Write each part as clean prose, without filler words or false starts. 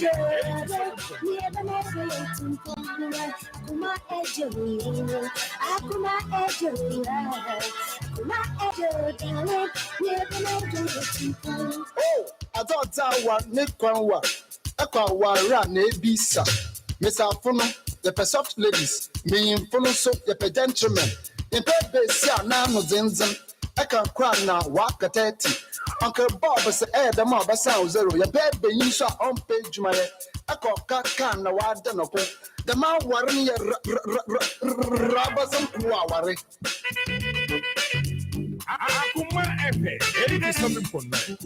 I thought I was Nick Kwanwa. Ekwa wara na ebisa. Miss Afono, the soft ladies, me in Fono so the gentlemen. In Pebbesia na no zinzin. Eka kwa na waka 30. Uncle Bob say the mob sound zero. Your baby you saw on page my Eka kaka na wada no po. The man warin ya rabazan kuwaware. Akoma epe, 87.9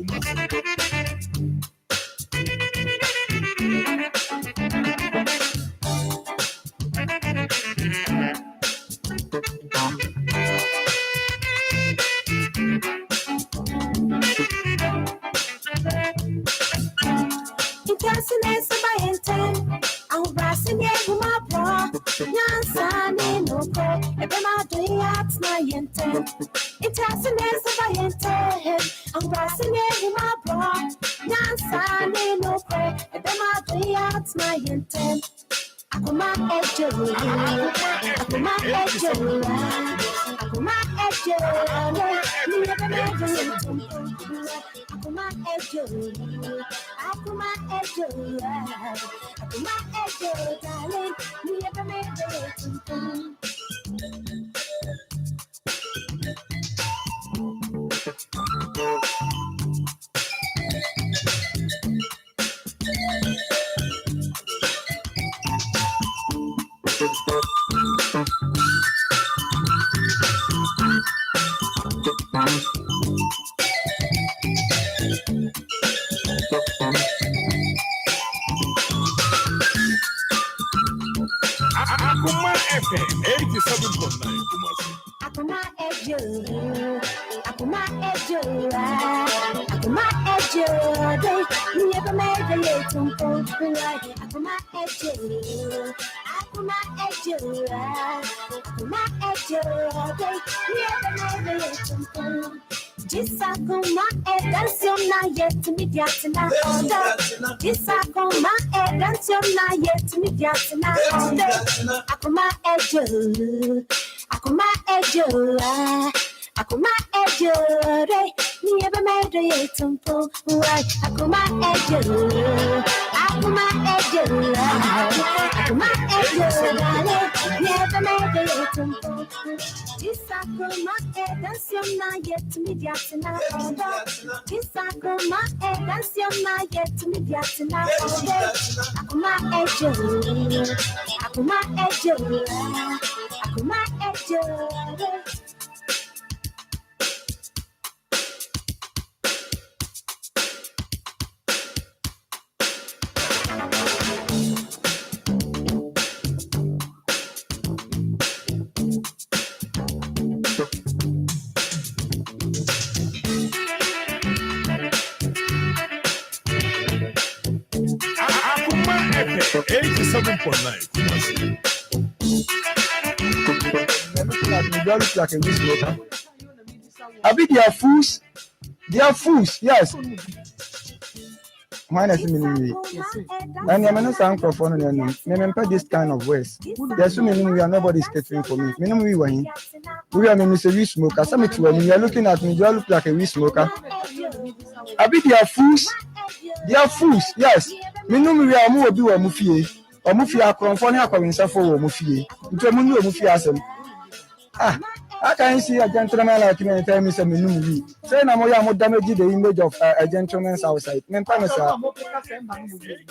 Akoma ejore, ni ebe mede yetumpo. Akoma ejore, akoma ejore, akoma ejore, ni ebe mede yetumpo. Disakoma edansiom na yetumidiatina odo. Disakoma edansiom na yetumidiatina odo. Akoma ejore, akoma ejore, akoma ejore. Abi they are fools. They are fools. Yes. Mine is many. And I'm not saying for fun. Remember this kind of ways. There's so many. We are nobody's catering for me. Minimum we were in. We are Mr. Weed Smoker. Some when you are looking at me, you look like a weed smoker. Abi they are fools. They are fools. Yes. Minimum we are more do a movie. Or movie are conforming a for movie. Into a movie as ah. I can see a gentleman like me and tell me some movie. Say, I'm more damage the image of a gentleman's outside. Men Panasa.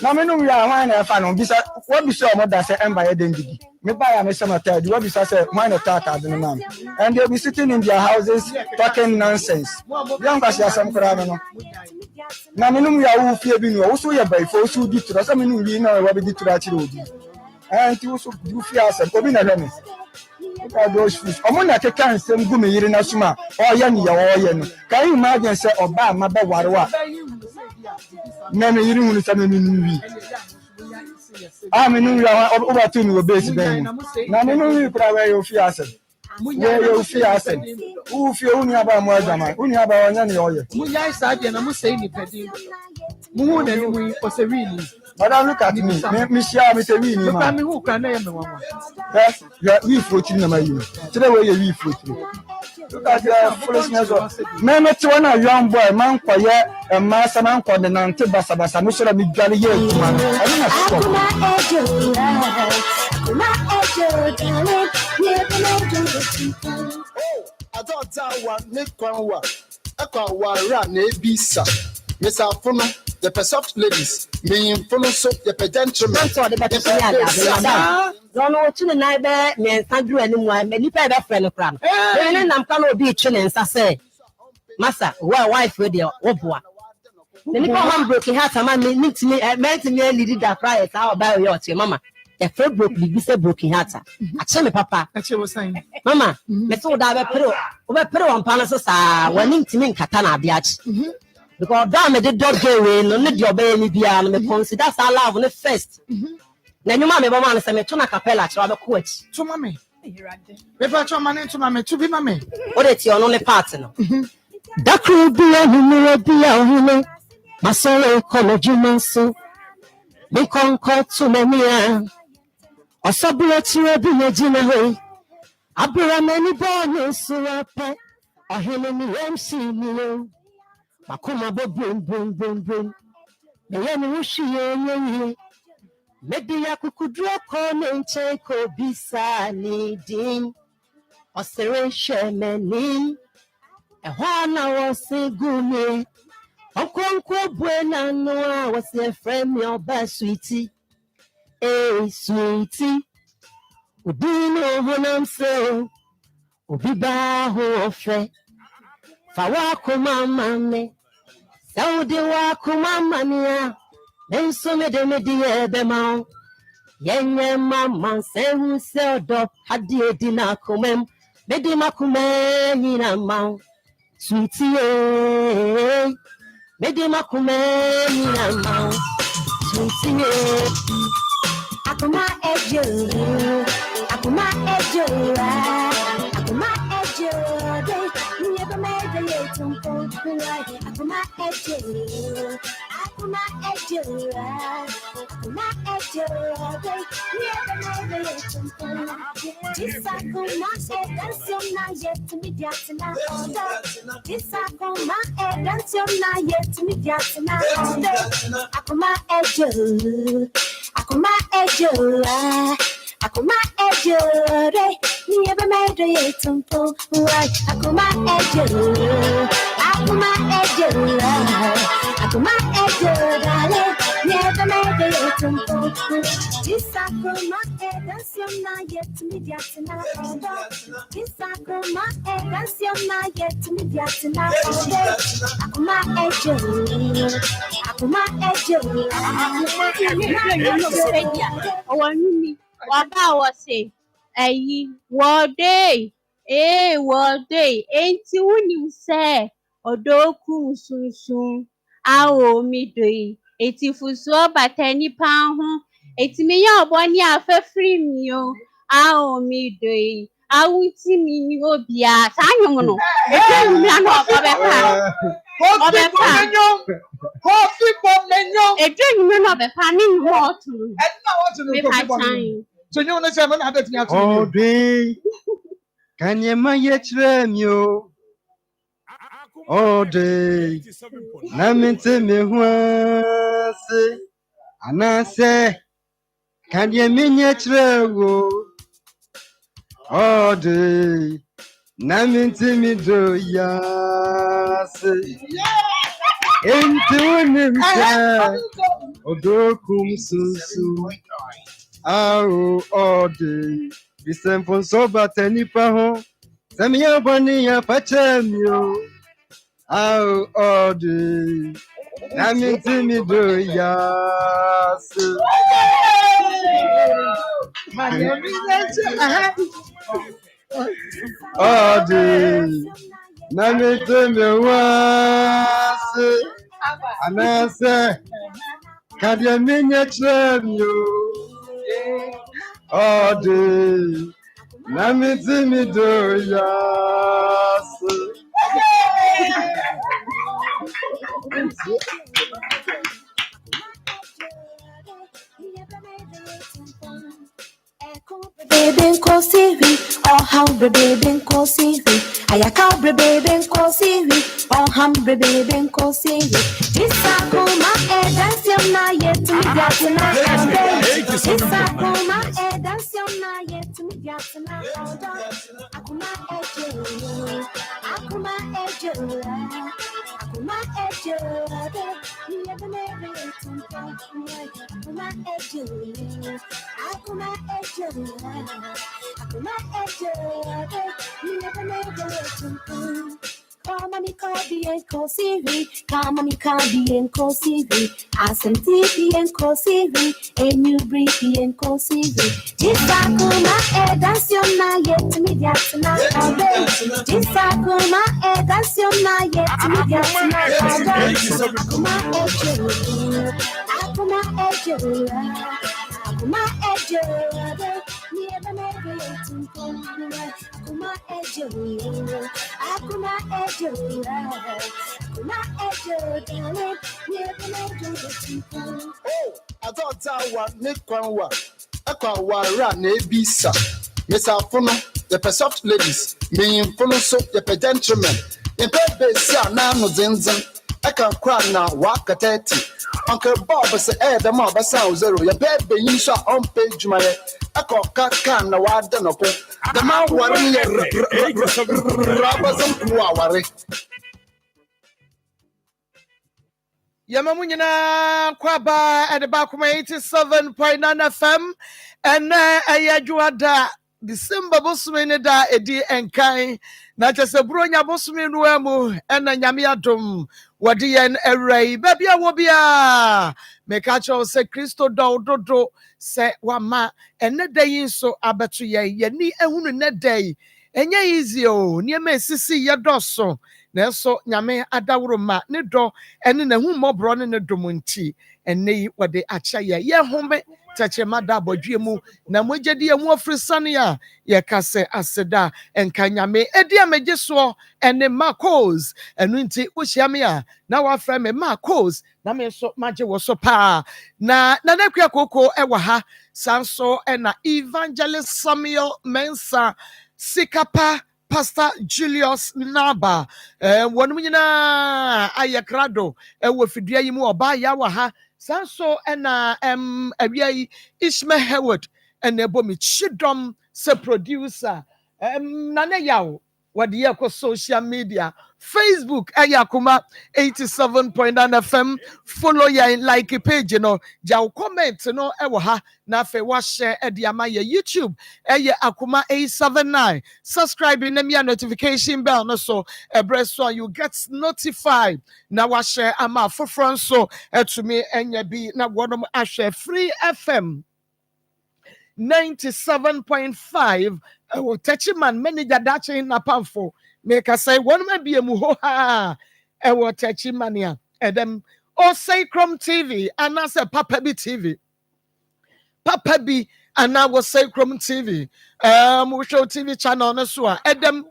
Now, we are one and fan on this. What we saw more than say, and by identity. Maybe I am a summer tell you what we say, mine attack at the man. And they'll be sitting in their houses talking nonsense. Young as some crime. Now, we are who fear being also your by force who did to us. I mean, we know what we did to that children. And you also do fear some coming. Those fish. Omona keka nsem gu me yire na suma. Oya ni ya oya no. Can you imagine say oba ma be warewa. Na me yire hunu sa me nuwi. Ah me nuwi oba tu mi obesi ben. Na me nuwi pra we yo fi asem. We yo fi asem. U fi uni aba mo adama. Uni aba onya ni oya. Mu ya isa de na mu sei ni pedi. Mu hu na ni mu osewini. Madam, look at me. Me share me TV ni ma. Me who can name me one. Yes, we floating na my you. Today we floating. Look at your foolishness. Me to one young boy man kwaye e master man kwa de nante basa basa me so me dwale ye adwuma no. Ani na stop. I thought that one make one run a bisa. Miss Akoma, the soft ladies, me follow so the gentlemen. So the better don't know to the night bed, me and Sandra anyone, many pair of friend of Cram. Then I'm going to be chilling, say, Massa, well, wife with your opera. The Nippon broken heart, a man need to me, I meant to me, did that cry at our barrier, your mamma. The first broken, be broken heart. I tell me, Papa, That's what was saying. Mamma, let's all die over Peru on Palaces are wanting to mean Katana Biach. Because damn it, the dog away, no need your baby beyond me consider that's our love on the first. Then you mammy, Mamma, and me tuna capella to have a quit. To mammy. If your man to mammy, to be mammy. What it's your only partner. That could be a new idea. My soul, college, you so. Me concord to me. Or sublet to be a dinner. I bring many boys so up. Or him in the MC. Akoma boom. The Yanushi, maybe I could draw corn and take or bisa needing. Or serration meaning. A 1 hour say good. Uncle Buena, no, I was a friend, your best sweetie. Eh, sweetie. We do know when I'm so. Ubi baho fe. Fawako mamma. Saudi wakuma mania, then so me de media bema. Yenye mama se who sell dog had the dinner comem, medimacume nina mount. Sweetie, medimacume nina mount. Sweetie, Akoma edge, Akoma edge, Akoma edge. Never made the late on Akoma edge, Akoma edge, Akoma edge. Never made the late on this Akoma edge, that's your night yet to me, Jatina. This Akoma edge, that's your night yet to me, Jatina. Akoma edge, Akoma edge. Akoma edge, never made a yet on Akoma edge, Akoma edge, Akoma edge, never made a yet on this Akoma edge, that's your night yet to me, Jatina. This Akoma edge, that's your night yet to me, Jatina. Akoma edge, Akoma edge, Waba wase ayi wode enti wuni se odoku sunsun awo mi doi eti fuso batani pa ho eti me ya obo ni afafiri mi o awo mi doi awuti mi ni obia sanyun no eti mi anu obepa Coffee for menyo. eti mi no obepa ni mo tunu And now want to know. So you want to say, I'm having to Oh, day. Can you my yet you? Oh, day. Naminti me who say, and I say, can you mean yet you? Oh, day. Naminti me do ya say. Into him, Odokum Susu. All day. The same for so but any paho. Samia Bonnie, a pachamio. All day. Namin Timmy do yas. All day. Namin Timmy was. And I say, can you mean your all day, let me see me do yes. baby nkosiri oh baby nkosiri ayaka baby nkosiri oh baby nkosiri Akoma dance your night to me yatina Akoma dance your night to me yatina Akoma Akoma Come on, Kobe and Kosiri. Come on, Kobe and Kosiri. Asem TV and Kosiri. And you breathe and Kosiri. Akoma dance your night to me yatina Akoma dance your night to me yatina Akoma I thought that one Nick Kwanwa. Akawara na ebisa. Mesa Fono, the soft ladies, me Fono so the gentlemen. In bed base na no zinzan. I can cry now, walk at 30. Uncle Bob say, the mob sound zero. Your bed be you shot on page my I call cat can no I don't know. The man worrying robbers and worry. Yamamunyina kwaba at the back of 87.9 FM and Ayajuada December Bosmini da edi enkai na chese bronya bosmini wemu ena nyamiadum wadi yen erei baby awobia mekacho se Kristo dodo se wama ene day so abeto ye ni ehunu ne day enye easy o niema sisi ye doso na so nyame adawro ma ne do ene na hu mobro ne domunti ene wade acha ye home Tachema da bodwemu na mogedi emu ofrisane a ye kase aseda enkanyame edi amegeso ene Maa Akos enu nti ohyiame a na wafra me Maa Akos na me so mage wo so pa na nakua koko ewa ha sanso ena Evangelist Samuel Mensa Sikapa Pastor Julius Naba wonu nyina ayakrado ewo fidua yi mu oba ya wa ha Sanso ena awiai Ishmael Howard ena bomi chidom se producer nane yawo wadi ye ko social media Facebook Akoma 87.9 FM follow ya like page no jaw comment no ewo ha na fe wa share e ama ye YouTube Akoma 879 subscribe na me notification bell no so so you get notified na wa share ama for so to me enya bi na wodom a share free FM 97.5 Techiman manager dachi na pamfo make I say one may be a muho ha Techimania edem or say Chrome TV and I say Papa B TV Papa B and I was say Chrome TV we show TV channel na so edem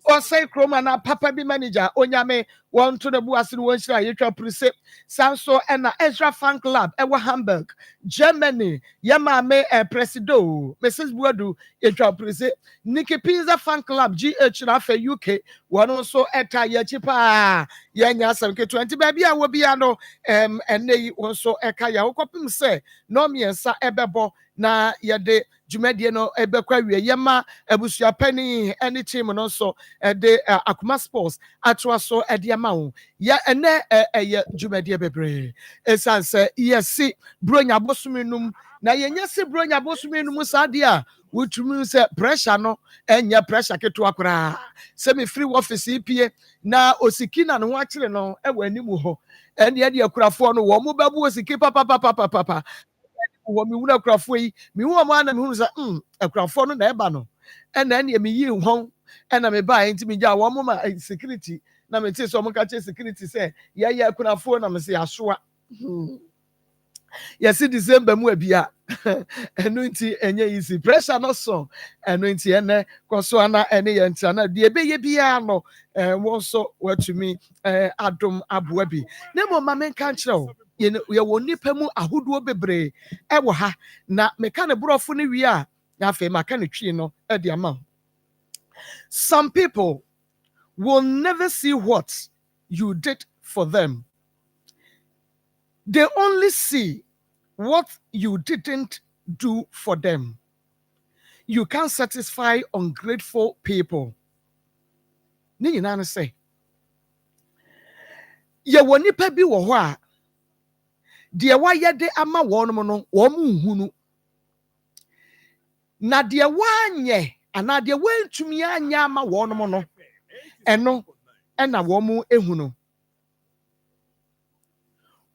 or say Chrome and Papa B manager onyame one to the buasin one shira yetwa precept sanso and Ezra Fan Club ewa Hamburg Germany yamame presido Mrs. Buadu yetwa precept Nikki Pizza Fan Club GH na fe UK one also eta yechipa yanya 20 baby a wo bia no ene also eka ya okopim se no miensa ebebo na yede Jumedie no ebekwa wie yema abusua pani any team no so de Akoma Sports atwa so de ama ya ene Jumedie bebre esanse yesi bronya bosuminum na yenyesi bronya bosuminum sade a wutumi se pressure no enya pressure keto akora se me free office ipie na osikina no ho akire no ewa animu ho ene de akurafo no wo mo babu osiki papa wo mi wuna krafo yi mi wo ma na mi hu sa akrafo no na eba no ena ene mi yi hon ena me ba enti mi ja wo mo ma security na me ti so mo ka che security say ya akrafo na me se asoa yes December mu abia enu nti enye easy pressure no so enu nti ene koso ana ene ye nti ana de ebe ye bia no wo so watumi adom aboa bi na mo ma men kan kire ye wo nipa mu ahodo bebre ewo ha na meka ne brofo ne wi a Yafe makani twi no e de ama. Some people will never see what you did for them. They only see what you didn't do for them. You can't satisfy ungrateful people. Ni nyina ne say, ye woni pa bi wo ho a de wayɛ de ama wɔnom no wɔn nhunu. Na de wanyɛ ana de wantumi anya ama wɔnom no ɛno ɛna wɔn ehunu.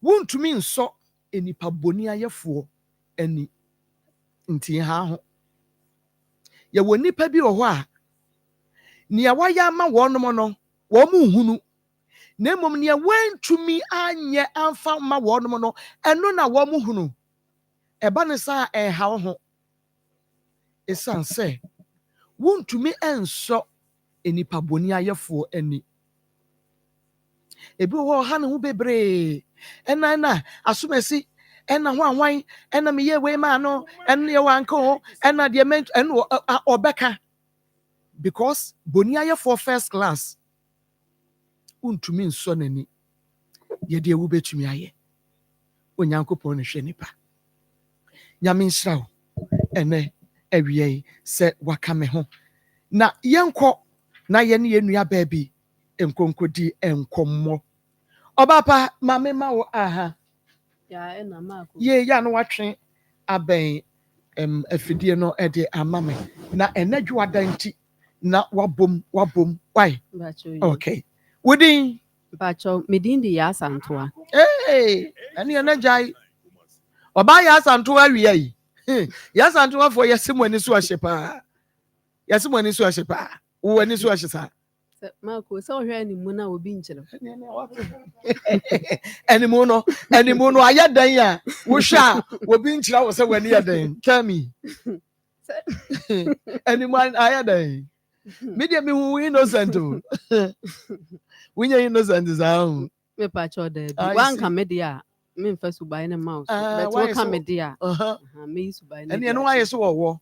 Wontumi nsɔ enipa boni ayɛfoɔ ani nti ha ho. Ye woni pa bi wo ho a nea wayɛ ama wɔnom no wɔn nhunu. Na mmom nea wantumi anyɛ amfa ma wɔnom no ɛno na wɔn hunu. Ɛba ne saa ɛha wo ho. Esan sɛ wontumi ensɔ enipa boni ayɛfoɔ ani. Ebi wo ha ne ho bebree. Ɛna asomasi ɛna ho anwan ɛna meyɛ wei ma no ɛna yɛ wanka ho ɛna deɛ ment ɛna ɔbɛka. Because boni ayɛfoɔ first class wontumi nsɔ n'ani. Yɛ deɛ wobɛtumi ayɛ. Onyankopɔn ne hwɛ nipa. Nyame nhyira wo. Ɛnɛ awie sɛ waka me ho. Na yɛnkɔ na yɛ ne yɛnua baabi nkonkodi nkɔmmɔ. Ɔbapa mame ma wo aha. Ya na Maa Akos. Ye ya no watwe abɛn afidie no de ama me. Na ɛnadwo adanti na wabom why? Okay. Wodin Bacho medin di ya santoa. Hey, ani anajai. Oba ya santoa wiye yi. Ya santoa for yesimu ani so ahye pa. Yesimu ani so ahye pa. Wo ani so ahye sa. Maa Akos so hwe ani mu na obi nkyere. Ani mu no ayadan ya. Wo hwa obi nkyira wo se wani yadan. Tell me. Ani mu ayadan. Media me who innocent. When you're innocent is how Me pacho de. One comedy me first buy a mouse. But one comedy me to buy. And you know why you so war.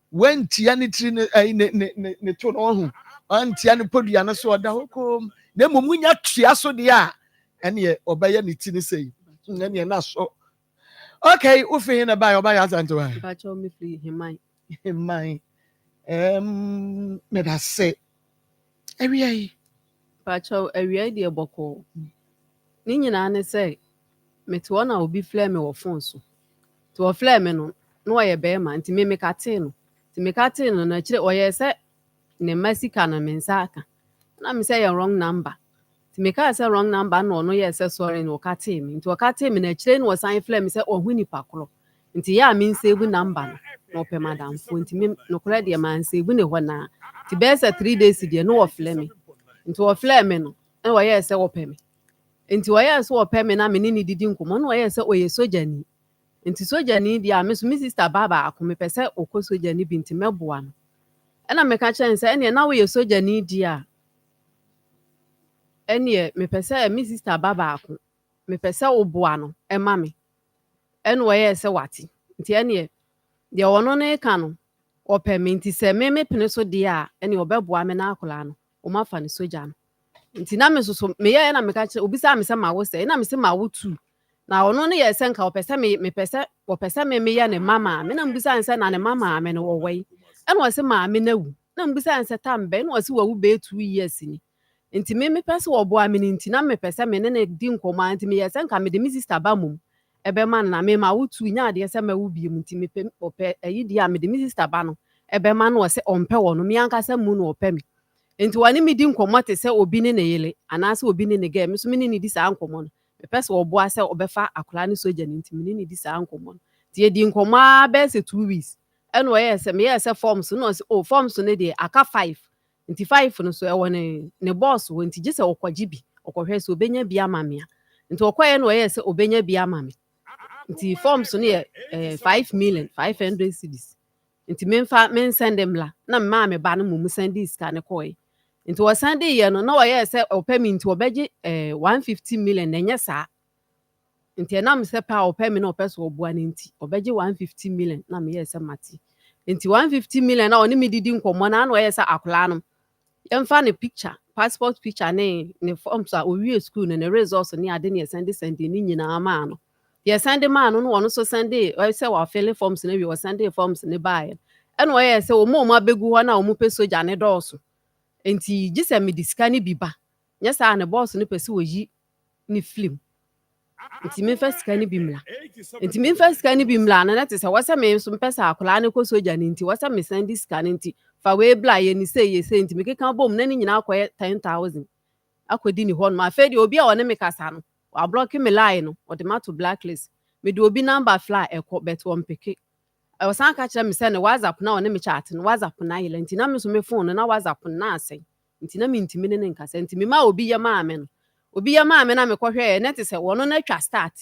When Tiani ne turn on and Tiani put the answer so da hokom. Ne mumunya triaso dia and ye obey any tini say. And you're not so. Okay, ufi in a buy or buy as and to pacho me free him my me da say. Every pacho awia de boko. Ni nyina ne say me to na obi flare me wo phone so. To flare me no ɔyɛ bɛrima nti me kate no. Nti me kate no na kyerɛ ɔyɛ sɛ ne masika na me nsa aka. Na me say wrong number. Nti me ka say wrong number no no yɛ sɛ sorry no kate me. Nti ɔkate me na kyerɛ no ɔsan flare me sɛ ɔhu nipa koro. Nti ya me nsave number no ɔpɛ madam fo nti me no kora de ma nsave ne hɔ na. Nti bɛyɛ sɛ 3 days de no ɔflare me. Nti ɔflare me no na ɔyɛ sɛ ɔpɛ me. Nti ɔyɛ sɛ ɔpɛ me na me ne didi nkɔmɔ na ɔyɛ sɛ ɔyɛ sojani. Nti sojani dia me so me sister baba ako me pese okɔ sojani bi nti meboa no. Ɛna me ka kyɛn sɛ ɛne na wo yɛ sojani dia. Ɛne me pese me sister baba ako me pese oboa no ɛma me. Ɛne ɔyɛ sɛ wate. Nti ɛne dia ɔno ne ka no ɔpɛ me nti sɛ me pene so dia ɛne ɔbɛboa me na akola no. O ma fa ne soja no. Nti na me so me yɛ na me ka kyerɛ obi sa me sɛ ma wo sɛ na me sɛ ma wo tu. Na ono ne yɛ sɛ nka ɔpɛsɛ me pɛsɛ ɔpɛsɛ me yɛ ne mama me na mbisa nsɛ na ne mama me no wɔwɔ ɛna ɔsɛ maame na wu na mbisa nsɛ tam bɛ na ɔsɛ wawu bɛ 2 years ni nti me pɛsɛ wɔboa me nti na me pɛsɛ me ne di nkɔmɔ nti me yɛ sɛ nka me de me sister ba mum ɛbɛma na me ma wo tu nya adeɛ sɛ ma wo biem nti me pɛ ɔpɛ ayi di a me de me sister ba no ɛbɛma na ɔsɛ ɔmpɛ wɔ no me ankasa mu no ɔpɛ me nti wɔne me di nkɔmɔ te sɛ obi ne ne yele anaasɛ obi ne ne gɛ me so me ne di saa nkɔmɔ no me pɛsɛ ɔboa sɛ ɔbɛfa akola ne soja ne nti me ne di saa nkɔmɔ no nti yɛdi nkɔmɔ bɛsɛ 2 weeks ɛna ɔyɛ sɛ me yɛ sɛ forms no ɔsɛ o forms no deɛ aka 5 nti 5 no so ɛwɔ ne boss wɔ nti gye sɛ ɔkɔgye bi ɔkɔhwɛ sɛ obenya bi ama me a nti ɔkɔyɛ na ɔyɛ sɛ obenya bi ama me nti forms no yɛ 5,500,000 cedis nti me nsend them la na me ma me ba no mu send sika ne kɔɛ nti wɔsan de yɛ no na ɔyɛ sɛ ɔpɛ me nti ɔbɛgye 150 million na nyɛ saa nti ɛnam sɛ pa ɔpɛ me na ɔpɛ so ɔboa ne nti ɔbɛgye 150 million na me yɛ sɛ mate nti 150 million na ɔne me didi nkɔmmɔ na ɔyɛ sɛ akola no yɛmfa ne picture passport picture ne forms a owie school ne results ne ade ne send ne nyinaa maa no send maa no no ɔno so send sɛ wɔafele forms ne wie send forms ne baeɛ ɛna ɔyɛ sɛ ɔmo abɛgu hɔ na ɔmo pɛ soja ne dɔɔso nti gye sɛ mede sika ne bi ba nyɛ saa ne boss no pɛ sɛ wɔyi ne film nti memfa sika ne bi mmla no na te sɛ wɔsɛ me nso mpɛ sɛ akola ne kɔ soja ne nti wɔsɛ me send sika ne nti fa wei bla yɛ ne sɛ nti mekeka bom na ne nyinaa akɔyɛ 10,000 akɔdi ne hɔ nom afei deɛ obi a ɔne me kasa no wablɔke me line no ɔde mato blacklist mede obi number fla ɛkɔ bet wɔmpeke ɔsan ka kyerɛ me sɛ ne whatsapp na ɔne me chat no whatsapp na ayɛlɛ nti na me so me phone no na whatsapp na asɛn nti na mentimi ne nkasa nti mema obi yɛ maa me na mekɔhwɛɛ na te sɛ wɔno no atwa start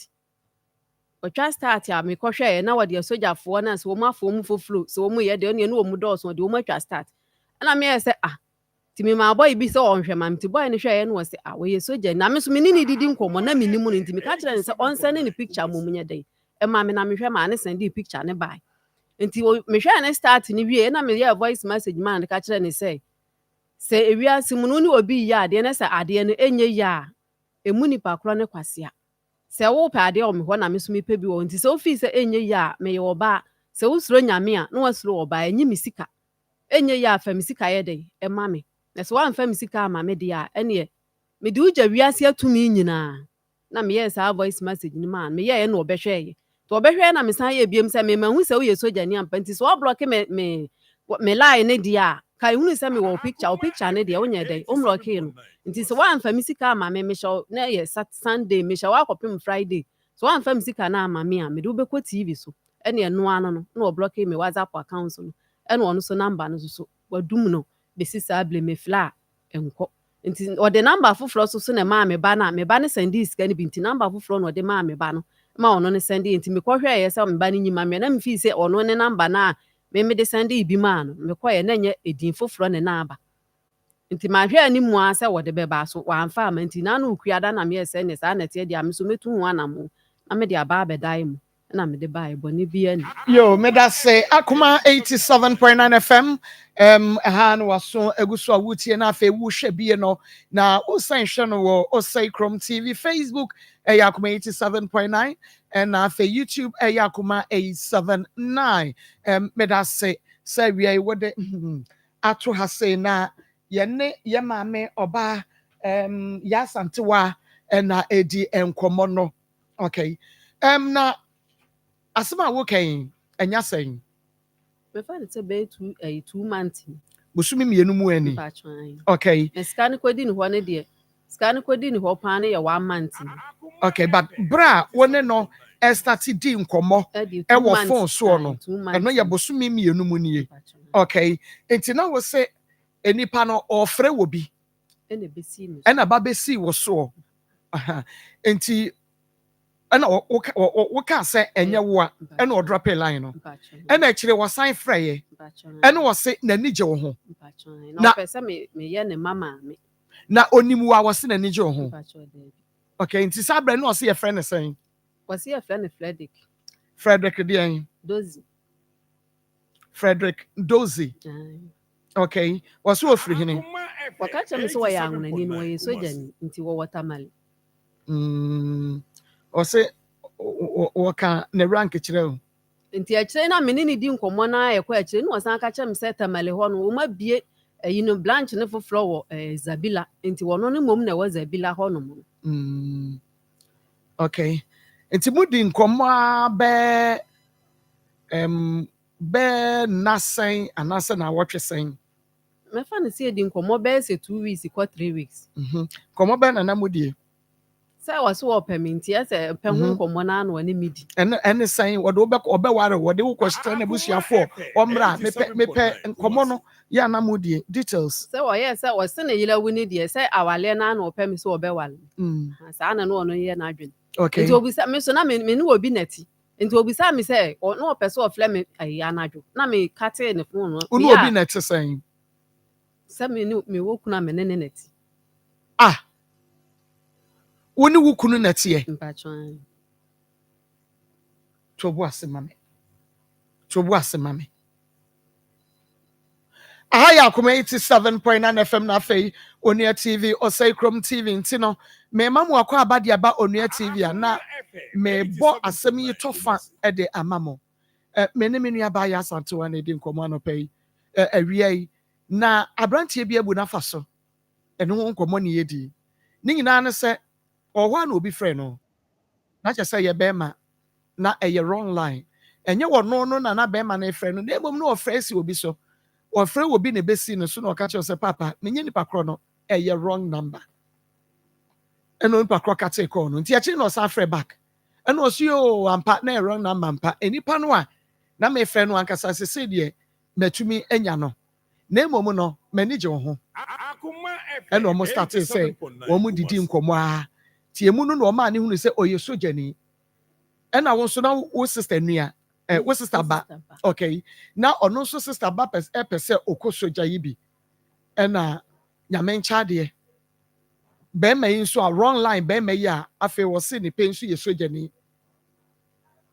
ɔtwa start a mekɔhwɛɛ na wɔde asogyafoɔ no sɛ wɔn afɔ mu foforo sɛ wɔn yɛ deɛ ɔne wɔn dɔɔso de wɔn atwa start ɛna meyɛ sɛ nti mema bɔyɛ bi sɛ ɔnhwɛ ma nti bɔyɛ no hwɛɛ no wɔ sɛ wɔyɛ soja na me so me ne ne didi nkɔmmɔ na menim no nti meka kyerɛ ne sɛ ɔnsɛne ne picture mmom nyɛ dɛn ɛma me na mehwɛ ma ne sɛnde picture ne bae nti mehwɛɛ ne start ne wie na meyɛ voice message ma no ka kyerɛ ne sɛ ewiase mu no ne obi yɛ adeɛ ne sɛ adeɛ no ɛnyɛ yɛ a emu nipa korɔ ne kwasea sɛ wopɛ adeɛ wɔ me hɔ na me so mepɛ bi wɔ nti sɛ wofii sɛ ɛnyɛ yɛ a meyɛ ɔbaa sɛ wosuro nyame a na wasuro ɔbaa ɛnye me sika ɛnyɛ yɛ a fa me sika yɛ dɛn ɛma me na sɛ woamfa me sika ama me deɛ a ɛneɛ mede wogya wiase atumi nyinaa na meyɛɛ saa voice message no maa no meyɛɛ na ɔbɛhwɛɛyɛ nti ɔbɛhwɛɛ na mesan yɛ biom sɛ memahu sɛ woyɛ sogyani ampa nti sɛ woablɔke me line ne deɛ a ka ehunu sɛ me wɔ picture ne deɛ wonyɛ dɛn womlɔkee no nti sɛ woamfa me sika ama me mehyɛ na yɛ Sunday mehyɛ woakɔpem Friday sɛ woamfa me sika no ama me a mede wobɛkɔ TV so ɛne ɛnoa no na ɔblɔke me WhatsApp account no ɛna ɔno so number no so wadum no bɛsi saa ble me fla ɛnkɔ nti ɔde number foforɔ so na maa me ba no a me ba no sɛnde sika no bi nti number foforɔ na ɔde maa me ba no ma ɔno ne sɛnde nti mekɔhwɛɛyɛ sɛ me ba no nyima me na mefii sɛ ɔno ne number no a mede sɛnde bi maa no mekɔyɛ na nyɛ edin foforɔ ne na aba nti mahwɛ ani mu a sɛ wɔde bɛba so wamfa ama nti na no okuada na meyɛ sɛ ne saa nɛteɛ deɛ me so metu ho anamo na mede aba abɛdae mu na mede bae bɔne bi ani yo meda se Akoma 87.9 FM ɛha no waso egu so a wotie na afei wohwɛ bie no na wosan hwɛ no wɔ Osai Chrome TV Facebook ɛyɛ Akoma 87.9 and afei YouTube ɛyɛ Akoma 879 meda se sɛ wiai wode ato ha sei na yɛne yɛ maame ɔba yɛasantewa ɛna edi nkɔmmɔ no okay na asɛm a wokan ɛnya sɛn mefa ne sɛ bɛyɛ 2 months bosumi mmienu mu ani okay na sika no kɔdi ne hɔ no deɛ sika no kɔdi ne hɔ paa no yɛ 1 month okay but bra wone no ɛstarte di nkɔmmɔ ɛwɔ phone soɔ no ɛno yɛ bosumi mmienu mu nie okay nti na wo sɛ enipa no ɔfrɛ wɔ bi ɛna ba bɛsi wɔ soɔ nti ɛna woka sɛ ɛnyɛ wo a ɛna ɔdrɔpe line no ɛna akyire wɔsan frɛyɛ ɛna wɔse n'ani gye wo ho na ɔpɛ sɛ meyɛ ne mama me na onim wo a wɔse n'ani gye wo ho okay nti saa berɛ na ɔse yɛfrɛ ne sɛn wɔse yɛfrɛ ne Frederick deɛn Frederick Dozie okay wɔse wɔfiri hene wɔka kyerɛ me sɛ wɔyɛ anwonani no wɔyɛ sogyani nti wɔwɔ tamale ɔse wɔka ne rank kyerɛ o nti akyerɛ na mene ne di nkɔmmɔ na yɛkɔ akyerɛ ne wɔsan ka kyerɛ me sɛ tamale hɔ no wɔma bie ayi no branch ne foforɔ wɔ Zabila nti wɔno no mmom na ɛwɔ Zabila hɔ no mu okay nti mudi nkɔmmɔ a bɛɛ nasɛn anaasɛ na wɔtwe sɛn mɛfa ne sɛ yɛdi nkɔmmɔ bɛɛ sɛ 2 weeks kɔ 3 weeks nkɔmmɔ bɛɛ na mudie sɛ wɔ so wɔpɛ me nti ɛsɛ pɛ ho nkɔmmɔ no ano ɔne medi ɛne sɛn wɔde ɔbɛware wɔde wokɔhyerɛ no abusuafoɔ ɔmmra mepɛ nkɔmmɔ no yɛ ana mudie details sɛ wɔyɛ sɛ wɔse ne yera wu ne deɛ sɛ awaleɛ no ano ɔpɛ me sɛ ɔbɛwale saa na no ɔno yɛ n'adwene nti obisa me so na me ne wɔ bi nati nti obisa me sɛ na ɔpɛ sɛ ɔfrɛ me ayi anadwo na me katee ne phone no wo ne obi nati sɛn sɛ me wɔ kuna me ne nati wo ne wo kunu natiɛ tobo ase mame Ahaya Akoma 87.9 FM na afei Onua TV Osai Chrome TV ntino me mamu akwa abade aba Onua TV na me bo asem yi tofa de amamo me ne menu aba ya santo na di nkomo anopai awia yi na abrantie bi abu na fa so eno ho nkomo ne yedi ni nyina ne se ohwa na obi frɛ no na che se ye bema na eye wrong line enye wono no na bema na frɛ no na emom no ofrɛ si obi so ofrɛ obi ne besi no so na oka che se papa menye nipa kro no eye wrong number eno nipa kro ka take call no nti achi no sa frɛ back eno osi o ampa na wrong number ampa enipa no a na me frɛ no ankasa se de matumi enya no na emom no mani je wo ho eno mo start say wo mu didi nkomo a ti emu no na o ma ne hunu se oye sojani ena wo so na wo sister nua wo sister ba okay na ono so sister ba pese okosoja yi bi ena nyame ncha de be mai nso a wrong line be mai a afi wo se ni pe nso ye sojani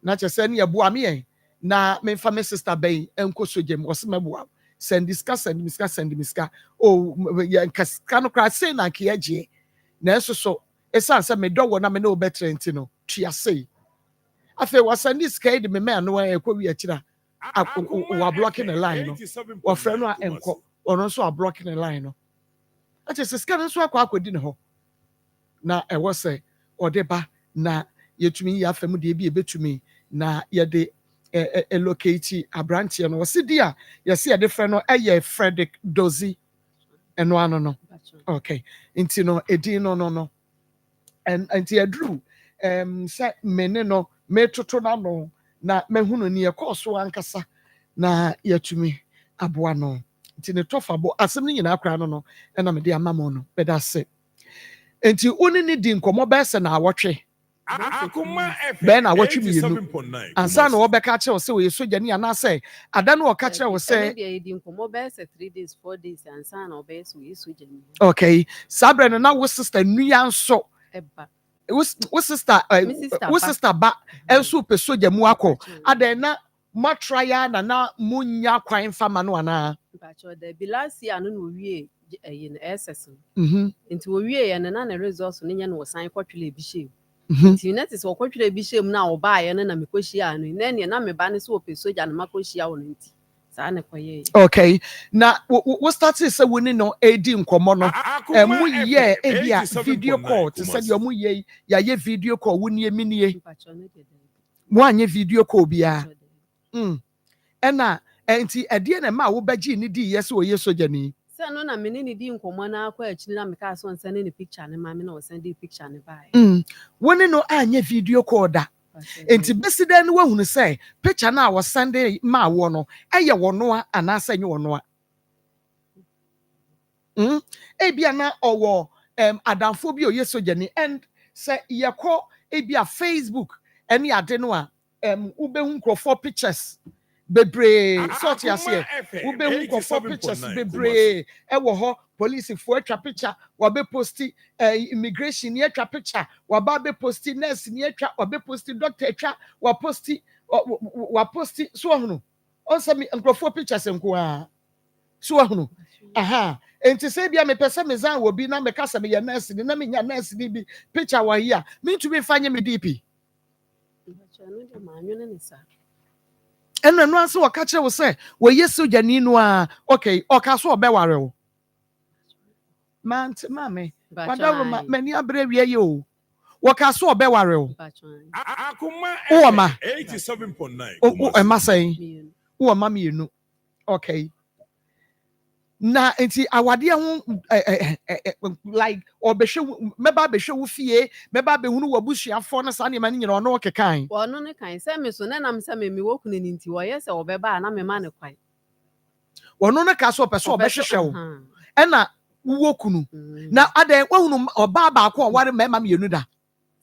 na che se ne ye bua me na me fa me sister be enko sojem wo se mebua send miska o ye nka no kra se na ke agye na eso so esan se me do wo na me no betre ntino tua sei afi wo send this kid me me no e kwa wi akira wa blocking the line no wo frɛ no a enko ono so a blocking the line no ache se scan so akwa akodi ne ho na e wo se odeba na yetumi ya afam de bi ebetumi na ye de locate abrantie no se dia ye se ye de frɛ no eye Frederick Dozie eno ano no okay nti no edin no and nti adru se mene no metoto na no na mehunu ne yekoso ankasa na yatumi aboa no nti ne tofa bo asem ne nyina akra no na me de amamo no beda se nti oni ne di nkomo be se na awotwe Akoma be na awotwe mienu ansa na obeka kye wo se we soja ni ana se ada na oka kye wo se di nkomo be se 3 days 4 days ansa na obe so we soja ni okay sabre na wo sister nua nso eba wo sister ba enso pe soja mu akọ ada na matraya na munya kwan fama no ana bacho da bilasi anu no wie yin SS nti wo wie ye na results no nya no san kwatwele bi she nti netis wo kwatwele bi she mu na wo ba ye na mekohia anu na ne na me ba ne so pe soja na makohia wo nti sa ne koye okay na wo start say woni no edi nkomo no mu ye ebia video call to say yo mu ye ya ye video call woni eminie mo anye video call bia ena enti edie na ma wo bagi ni di yes oye soja ni se no na meni ni di nkomo na akwa achiri na me ka so nsa ne picture ne ma me na o send the picture ne bae woni no anye video call da enti beside no wahunu say picture na wo send ma wo no eye wono a ana say nye wono a ebia na owo adamfo bi oye soja ni and say yekọ ebia Facebook eni ade no a ubehu nkrofo pictures bebre sort ya se ubehu nkrofo pictures bebre ewo ho police fo atwa picture wa be posti immigration ni atwa picture wa ba be posti nurse ni atwa wa be posti doctor atwa wa posti so hono on se mi nkrofo pictures nko a so hono aha enti se bia me pese me zan wo bi na me kasa me ya nurse ni na me nya nurse ni bi picture wa hia me ntumi fanye me DP eno no anse waka kire wo se wo yesu jani no a okay oka so obeware wo mame wadawo mani abre wie ye o waka so obeware wo Akoma o ma 87.9 o ma sai o ma mienu okay na enti awade ho like obehwe meba behwe wo fie meba behunu wabusuafo na sa ne ma nyina ono kekan ono ne kan se me so na nam se me woku ne nti wo ye se obeba na me ma ne kwai ono ne ka so peso obehwehwe wo ena wokunu na adan wahunu oba ba ko ware mema mienu da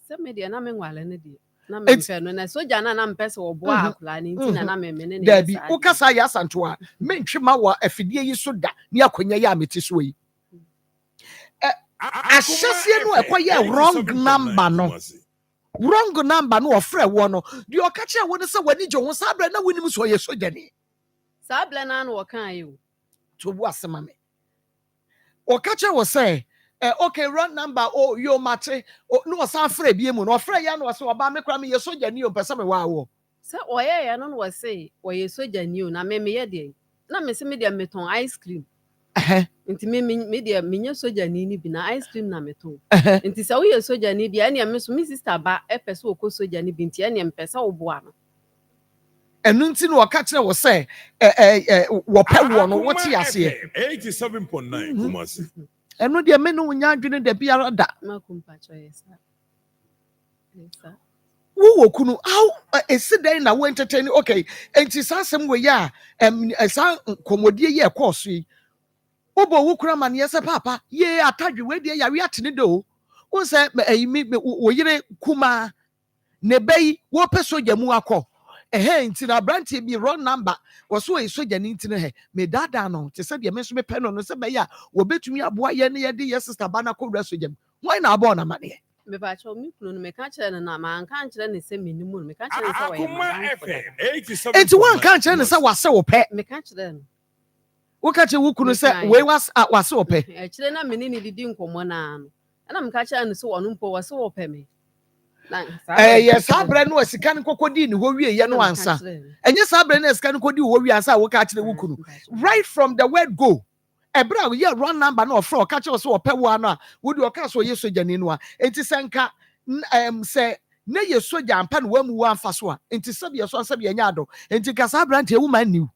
se me de na me nwale ne de na me mfe no na soja na mpese wo bo akula ne nti na me ne ne da bi o kasa ya santo a mentwema wa afidie yi so da ni akonya ya meti so yi ahyesie no ekoye wrong number no ofre wo no di okache wo ne se wani je ho sabra na woni so ye soja ni sabla na no kan yi to was a mammy. Or catcher was say, okay, run number, oh, yo, mate, oh, no, some free be moon, or free yan was so about me cramming your soldier new, but some wow. So, why I don't was say, why you so genuine, I may me a day. Not miss me their meton ice cream. Into me, dear, minyo soja nini bina ice cream na meton. Into so we are soja need the any miss Mrs. Taba, epeso ko soja ni binti any and pesa obuano. And nothing or catcher was say, what pet one or what he has here. 87.9 Kumasi. And no dear men who are doing the beer that. Malcolm Pacho, yes, sir. Who kunu how a sit there na entertain okay and it's some way ya san komodie ye course yi obo wo kura man yes papa ye atadwe we dia ya we atene do won say me wo yire kuma ne bai wo pe soja mu akọ nti na branch bi wrong number wo so e soja ni ntine he me dada no te say de me so me pe no no say be ya wo betumi aboa ye ne ye de yes sister bana ko wura soja mu why na abo na mane Me ba cho mi kunu me ka chere na ma kan chere ne se minimu me ka chere se wa Akoma FM 87. enti wan kan chere ne say wase wo pe me ka chere no wo ka chere wo kunu say we wase wo pe e chere na menini didi nkomo na no na me ka chere ne se wonu mpo wase wo pe me na yes abre no asika ne kokodi ne ho wie ye no ansa enye sabre ne asika ne kokodi ho wie ansa wo ka chere wo kunu right from the word go ebra we run number no ofro ka chere so ope wo ano a wo di oka so ye soja ni no a enti senka say ne ye soja ampa no wamu wo amfa so a enti sabe ye so ansa be nya ado enti ka sabre ante wu man niu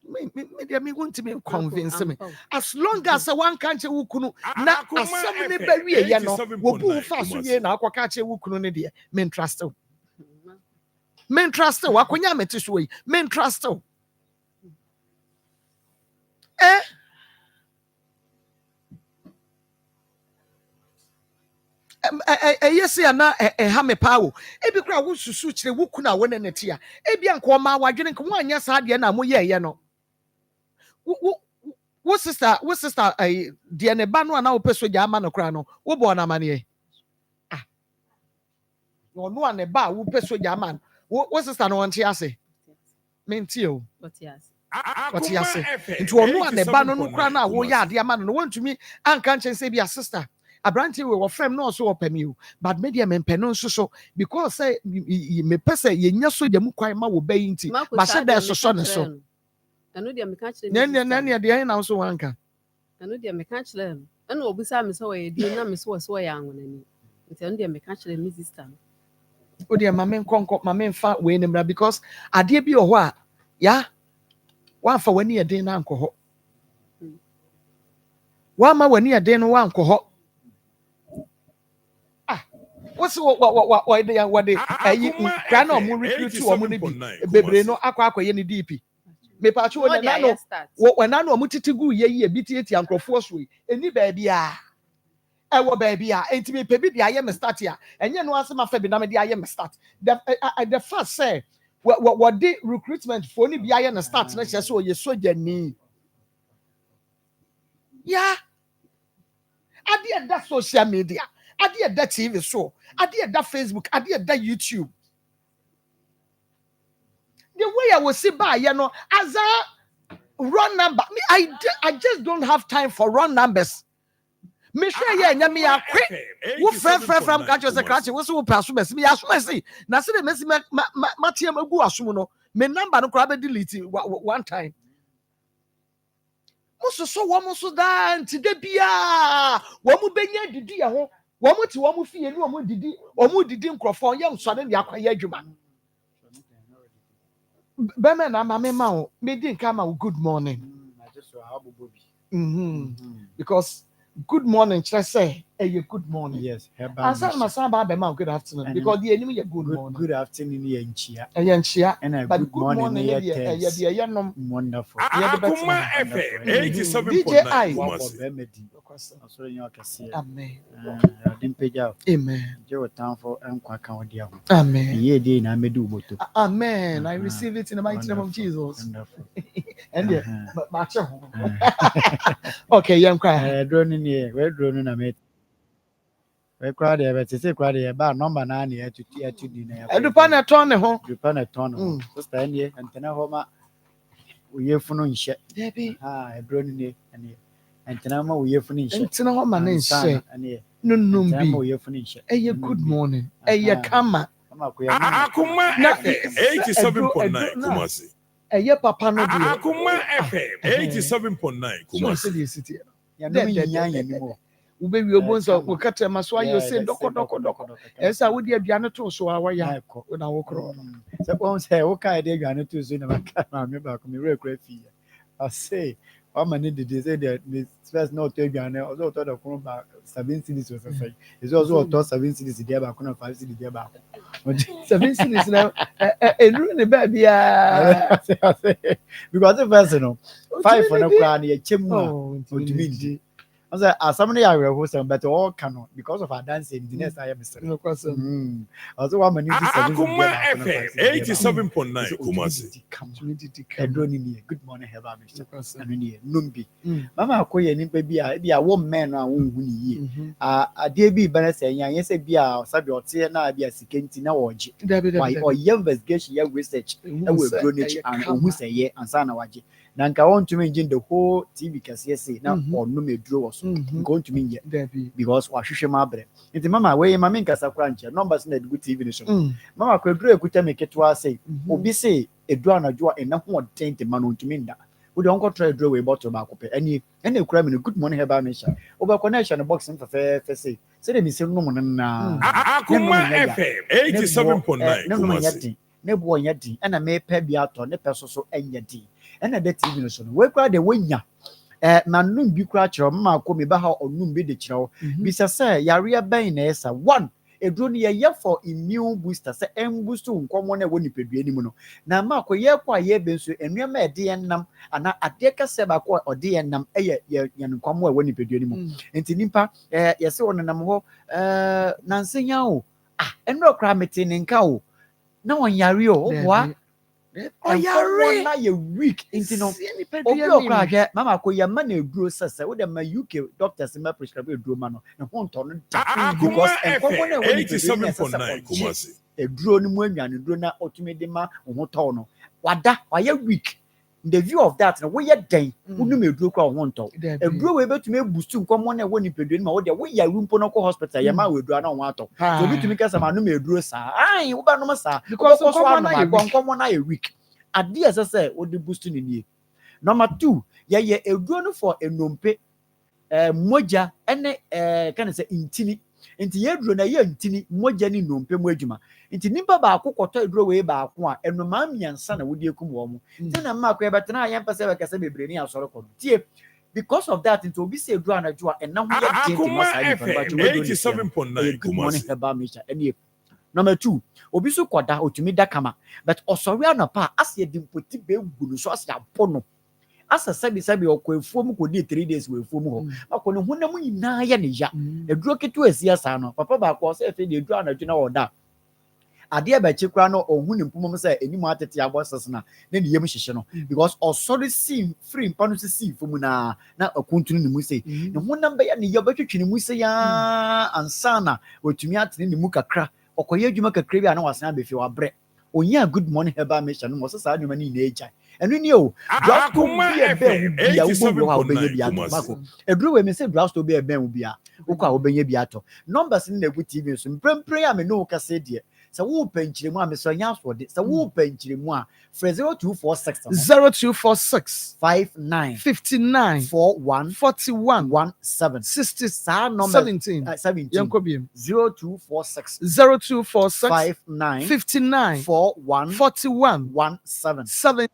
me want me convince me as long as one can't wo kunu na asem ne ba wie ye no wo bu fa so ye na akoka che wo kunu ne de men trust wakonya mete so yi men trust yes na ha me pawo ebi kura wo susu kire wo kuna wo ne nete a ebi anko ma wadwene nko anya sa de na mo ye no wo sister de ne ba no na wo peso ja ama no kura no wo bo na mane no no ne ba wo peso ja ama wo sister no wonte ase menti o what you say into ono ne ba no kura na wo ya ade ama no wontumi anka nchen se bia sister abranti we frame no so opemi o but media mempe no so because say me pese ye nya so de mu kwan ma wo bayi nti ba se da so ne so anu dia me ka kire ne de na so wanka anu dia me ka kire anu obusa me so ye di na me so ya anwonani nti anu dia me ka kire me sister o dia ma men konko ma men fa we ne mra because ade bi o ho a ya wa fa wani ade na anko ho wa ma wani ade no wa anko ho what's what they are what they can no more recruit to omo ne bi bebre no akwa ye ne DP me pa cho na no when na no mutitigu ye bi tieti ankrofo so eni ba bia e wo ba bia enti me pe bi dia ye me start ya enye no asema fa bi na me dia ye me start the first say what the recruitment for ni bia ye na start na che so ye soja ni yeah ade that social media ade that TV show ade that Facebook ade that YouTube the way I will see by you know as a run number I just don't have time for run numbers me sure yeah nya me akwe wo from catch us scratch wo so pass so me aso me na se me si matiam agu asom no me number no kra be delete one time muso so wo muso da nti de bia wo mu benya didi ya ho wo mu ti wo mu fie ni wo mu didi nkrofo ye nsone ne akwa ye adwuma be me na ma me ma o me di nka ma good morning because good morning just say good morning yes answer my son ba be ma good afternoon because the enemy ye good morning good afternoon ye nchia and but good morning ye nom wonderful Akoma FM 87.9 DJ asoro nya okase amen adimpeja amen je wotan for enkwa kan odi aho amen ye dey na medu boto amen I receive it in the mighty name of Jesus wonderful and ma che ho okay yam cry drone ni we drone na me we kwa de be tese kwa de ba number na na etu di na edupa na ton ne ho edupa na ton ho sister ni antena ho ma Uye funu nhyɛ. Debi. Ebro ni ne ɛne. Ɛntena ma uye funu nhyɛ. Ɛntena hɔ ma ne nhyɛ. Ɛne. Nunum bi. Ɛntena ma uye funu nhyɛ. Ɛyɛ good morning. Ɛyɛ kama. Akoma FM 87.9 Kumasi. Ɛyɛ papa no deɛ. Akoma FM 87.9 Kumasi. Ubewi obonso ukata maswa yo se doko esa wodi aduane to so awaya na wokro se won se wo kai de aduane to so na maka ma me ba ko me rekra fi I say o ma ne de say the first not to aduane o so to the kro ba 7 cities so say is also to 7 cities there ba ko na 5 cities there ba 7 cities na elu ne ba bia because the first no 5 for no kra na ye chemu o dimindi I said, somebody I will host but all cannot because of our dancing. The next I am Mr. Also, one minute. Akoma FM 87.9 Kumasi. Good morning, have I Mr. Numbi. Mama, Koya, and baby, be a woman man. I won't win ye. A dear be better saying, yes, a be a subject, now be a second in our why or young investigation, young research, and will grow nature and who say ye and sana waji. Nanka want to mention the whole TV because yes, now or no me draw us going to mean yet because wa shushe mabre. It's mama way mamma casa cruncher numbers in the good TV show. Mama could do a good make it to us say, Obi say a draw and a draw and not one tainted man to mean that. We don't go try to draw away bottle tobacco any crime in a good morning about nation. Over connection a boxing for fair say. Say me say no one na Akoma FM 87.9 Kumasi. Ne boy yeti and I may pay biato ne person so enyedi. And that TV so we cry the winya manum bi kra kire ma ko me ba ha onum bi de kire bisa say yare ban na esa one edro ne ye for immune booster say em boost nkomo na woni pedua ni mu no na ma ko ye kwa ye ben so enua ma de enam ana ade ka se ba ko ode enam eye ye nkomo a woni pedua ni mu enti nimpa ye se wonenam ho na nsenya o enro kra meti ne nka o na won yare o boa yare na ye weak into no obi mama ko ya man eduro sese we dem UK doctors me prescribe eduro ma no na ho nto no because enkomo na 87.9 Kumasi eduro ni mu anwane eduro na otumi de ma ho to no wada waya weak in the view of that na we ye den unu me eduro kwa ho nto eduro we betumi boost nkomo na woni pedua ni ma wo de we ya rumpo no ko hospital ya ma we eduro na ho ato so betumi kasa ma no me eduro sa ai wo ba no ma sa because nkomo na ye weak ade as say wo de boost ni nie number 2 ye eduro no for enompe moja ene kan say intini nti ye eduro na ye intini moja ni nompe mo adwuma nti nimpa ba akokɔtɔ eduro we ba ako a enoma miansa na wo de ekum wo mo nti na ma akɔ ebetena ya mpese be kase bebre ni asɔre kɔ tie because of that nti obi say eduro anadwo a ena ho ye tinti masai but 87.9 Kumasi ene number 2 obi so koda otumi da kama but osori anopa as ye dimpoti be gulu so as ya pono asa sabi okɔ efuom ko di 3 days we efuom ho akɔ ne honam nyina ya ne ya eduro ketu asia sa no papa ba akɔ se efe de eduro anadwo na oda ade ba chi kra no ohun ne mpomom se enimu atete abosas na ne yem hyehye no because osori see free mpano se see fomu na akuntunu ne mu se ne honam be ya ne ya betwetwe ne mu se ya ansana otumi atene ne mu kakra okoye adwuma kakra bi ana wasan abefi wabrɛ onya good morning heba mission no so saa adwuma ni na eja enu ni o draft Akoma FM 87.9 mako eduro we me say draft be ebe wu bia ukwa obenye bia to numbers ni na egu TV so mprempren ya me no ka se de sa wo panchiremu a me so nya so de sa wo panchiremu a 0246 59 41 17 60 sa number 17 yankobiem 0246 59 41 17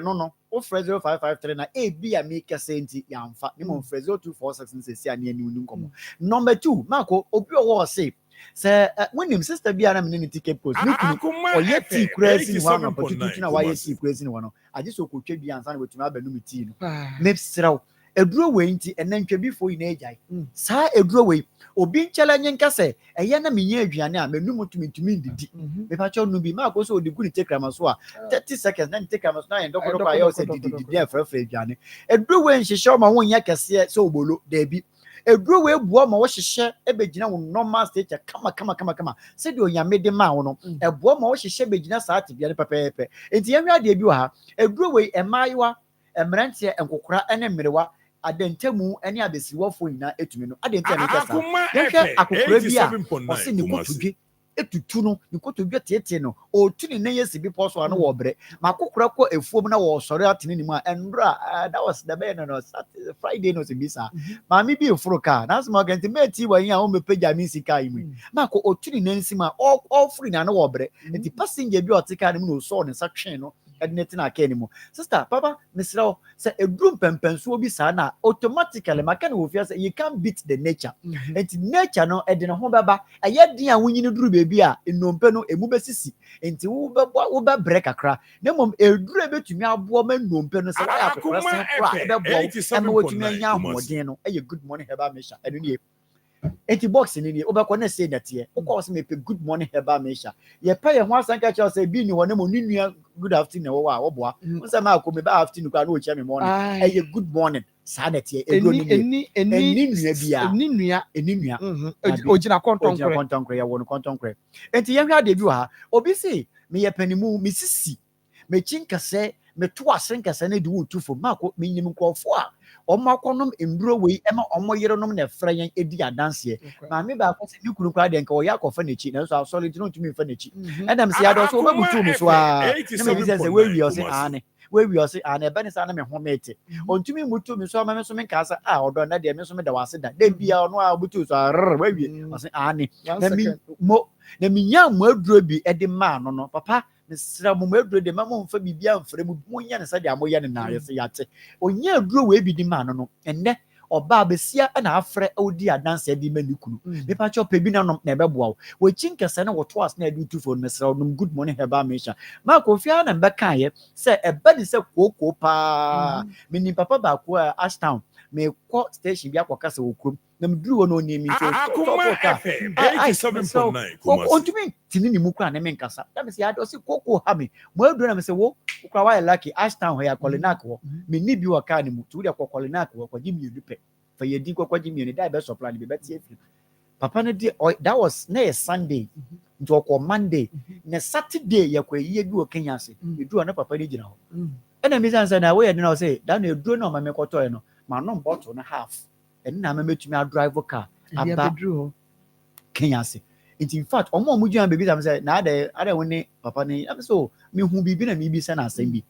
no o 0553 na bi a make senti yamfa ni mo 0246 nsesi ani ani unu nkomo number 2 mako obi owo say when him sister bi ana me ni ticket post me o ye ti crazy ni one opportunity na why ye ti crazy ni one I just okotwa bi ansa na wetumi abanu mi ti no me sraw eduro we nti enantwa bi fo yi na ejai sa eduro we obi nchele nye nka se eye na menye aduane a menu mutumi ndidi me pa cho no bi ma ko so odi guni take am so a 30 seconds na take am so na ndokoro kwa yo se didi e frefre aduane eduro we nhihye o ma wonya kese se obolo da bi eduro we bua ma wo hyehyɛ ebegyina wo normal state kama se de onyame de ma wo no ebua ma wo hyehyɛ begyina saa tebea ne pepepe enti yɛhwɛ ade bi wɔ ha eduro we emaiwa emrantie enkokora ene mmerewa adentemu ene abesiwofo nyina etumi no adentemu ne kasa yɛhwɛ akokora bi a ɔse ne kotodwe etutu no ne kotodwe tete no otuni ne yesi bi poso ano wo bre makokora kɔ efuom na wo sɔre atene ne mu a endra that was the day no Friday no se bisa maami bi efuro ka na asema ganti meti wa yin a o mepagya mi sika yi mu mako otuni ne nsima all free na no wo bre enti passenger bi otika ne mu no so ne sa twen no edinete na ka ni mu sister papa mesrɛ say edrum pempenso bi sa na automatically maka na wo fia say you can't beat the nature enti nature no edine ho baba ɛyɛ din a wonyi ne duru bebi a ennompe no emu besisi enti wo be break akra na mom eduru ebetumi aboa ma ennompe no say why akora say kra ebeboa ɛma wotumi anya ahoɔden no ɛyɛ good morning heba mesha ɛno nie enti box ni nie obekɔ na say natie wokɔ say mepe good morning heba mesha ye pa ye ho asanka cha say bi ni hɔ na mo nunua good afternoon wo wa wo boa say ma akɔ me ba afternoon kwa na o chia me morning ɛyɛ good morning saa natie eduro ni eni nua bia eni nua ogina kontonkre ya won kontonkre enti ye hwa ade bi wɔ ha obi say me ye panimu me sisi me chinkase me to asenkase na di wo tufo mako me nyim nkɔfo a ɔmo akɔnom nduro wei ɛma ɔmo yerenom na frɛ yɛn edi adanse ma me ba akɔ sɛ ni kunu kwa de nka ɔyɛ akɔfa n'echi na so asɔre ti no ntumi mfa n'echi ɛdam sɛ yado so obebutu mu so a na me bi sɛ we wi ɔse ane we wi ɔse ane ɛbɛ ne sa na me ho mete ɔntumi mutu mi so ama me so me nka sa a ɔdɔ na de me so me da wase da de bia ɔno a obutu so a we wi ɔse ane na mi mo na mi nya mo aduro bi ɛde ma no no papa mesra mo aduro de ma mo mfa bibia mfre mu mo nya ne sa de amoyɛ ne na yɛ yate onya aduro we bi di ma no no enne oba besia na afre odi adanse di manikunu me pa cho pe bi na nom na ebeboa wo chinkese na wo to as na adi tu phone mesra nom good morning heba mesha ma ko fia na mbeka ye se eba di se koko pa me ni papa ba ko Ashtown me ko station bi akoka se wo krom na mduru wo no ni mi so Akoma FM 87.9 Kumasi ontumi tini ni mu kwa na me nkasa da me se ya do se koko ha me mo aduru na me se wo kwa wa lucky Ashtown ya Kolinak wo me ni bi wo ka ni mu tu de kwa Kolinak wo kwa jimi yudupe fa ye di kwa jimi ni da be supply ni be betie fi papa na di that was na Sunday nto kwa Monday na Saturday ya kwa ye bi wo Kenya se edu na papa ni gina ho na me san na we ye na say da na edu na ma me koto ye no ma no bottle na half and na me metumi a drive car aba Kenya se in fact omo mu gyan baby am say na ada woni papa ni am so me hu bibi na me bi say na asem bi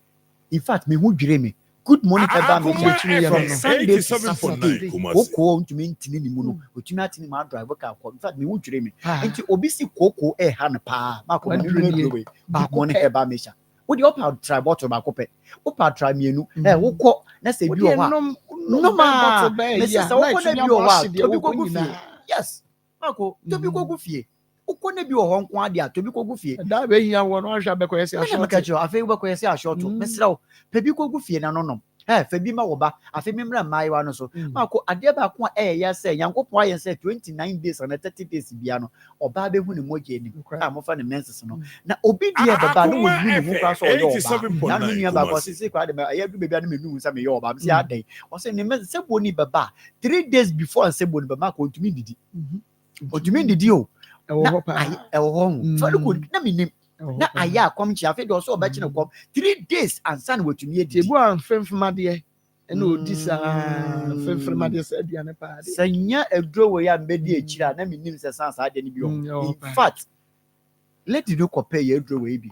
in fact me hu dwire me good morning eba me from Sunday to Saturday koko ntumi ntini ni mu no otumi atini ma drive car ko in fact me hu dwire me enti obi si koko ha no pa ma ko good morning eba me sha wo di opa try bottle ba ko pe opa try mienu wo na se bi o ha no ma me se wo ko na bi o ha to bi ko gu fie yes mako to bi ko gu fie uko ne bi o ho nko ade a to bi ko gu fie da be hia wo no ahwa be ko yesi asho me ka jo afi wo ko yesi asho to me sra o pe bi ko gu fie na no no fa bi ma wo ba afi memra mai wa no so mako ade ba ko ya se yankopon ayen se 29 days and 30 days bia no oba be hu ne moje ni a mo fa ne menses no na obi die baba no wo ni mu kwa so yo ba na nua ba ko sisi kwa de ya du bebia no me nu sa me yo ba me se aden o se ne menses se boni baba 3 days before se boni baba ko ntumi didi otumi didi o fa ko na minim na aya akom chi afi do so obachi ne kom 3 days and san wotumi edi ebu an femfemade ena odisa femfemade se aduane pa ade sanya edro we ya mbedi echira na minim se san sa ade ni bi o in fact let you go pay your edro we bi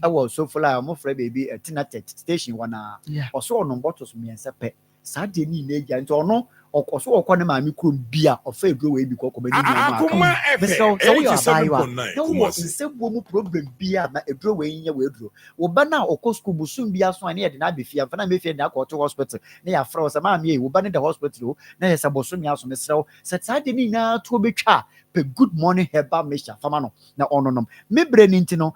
I was so full am frɛ baby Tinatet station wana oso ono bottles mi ense pe sa ade ni na eja nti ono okoso okọ ne maami krom bia ofa edro we bi kokọ bani ni ma Akoma FM 87.9 Kumasi sebuo mu problem bia na edro we nya we edro wo ba na okọ school busum bia so ane ye de na befia fa na mefia na akọ to hospital na ya fra o ma me wo ba ne the hospital na ye sabosum ya so me srew sa ade ni na to betwa pe good morning heba mesha fama no na ononom me bre ni ntino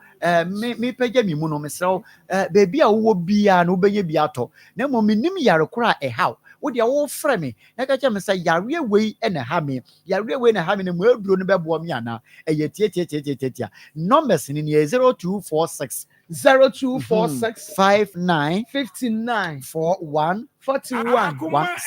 me pagya mi mu no me srew baby a wo bia na wo benye bia to na mo minim yare kora how wo dia wo frɛ me na ka kyɛ me sɛ yare wei na ha me yare wei na ha me ne mo aduro no bɛboa me ana ɛyɛ tie numbers ni 0246 0246 59 59 41 41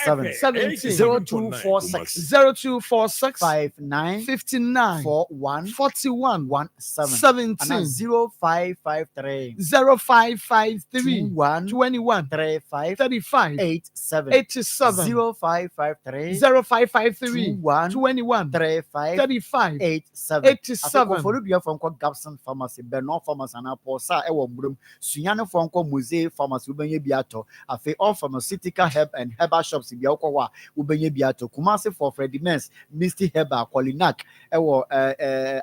17 0246 0246 59 59 41 41 17 17 0553 0553 21 21 35 35 87 87 0553 0553 21 21 35 35 87 87 After from Gabson Pharmacy, Bernard Pharmacy, and Aposa, Ewa Brum, Suyano Fonko Musée Pharmacy, Ubenye Biato, Afe all pharmaceutical herb and herbal shops in Biakowa, Ubenye Biato, Kumasi for Freddy Mens, Misty Herbal, Kolinak, Ewa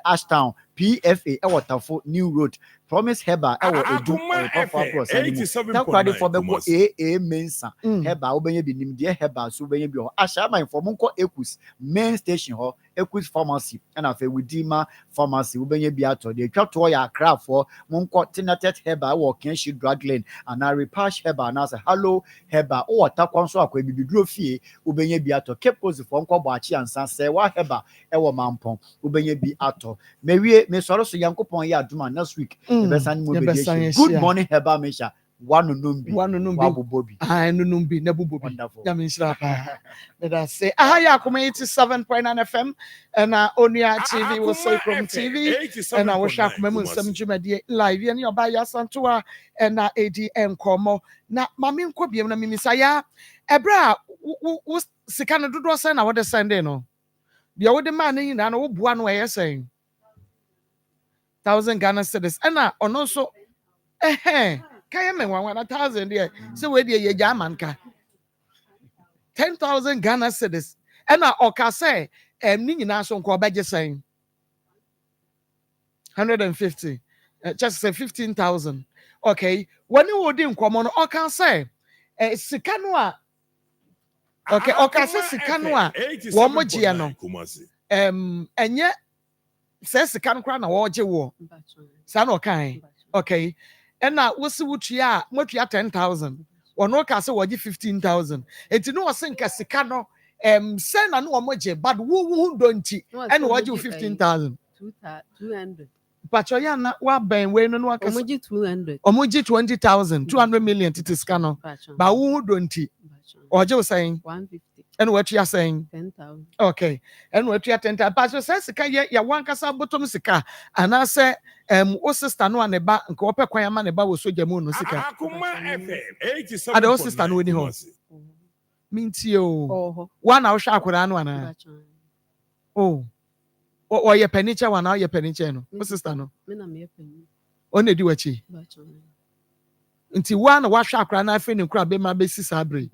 Ashtown, PFA, Ewa Tafo, New Road, Promise Herbal, Ewa Edu, Papa, Tell credit for Beko A Mensa, Herbal, Ubenye Binim, dear Herbal, Subenye Bio, Ashama, Informunko Equus, main station hall, Equus Pharmacy, and Afe Widima Pharmacy, Ubenye Biato, the trap to your craft for Monko Tinatet Herbal, or Kenshi Drug Lane, and I repash Herbal, and I say, Hello, Herbal, or Takonso, Akwe Bibliofi, Ubenye Biato, kept close for Uncle Bachi and San Sewa Herbal, Ewa Mampon, Ubenye Biato. Maybe Miss Oroso Yankopon Yaduma next week. Good morning, Herbal Mesha. One numbi, Bobby. I numbi, Nebu Bobby. Wonderful. Let us say, Ahaya Akoma 87.9 FM, and Onia TV will say from TV, and I will share Nsem Jumadi live, and your buyer Santua, and AD Nkomo. Na Mammy Kobi, and Misaya, Ebra, who's Sikana Dudo Sen, I want to send in. The old man in an old one way saying 1,000 Ghana cedis, and also, Kayame 1,000 there. So where the Yaman ka 10,000 Ghana cedis. And I say, Nini Nason Kwabaja saying 150, just say 15,000. Okay, when you would in common, I can say, Sikanwa. Okay, okay, say Sikanwa, Womogiano. And yet, says the can crown a watch war. San okay, okay. And now what's the wood ya? What ya 10,000 or no castle or 15,000. And to know a sink as the cano, send an omoje, but who don't you? And what you 15,000? 200. But you're not what Ben when no one can 200. Omoji 20,000, 200 million to this cano. But who don't you? Or just saying 150. And what you are saying? 10,000. Okay. And what you are 10,000. But you say, ya one casa bottom sika. And I say, sister no and a back and cooperate quite a man about was so jamun sika. And the sister no any home. Means you one hour shark with one. Oh, or your penicha 1 hour your penicha no. What sister no? Only do what she. Until one wash shark ran I fin and crab in my basis abre.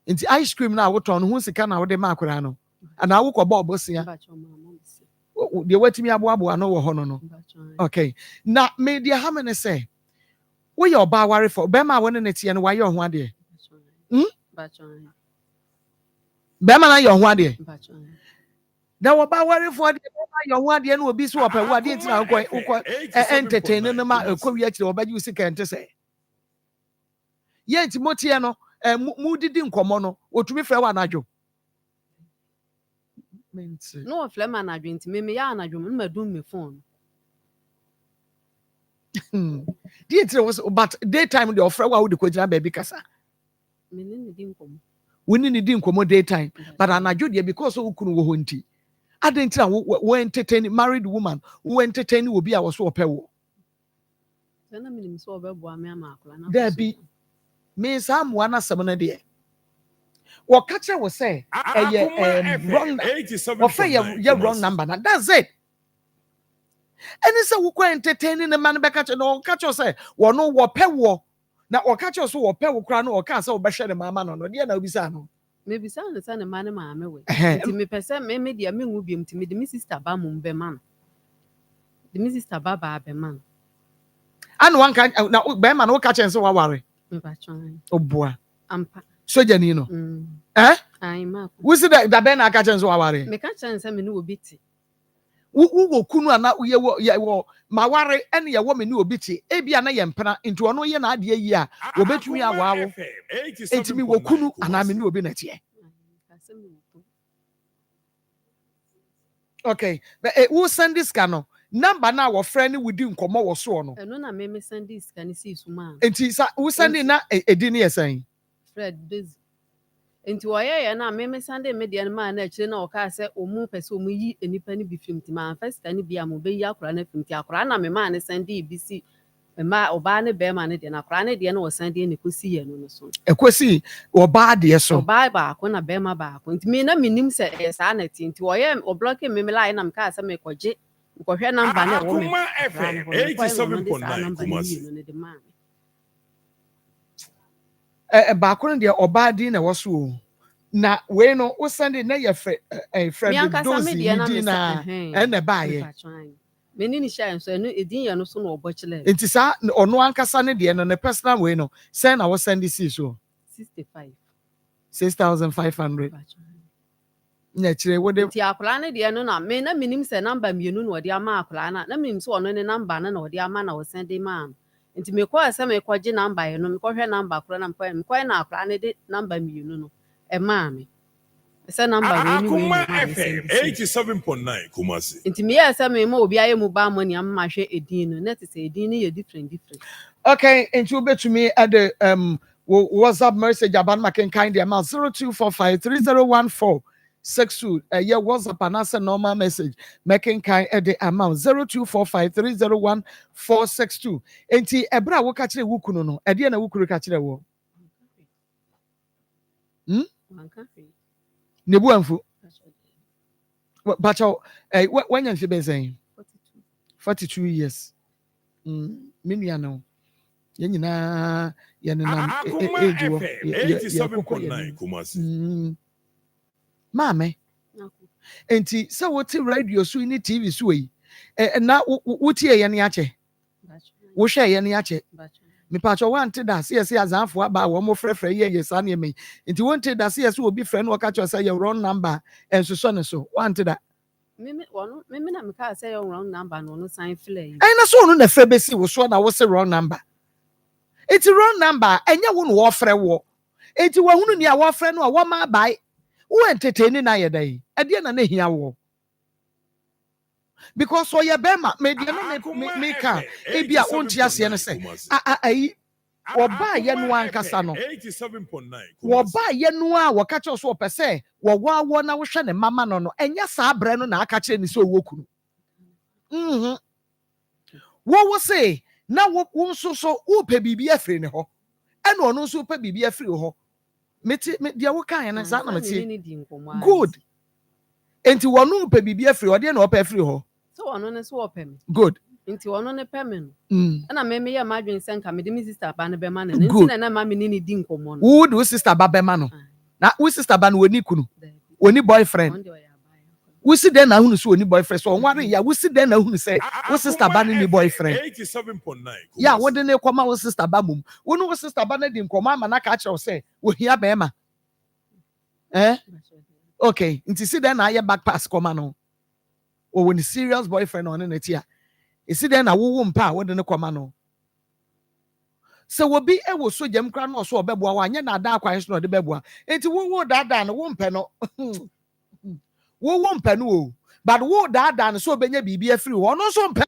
Into ice cream now, what on who's the can of the macrano? And I walk about Bossia. The way to me, Abu, I know Honono. Okay. Now, may dear Hamene say, what your bar worry for? Bema one in it and why you're 1 day? Bema, you're 1 day. Now, what bar worry for your 1 day and will be so up and what did now quite entertaining the man who yet or bad you can to say. Yet, Motiano. Moody didn't come on, or to be fair, one ajo. No, Fleman, I drink to me, I do me phone. Dear, was but daytime the offer would the baby casa. We didn't come daytime, but I'm not good because who couldn't go hunty. I didn't tell who entertain married woman who entertain will be our swap. There be. Me some one as someone there. What catcher will say, wrong, or fair your wrong number, and that's it. And it's a who entertaining the man back at no catcher say, well, no, what pay war. Now, or catcher so or pay will crown or castle, but share the mamma on the other bizano. Maybe son the son of man, mamma way. To me, per se, maybe a mean will be to me, the Mrs. Tabamum Beman. The Mrs. Tababa Beman. And one can now, Beman, no catcher, so I worry. Oh boy, so Janino. I'm who's it that Ben Akachans Wawari? Make a chance I mean, who beat who will Kunu and now ye Mawari and your woman knew a bitty, Abiana Yampana into an oyen idea year. Will bet me a wow. It's me Wokunu and I'm in new binet ye. Okay, but who send this cano? number na wo friend we di nkomo wo so no eno na me send this kan see suma enti sa wo send na edi ne yesan Fred Daisy enti woye na me send me de ma na akire na o ka se omu pese omu yi enipa ni bi film ti ma first kan bi am be yi akora na film ti akora na me ma ne send bi si ma oba ne be ma ne de na akora ne de na o send ne kosi ye no so ekosi oba de so oba ba ko na be ma ba ko enti me na minim se sa na ti enti woye o block me line na me ka se me koje Kohwe number na wo me. Akoma FM 87.9 Kumasi. Ba ko de oba din na wo so na we no wo send na ye friend dozi di na na ba ye. Meni ni sha so eno edin ye no so na obochile. Enti sa ono ankasa ne de no ne personal we no send na wo send this so 65 6,500. Na chire wo de ti akula ne de no na me na minim se number mienu na odi ama akula na minim se ono ne number na odi ama na wo send ma nti me ko ase me ko gi number ye no me ko hwe number akula na me ko na akula ne de number mienu no e ma me se number we ni we Akoma FM 87.9 Kumasi. nti me ase me ma obi aye mu ba money am ma hwe edin no net se edin ni ye different okay nti obetumi at the WhatsApp message about making kind the amount 0245301462 yeah WhatsApp and answer normal message making kind at the amount 0245301462 enti ebra wo ka kire wo kunu no ede na wo kuru ka kire wo nebu anfu bacho when you be saying 42 years minua no yenina yenina age wo 87.9 Kumasi. Mame enti se woti radio so ni TV so yi na wotie ye ne ache wo hwe ye ne ache me pa cho wante da se ye azanfo aba wo mo frefre ye sa ne me enti wonte da se ye so obi frɛ no ka cho say your wrong number enso so ne so wante da me na me ka say your wrong number no sign flare ai na so no na frɛ besi wo so na wo say wrong number it's wrong number enya wo no wo frɛ wo enti wo hunu ni a wo frɛ no a wo ma bai wo entertain na ye dai ade na hia wo because so ye bema me de no me ka e bia onti ase ne se ai oba ye no ankasa no 87.9 wo ba ye no a wo ka che so opese wo wo na wo hwe ne mama no no enya saa bre no na aka che ni so wo kunu wo say na wo nso so wo pe bibia afri ne ho ena ono nso pe bibia afri ho meti dia wo kan na sa na meti good enti wonu pe bibia afri ho de na opa afri ho so ono ne so opa me good nti ono ne pe me no na me ya ma dwen senka me de mi sister ba ne be ma ne nti na ma me ni di nkomo no wo do sister ba be ma no na wo sister ba no woni kunu woni boyfriend wo si den na hunu so woni boyfriend so onware ya wo si den na hunu say wo sister ba ni boyfriend 87.9 ya wo de ne koma wo sister ba mum wo no wo sister ba na di nkomo ama na ka kire say wo hia be ma okay nti si den na aye back pass koma no o woni serious boyfriend on na tia e si den na wo mpa wo de ne koma no se wo bi e wo so jam kra no so obeboa wa anya na da akwan so no de beboa enti wo da no wo mpe no wo mpe no o but wo da no so benya bibia free ho no so mpe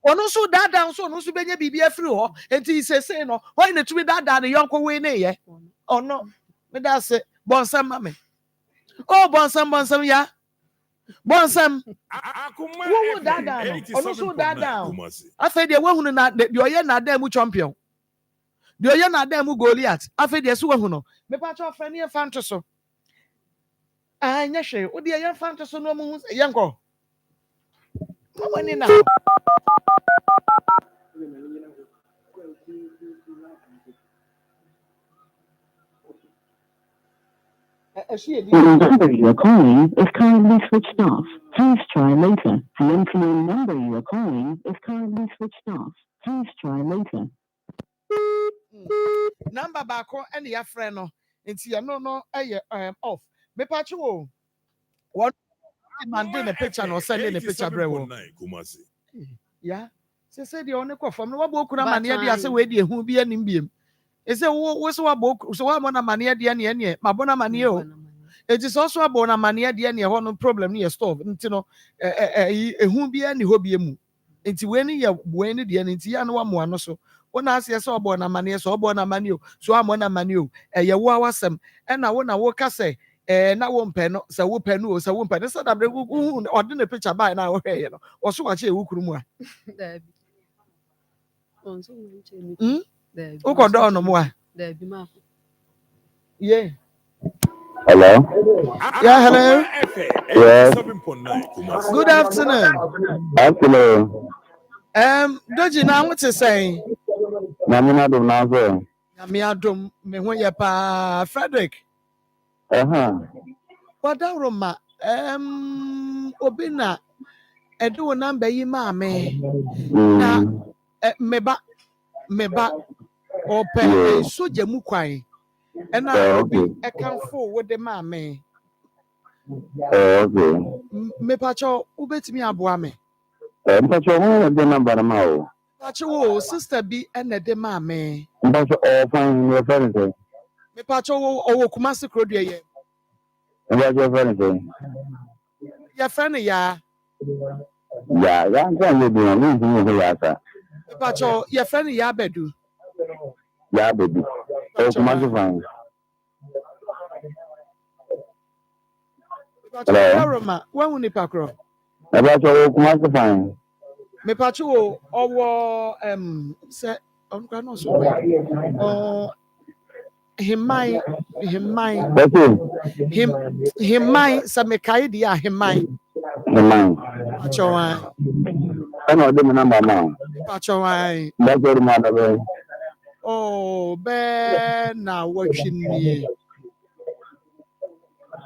ono so da so no so benya bibia free ho enti sese no why na tumi da no yonko we ne ye ono me da se bonsam mame oh bonsam ya bonsam Akoma wo da no ono so da afa de wo hunu na de oye na da mu champion de oye na da mu Goliath afa de so wo hunu me pa cho fa ne fa nto so anya hwe wo de ye fa nto so no mu ye nko mama ni na The number you are calling is currently switched off. Please try later. The incoming number you are calling is currently switched off. Please try later. Number bako and your friend no nti ya no off me pacho wo one man dey the picture no send the picture brewo yeah say the only ko from no wabo kura mane dia say we die hu bi anim biem e say wo so wabo so wa mo na mane dia ne mabona mane o it is also about na mane dia ne ho no problem ne store nti no hu bi ani ho bi mu Nti weni ye weni de nti ya no wa mo ano so. Wona ase se obo na mane so obo na mane o. So amo na mane o. Eye wo awasem. E na wo ka se na wo mpɛ no se wo pɛ no o se wo mpɛ. Se da bre gu ode na picture by na wo hwɛ ye no. Wo so wa che wo kuru mu a. Dabi. Onso mo che mi. Dabi. Wo ko do no mo a. Dabi ma. Yeah. Hello. Yeah, hello. Yes. Good afternoon. Afternoon. Doji na what to say? Namina do nazo. Namiadum me ho ye pa Frederick. Wadaroma obina edo number yi ma me. Na meba ope soja mu kwan. Ena obi ekanfo wo de ma me. Okay. Me pacho ubetimi aboa me. Mpacho ho de number na ma o. Pacho sister bi ena de ma me. Mpacho fine your friend say. Me pacho owo Kumasi Krodie ye. What your friend say? Your friend ya. Yeah, can you do me ya sa. Me pacho your friend ya bedu. Yeah, baby. Kumasi fine. Hello. Roma, when we pakro. Mpacho Kumasi fine. Me pacho owo se onka no so we. Himai sa me kai dia himai pacho wa Ano de number ma. pacho wa That's what ma da be. oh be na watching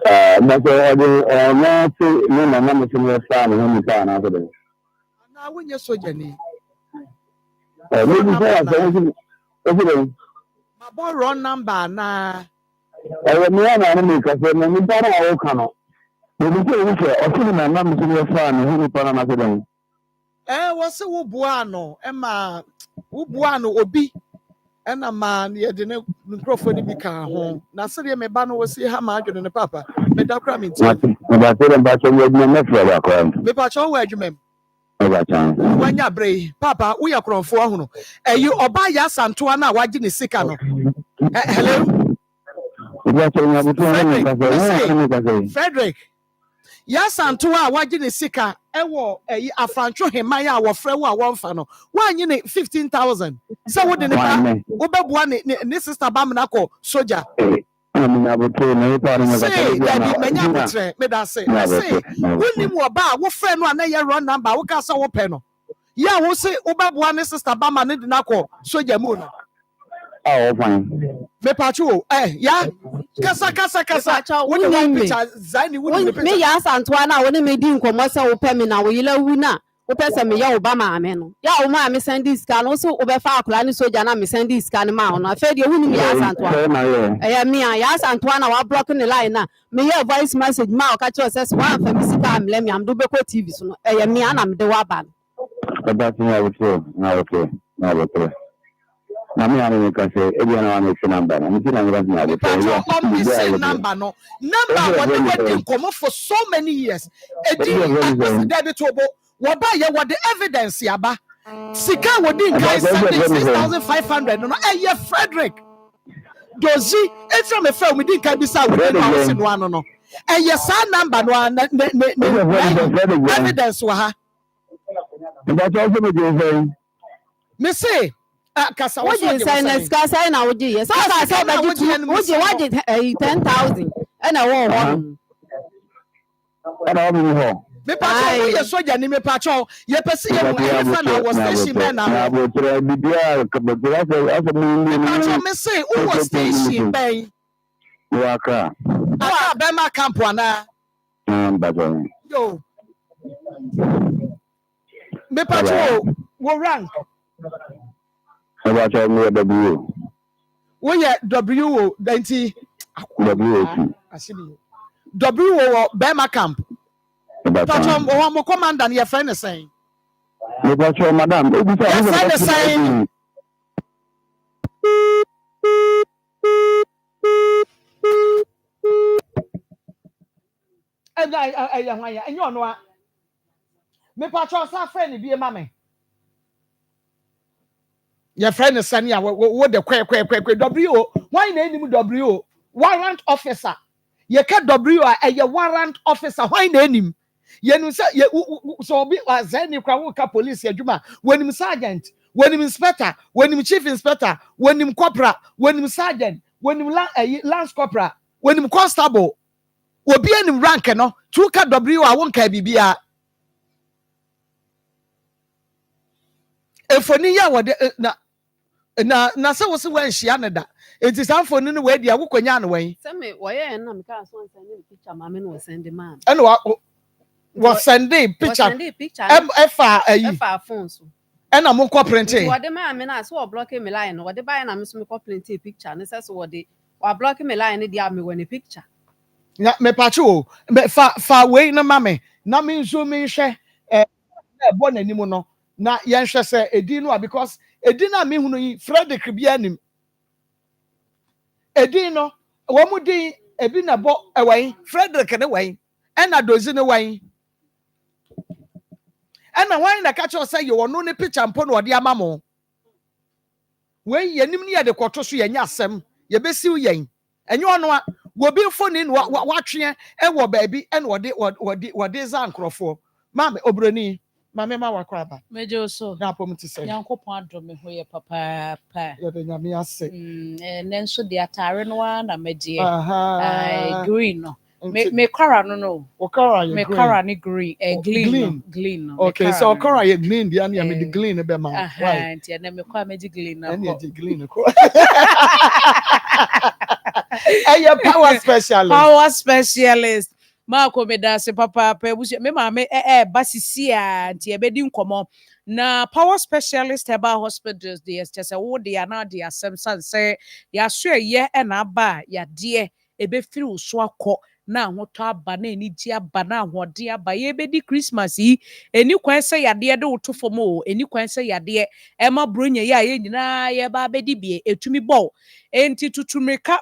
That's what no to no na me se fa no ni pa na be. na wonye soja ni Maybe say my boy run number na me na me ka se me para o kano. Me bi se wo se o se na na me se fa no ni pa na be. wo se wo bua no e ma wo bua no obi e na ma ye de ne microphone bi ka ho na se de me ba no wo se ha ma adwene ne papa me da kra me nti Me ba se ba cho me me fra ba kwa. me pa cho wo adwumem Ba chan. wanya brei papa wo ya kronfo ahono eyi oba ya santoa na wagi ne sika no hello Frederick ya santoa wagi ne sika ewo eyi afrancho heman ya wo frɛ wo a wonfa no wanyi ne 15,000 se wo de ne ba wo beboa ne sister ba me na kɔ soja say daddy menya botre me da say say woni mu oba wo frɛ no na ye run number wo ka sa wo pɛ no ya wo say wo beboa ne sister ba ma ne de na kɔ soja mu no Oh, fine. Me pacho ya kasa woni one picture zani woni picture me ya santoa na woni me di nkomo se wo pɛ me na wo yila wu na wo pɛ se me ya wo ba ma me no ya wo ma me send this scan wo so wo bɛ fa akula ni soja na me send this scan ma no afa de woni me ya santoa me ya santoa na wa block ne line na me ya voice message ma o ka che o se so wa fa me sika amle me am do be ko TV so no me ana me de wa ba That's not okay. Not okay. Na me anu ka say e bi na anu se number na me ti na me na be say number no number what they come for so many years e di that to bo wo ba ye what the evidence ya ba sika wo di nkai 76,500 no ye Frederick dozi e from a firm we di nkai bi sa wo dey no se no anu no ye sa number no evidence wa ha me say kasa what you say next kasa na woji yes kasa say ba woji 10,000 and I want me pa so ye soja ni me pa cho ye pese ye mu e fa na was station be na me say who was station be Aka be ma camp ana yo me pa cho wo rank About me W. Wo ye W denti W Bema camp. Pacho mo commander your friend is saying. About your madam. Your friend is saying. And you know me pacho sa friend bi e ma me. Your friend is Sanya, what the quick W. Why name W? Warrant officer. You can W a warrant officer. Why name him? You say, so be as any police, when him sergeant, when him inspector, when him chief inspector, when him corporal, when him sergeant, when him lance corporal, when him constable, will be any rank, no, 2 W, I won't care BBR. If for Nia, what na se wo se wan hia ne da enti sanfo no we dia wo kwanya no wan se me wo ye na me ka so send picture ma me no send man and wo send picture efa phone so and am ko printing wo de ma me na so wo block me line wo de buy na me so me ko printing picture ne se so wo de wo block me line ne dia me wo ne picture na me pacho o me fa we na ma me na me nso me hwe bo na nimu no na ye hwe se edi no because edi na me hunu yi Frederick bia nim edi no wo mu din ebi na bo ewan Frederick ne wan ena dozi ne wan ena wan na ka cho say ye wono ne picture mpo no ode amamo wen ye nim ne ye de kwoto so ye nya asem ye besiw yen enye ono a wo bi phone no wa twe e wo baabi ena wode za nkrofo mame obroni mame ma wakwa ba mejo so na pom ti say yankopon adom me ho ye papa ye de nyame ase nenso de atare no na medie green no me kara no okara ye me kara ni green glean no okay so okara ye glean dia na me de glean be ma why ntia na me kwa me di glean na ko di glean ko power specialist Maa Akos me da se papa ebusu me ma me basisi a nti e bedi nkomo na power specialist about hospitals dey say wo dey na dey asem san say ya so ye na aba ya de e be firi uso akọ na ahoto aba na eni ji aba na ahode aba ye bedi Christmas yi eni kwan say ya de de woto fom o eni kwan say ya de e ma bronya ya ye nyina ye ba bedi bie etumi bọ enti tutumeka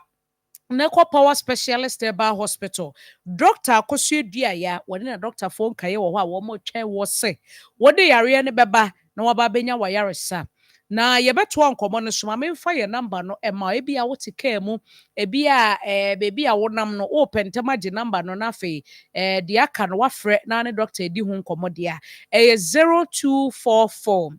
Neko power specialist about hospital. Doctor Akosua Duaya, when a doctor phone kaye wo ha wo mo twen wo se. Wo de yare ne beba na wo ba benya wa yare sa. Na ye beto ankomo no so ma memfa ye number no e ma e bia wo te ka mu e bia bebi a wo nam no o pentama je number no na fe de aka no wa frɛ na ne doctor edi ho nkomo de a e 0244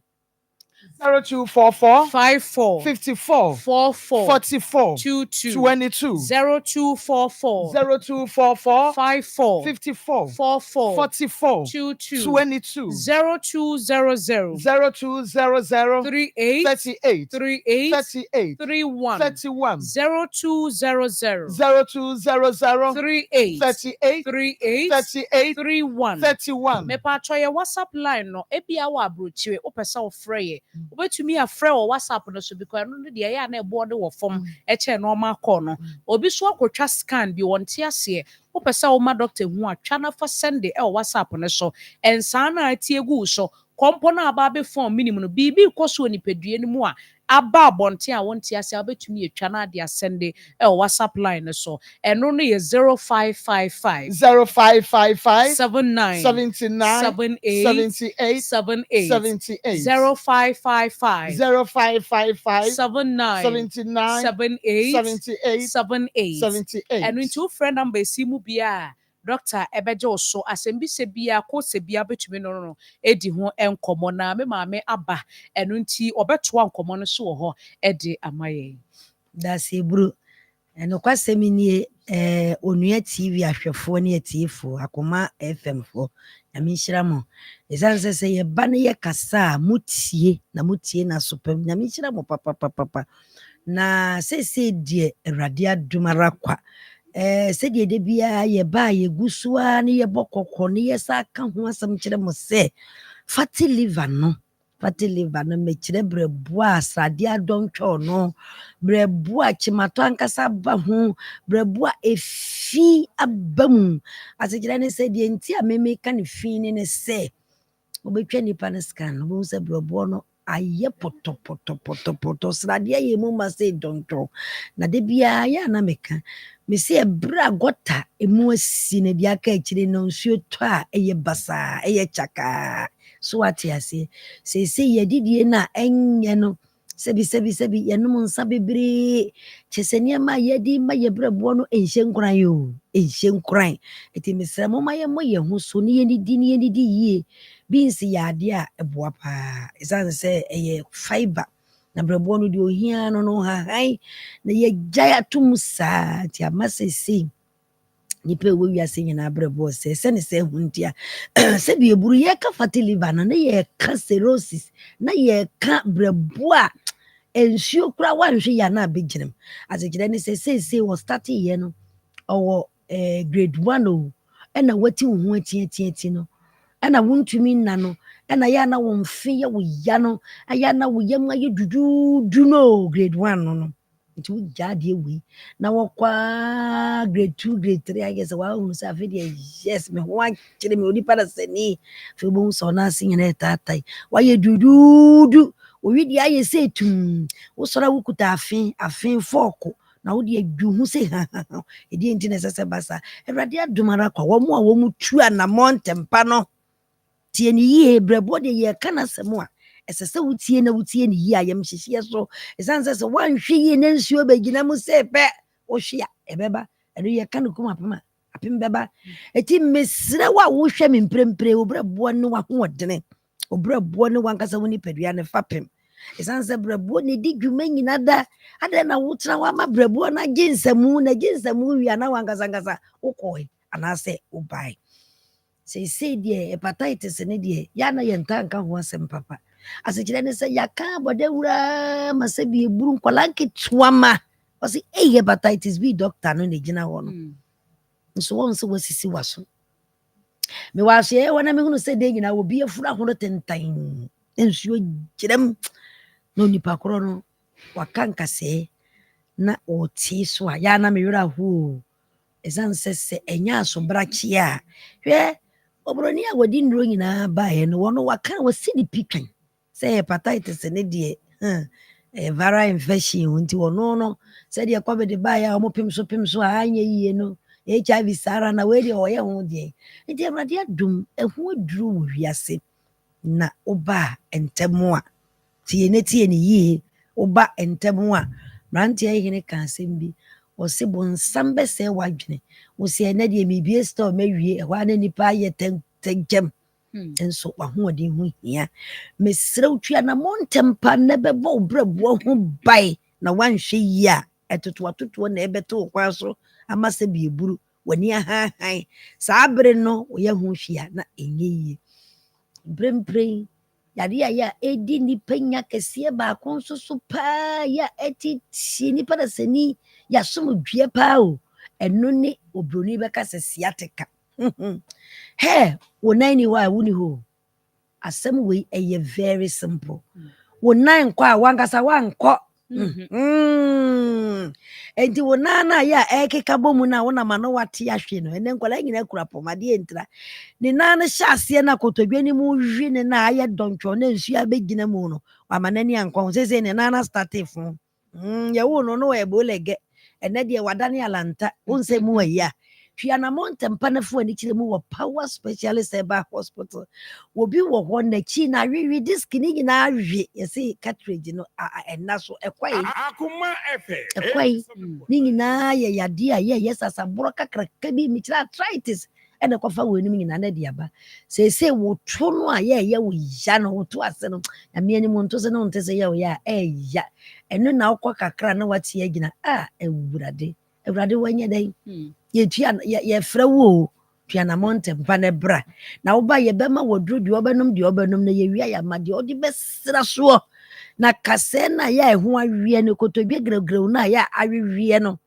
0244 54 54 44 44 22 22 0244 0244 54 54 44 44 22 22 0200 0200 38 38 38 38 31 31 0200 0200 38 38 38 38 31 31 me pa your WhatsApp line no ebia wa abrochire o pesa o frɛ obetumi afrɛ wɔ WhatsApp no so because no de ya na ebo de wɔ fam eche no ma call no obi so akotwa scan bi wonte ase o pesa o ma doctor hu atwa na fa send e WhatsApp no so ensa na atie gu so kompo na aba be phone minimum no bibi koso nipadua ni mu a aba abonte a wonte ase obetumi atwa na de asende e WhatsApp line no so eno no ye 0555 0555 79 79 78 78 78 0555 0555 79 79 78 78 78 78 and into friend number simu bia doctor ebejo so asembi se bia ko se bia betumi no edi ho enkomo na me maame aba enu nti obeto enkomo no so ho edi amaye da se bro eno kwasemi nie onua tv ahwefo ne atifo Akoma fm fo na minhyira mo esanse se ye ba ne ye kasa mutie na sopam na minhyira mo papa na se die awurade adumara kwa se die de bia ye ba ye gusua ne ye bokokko ne ye sa ka ho asam kyerɛ mo se fatty liver no mekire brɛboa asade adɔntwɔ no brɛboa chimato ankasa ba ho brɛboa efi abamu asekyerɛ ne sɛ deɛ nti a meme ka ne fi ne sɛ obetwa nipa ne scan no bo sɛ brɛboa no ayɛ pɔtɔpɔtɔ sradeɛ yɛ mu ma sɛ dɔntwɔ na de bia ya na meka me se ebra gota emu asi na dia ka akyire no nsuo tɔ a ɛyɛ basa ɛyɛ chaka so ate ase se yedidie na enye no Sebi, Yanum Sabi Bre, Chesenia, Yedi, my Brebono, ancient crying, ancient crying. It is Miss Mamma, who soon any dinny any ye, being see idea a boapa, as I say, a fiber. Na Brebono do here, no, her high, the ye jaya to Musa, tia must say. Nipa wo wiase nyina brɛbɔ sɛ sɛne sɛ huntia sɛ bi eburu yɛ ka fati liver na yɛ ka cirrhosis na yɛ ka brɛbɔ a ensuo kura wanhwe ya na abegyinam asekyerɛ ne sɛ sɛ wɔ start yɛ no ɔwɔ grade 1 o ɛna wati wo ho atiati no ɛna wontumi nna no ɛna yɛ na wo mfe yɛ wo ya no ayɛ na wo yam ayɛ dududu no grade 1 no nti wo gyaade wei na wɔkwa grade 2 grade 3 ayɛ sɛ wahu sɛ afei deɛ yes me ho akyerɛ me onipa da sɛni afei bohu sɛ ɔno ase nyina ɛtaatae wayɛ dududu owi deɛ ayɛ sɛ tum wosɔre a wokuta afe fɔɔko na wode adwu ho sɛ ɛdeɛ nti na ɛsɛ sɛ basa awurade adom ara kwa wɔ mo a wɔ mu tu anammɔ ntɛmpa no tie ne yie brɛbɔ deɛ yɛka no asɛm a ɛsɛ sɛ wotie na wotie ne yie a yɛm hyehyeɛ so ɛsiane sɛ sɛ woanhwɛ yie na nsuo bɛgyina mu sɛ pɛ wohwe a ɛbɛba ɛno yɛka no kum apem bɛba ɛti mesrɛ wo a wohwɛ me mprempre wobrɛboɔ ne wahoɔdene wobrɛboɔ ne wankasa wo nipadua ne fapem ɛsiane sɛ brɛboɔ ne di dwuma nyina da adɛn na wotena woama brɛboɔ no agye nsamu wie na wankasankasa wokɔe anaasɛ wobae seisei deɛ hepatitis ne deɛ yɛana yɛnta nka ho asɛm papa asekyerɛ ne sɛ yɛaka bɔda wuraa ma sɛ bi eburu nkwala nketewa ma ɔsɛ hepatitis B doctor no na gyina hɔ no nso wɔn sɛ wasisi waso mewɔ asoɛ wɔ na mehunu sɛ de nyinaa obi afura ahono tentan nsuo gyerɛm na onipa korɔ no waka nkasɛɛ na ɔte so a yɛana mewerɛ ahoo ɛsiane sɛ ɛnyɛ asobrakye a hwɛ obroni a wɔde nnuro nyinaa baeɛ no wɔno waka wɔsi ne pitwan sɛ hepatitis ne deɛ viral infection nti wɔno no sɛdeɛ covid baeɛ a ɔmo pem so a anyɛ yie no HIV sara na wei deɛ ɔyɛ ho deɛ nti awurade adom ɛho aduru wɔ wiase na woba ntɛm a tie ne yie woba ntɛm a mmeranteɛ hene ka asɛm bi wɔse bonsam bɛsɛe w'adwene wɔsi ɛnɛ deɛ mebie store mawie ɛhɔ a na nipa ayɛ tɛnkyɛm nso wahoɔden ho hia mesrɛ wo tua na montɛmpa na bɛbɔ wo brɛboɔ ho bae na woanhwɛ yie a ɛtotoatotoɔ na ɛbɛto wo kwan so ama sɛ bieburu w'ani ahahan saa bere no woyɛ ho hwia na ɛnyɛ yie mprempren yade a yɛ a ɛdi nipa nya kɛseɛ baako nso so paa yɛ a ɛtitie nipa da sani yɛasom dua paa o ɛno ne obroni bɛka sɛ sciatica wo nan ni hɔ a woni hɔ asɛm wei ɛyɛ very simple wo nan nkɔ a wankasa wankɔ enti wo nan no a yɛ a ɛkeka bɔ mu no a wonama no wate ahwe no ɛnɛ nkɔla nyina kura pɔmadeɛ ntra ne nan no hyɛ aseɛ no akotodwa no mu hwe ne na ayɛ dɔntwɔ na nsuo abɛgyina mu no wama n'ani ankɔ ho sɛsɛ ne nan no starte fo yɛwo no no wɔ ɛbɔɔlɛgɛ ɛnɛ deɛ wadane alanta wo nsɛ mu ayi a hwianamɔ ntɛmpa no fo ani kyerɛ mu wɔ power specialist ɛba hospital obi wɔ hɔ n'akyi na awewe disk ne nyinaa awe yɛsɛ cartridge no ɛna so ɛkwae ne nyinaa yɛ yadeɛ a yɛyɛ sasaborɔ kakraka bi mekyerɛ arthritis ɛna kɔfa wɔ anim nyinaa na de aba seesei woto no a yɛyɛ wo ya no woto ase no nyame anim nto sɛ ne wonte sɛ yɛ wo yɛ a ɛya ɛno na wokɔ kakra na wate agyina awurade wanyɛ dɛn yɛfrɛ wo tuanamɔ ntɛmpa no bra na woba yɛbɛma wɔduro deɛ ɔbɛnom na yɛwia yɛama deɛ ɔde bɛsra soɔ na kasɛɛ no a yɛ ɛho awie no kotodwe grɛgrɛw no a yɛ awewie no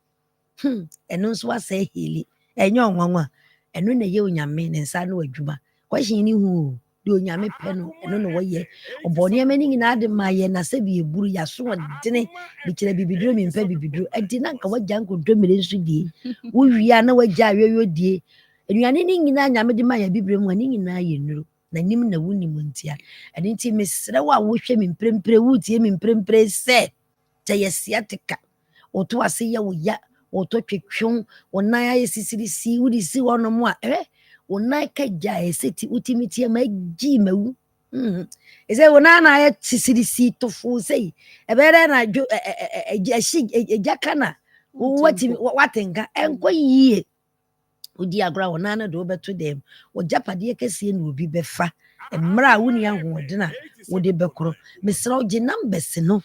ɛno nso asɛ heli ɛnyɛ ɔnwanwa ɛno na ɛyɛ onyame ne nsa no adwuma kwahyen ne hu deɛ onyame pɛ no ɛno na wɔyɛ ɔbɔ nneɛma no nyinaa de ma yɛ na sɛ biɛburu yɛaso ɔdene bikyerɛ bibiduro mempɛ bibiduro ɛnti na nka wagya nkontommire nso die wowie a na wagya awiawio die anuane no nyinaa nyame de ma yɛ bibire mu a ne nyinaa yɛ nnuro na nim na wonim ntia ɛno nti mesrɛ wo a wohwɛ me mprempre wotie me mprempre sɛ sɛ yɛ sciatica woto ase yɛ wo ya woto twetwe wo nan ayɛ sisirisi wode si hɔ no mu a wo nan ka gya ɛsɛ ti wotimi tie ma agyi mawu Is it when I see to fool say a better na a jackana what in and go ye. Udi agra wonana do beto dem wo japade kese na obi befa mmra woni ahode na wo de bekoro mesra ge numbers no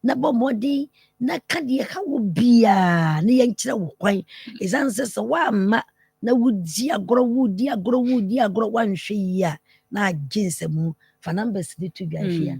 na bomodi na kade ka wo bia na yenkire wo kwan esanse se wa amma na wudi agro wanhwe yi a na aginsemu fa numbers de to bia hia.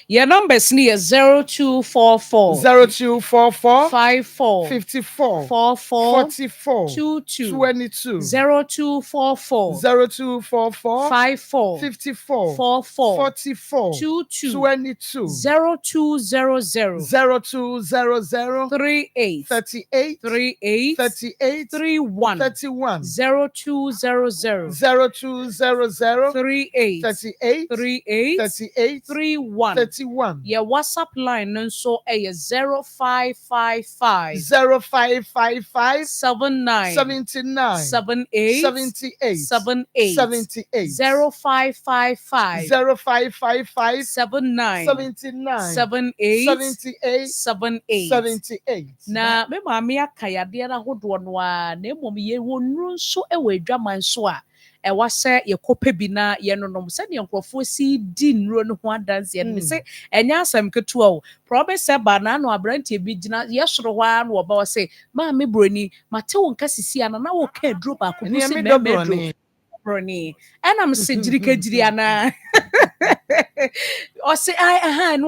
Your numbers near 0244 0244 54 54 44 44 22 22 0244 0244 54 54 44 44 22 22 0200 0200 38 38 38 38 31 31 0200 0200 38 38 38 38 31 31 Your WhatsApp line nso eye 0555 0555 79 79 78 78 78 78 0555 0555 79 79 78 78 78 78 na me maame aka yade na hodo no a na emom ye wonru nso e wa adwaman so a ɛwa sɛ yɛkɔpɛ bi na yɛnonom sɛdeɛ nkurɔfoɔ si di nnuro no ho adanseɛ no sɛ ɛnyɛ asɛm ketewa o prɔbe sɛ ba na ano aberanteɛ bi gyina yɛsoro hɔ a na wɔba wɔ sɛ maame buroni mate wo nka sisi ana na wɔka aduro baako bi sɛ mɛmɛ aduro buroni ɛnam sɛ gyirikagyiri anaa ɔse no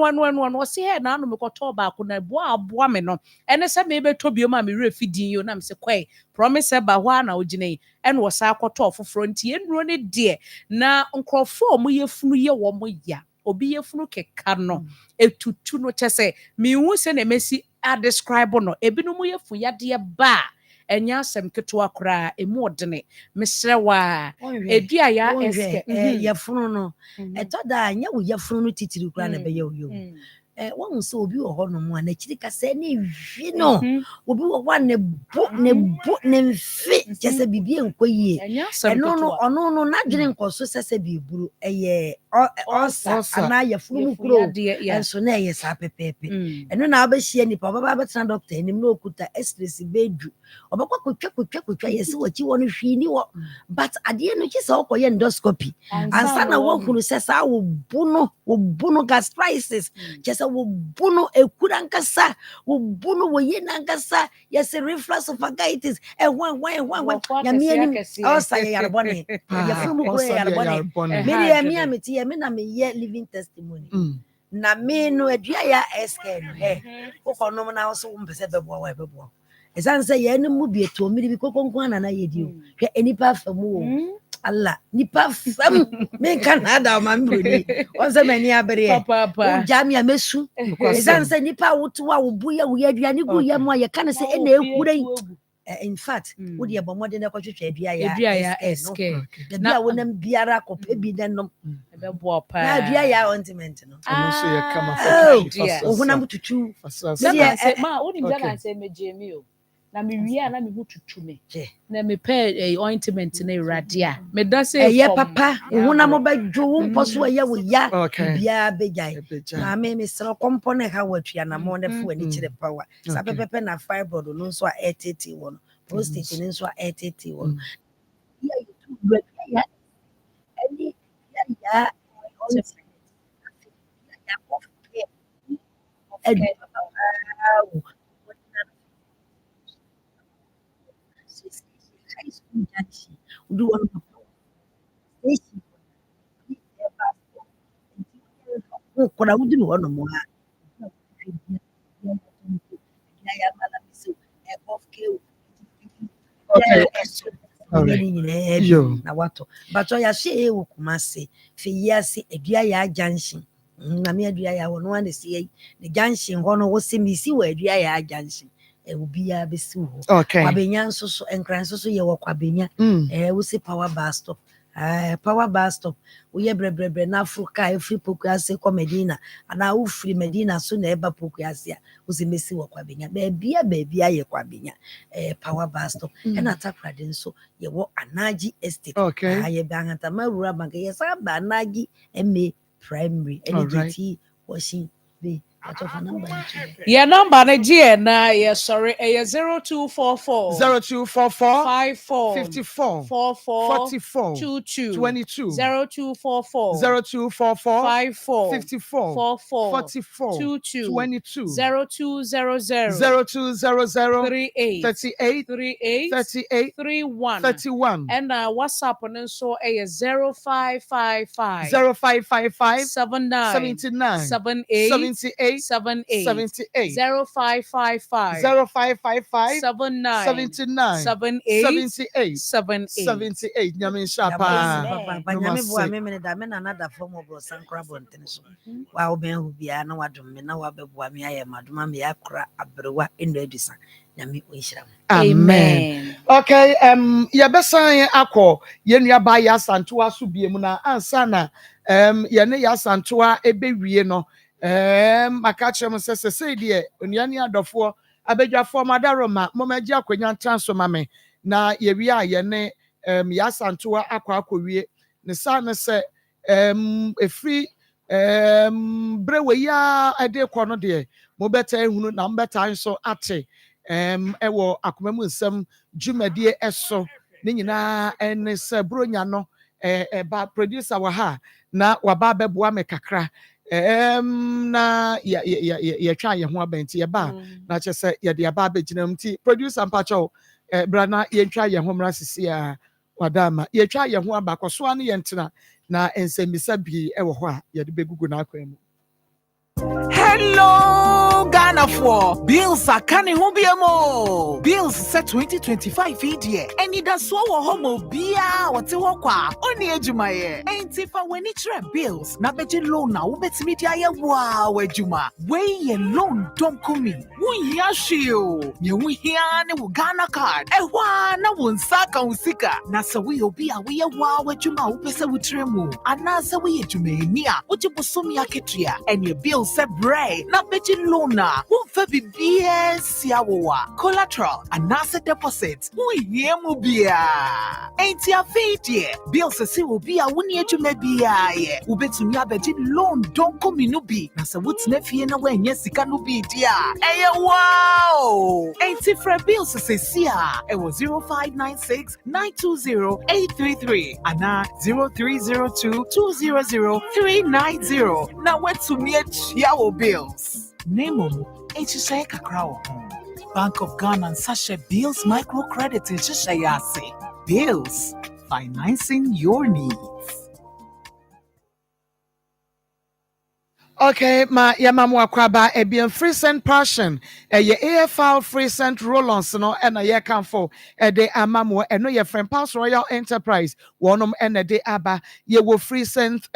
ɔse hɛ na ano mekɔtɔɔ baako na aboa me no ɛne sɛ mebɛtɔ biom a mewerɛ fidin yi nam sɛ kɔe promise sɛ ba hɔ a na wogyina yi ɛne wɔsa akɔtɔɔ foforɔ nti yɛnnuro ne deɛ na nkurɔfoɔ a ɔmo yɛfunu yɛ wɔ mo ya obi yɛfunu keka no etutu no kyɛ sɛ mehu sɛ na mɛsi adescribe no ebinom yɛfu yadeɛ ba a ɛnyɛ asɛm ketewa koraa emu ɔdene mesrɛ wa edua ya eske yɛfunu no ɛtɔ da nyɛ wo yɛfunu no titiri koraa na bɛyɛ wo yɛ wɔn sɛ obi wɔ hɔ nom a n'akyiri kasa ne hwi no obi wɔ hɔ a ne bo ne mfe kyɛ sɛ biribi nkɔ yie ɛno no ɔno no n'adwene nkɔ so sɛ sɛ biribi ɛyɛ ɔsa anaa yɛfunu mu kuro ɛnso na ɛyɛ saa pɛpɛɛpɛ ɛno na abɛhyia nipa ɔbɛba abɛtena dɔkta anim na okuta ɛsiresi bɛɛdu ɔbɛkɔ kotwa yɛsi wɔkyi wɔ no hwii ni wɔ but adeɛ no kyi sɛ ɔkɔyɛ endoscopy ansa na wɔhunu sɛ saa wɔ bu no gastritis kyɛ sɛ wɔ bu no ekura nkasa wɔ bu no wɔ yie nankasa yɛsi reflux esophagitis ɛhwan nyamea nim ɔsa yɛ yarebɔne yɛfunu mu kuro yɛ yarebɔne mene yɛ mia mete yɛ me na meyɛ living testimony na me no adua yɛ ɛskɛ no wokɔ nom na wo so wo mpɛ sɛ bɛboa wa ɛbɛboa ɛsiane sɛ yɛne mu bi ɛtɔ mmiri bi kokonko anana yɛdi o hwɛ nipa fam o ala nipa fam menka na ada ma mbroni ɔn sɛ m'ani abereɛ wogya me a mɛsu ɛsiane sɛ nipa a woto a wobu yɛ wo yɛ aduane gu yɛ mu a yɛka ne sɛ ɛna ɛkura yi in fact wode yɛ bɔ mmɔden na kɔhwehwɛ adua yɛ ɛskɛ dabi a wonam biara kɔpɛ bi dɛ nom na adua yɛ ointment no ohunam tutu na me wie na me ho tutu me na me pɛ ointment na awurade a me da sɛ ɛyɛ papa ohunam bɛdwo wo mpɔ so ɛyɛ wo ya biara bɛgyae na me srɛ kɔmpɔ ne ha watua na mo ne fo ani kyerɛ power sa pɛpɛpɛ na fibroid no nso a ɛtete wɔ no prostate no nso a ɛtete wɔ no kora wudi no no mo ha na wato but ya hye wo kumase fe yiase adua ya junction na me adua ya wo no ane se the junction ho no wo se mi si wo adua ya junction obi ya besi wo kwabenya nso so enkran nso so ye wo kwabenya wo se power bar stop Power bus stop. We brebre na Africa every Pokuase ko Medina. And I will free Medina soon eba Pokuasia. Uzi mesi wa kwa benya. Baby ye kwa benya. Power bus stop. And attack radin so ye wo Anaji estate. Okay. Ye bangata marura bank. Yes, Anaji MA primary. NGT washing be. Your number again, sorry, 0244 0244 54 54 44 44 22 22 0244 0244 54 54 44 44 22 22 0200 0200 38 38 38 38 31 31 and WhatsApp and so 0555 0555 79 79 78 78 78 78 0555 0555 79 79 78 78 78 78 Nyamin Shapa Panyame boa me me da me na nada form of sankra bonten so wa wo ben hu bia na wadom me na wa beboa me aye madoma me akra abrewa eno adisa nyame onhyira mo. Amen. Okay, yabesan akọ yenua ba ya santoa so biem na ansana yene ya santoa ebewie no maka kyerem sese de onua ne adofo abedwafo madaroma momaji akwanya transo mame na yewie a yene ya santoa akọ ne sa ne se efri brewe ya ade kọ no de mo beta ehunu na mbeta nso ate ewo Akoma mu nsem dwumadie eso ne nyinaa ene se bronya no ba producer wa ha na waba beboa me kakra na ya twa ye ho abenti ye ba na che se ye de aba begina mti producer mpacho bra na ye twa ye ho mra sisi a wadama ye twa ye ho aba koso an ye ntena na nsembisa bi ewo ho a ye de begugu na akwa mu. Hello, Ghana for Bills are coming home mo. Bills set 2025 idea. And it does so homo bia what you walk only ejumaye. Ain't if I when it's bills. Na beji loan na ubet media ya wow ejuma. Way ye loan don't come in. Wun yashio. Ye wun hiane wu Ghana card. Na wun saka usika. Na sa we obia we ya wow ejuma upesa wutremu. Anasa we ejume niya. Uji busumi aketria. And your bill set Bray, na beti lona, who febi BS yawa, collateral, and asset deposits, who yemu bia. Ain't ya fate, Bill says will be a 1 year to maybe a ubetu beti loan don't come in ubi, Nasa woods nephew na when yes, he can be dear. Hey, wow! Ain't it for Bill says, it was 0596 920 833 and 0302 200 390. Now, what's to me? Yawo Bills. Name HSA Kakrao. Bank of Ghana and Sasha Bills Microcredit in Shishayase. Bills, financing your needs. Okay, ma yamamu akwaba ebian free send passion ye AFL free send roll-ons no na ye kanfo de amamu eno ye friend Pass Royal Enterprise wonom na de aba ye wo free send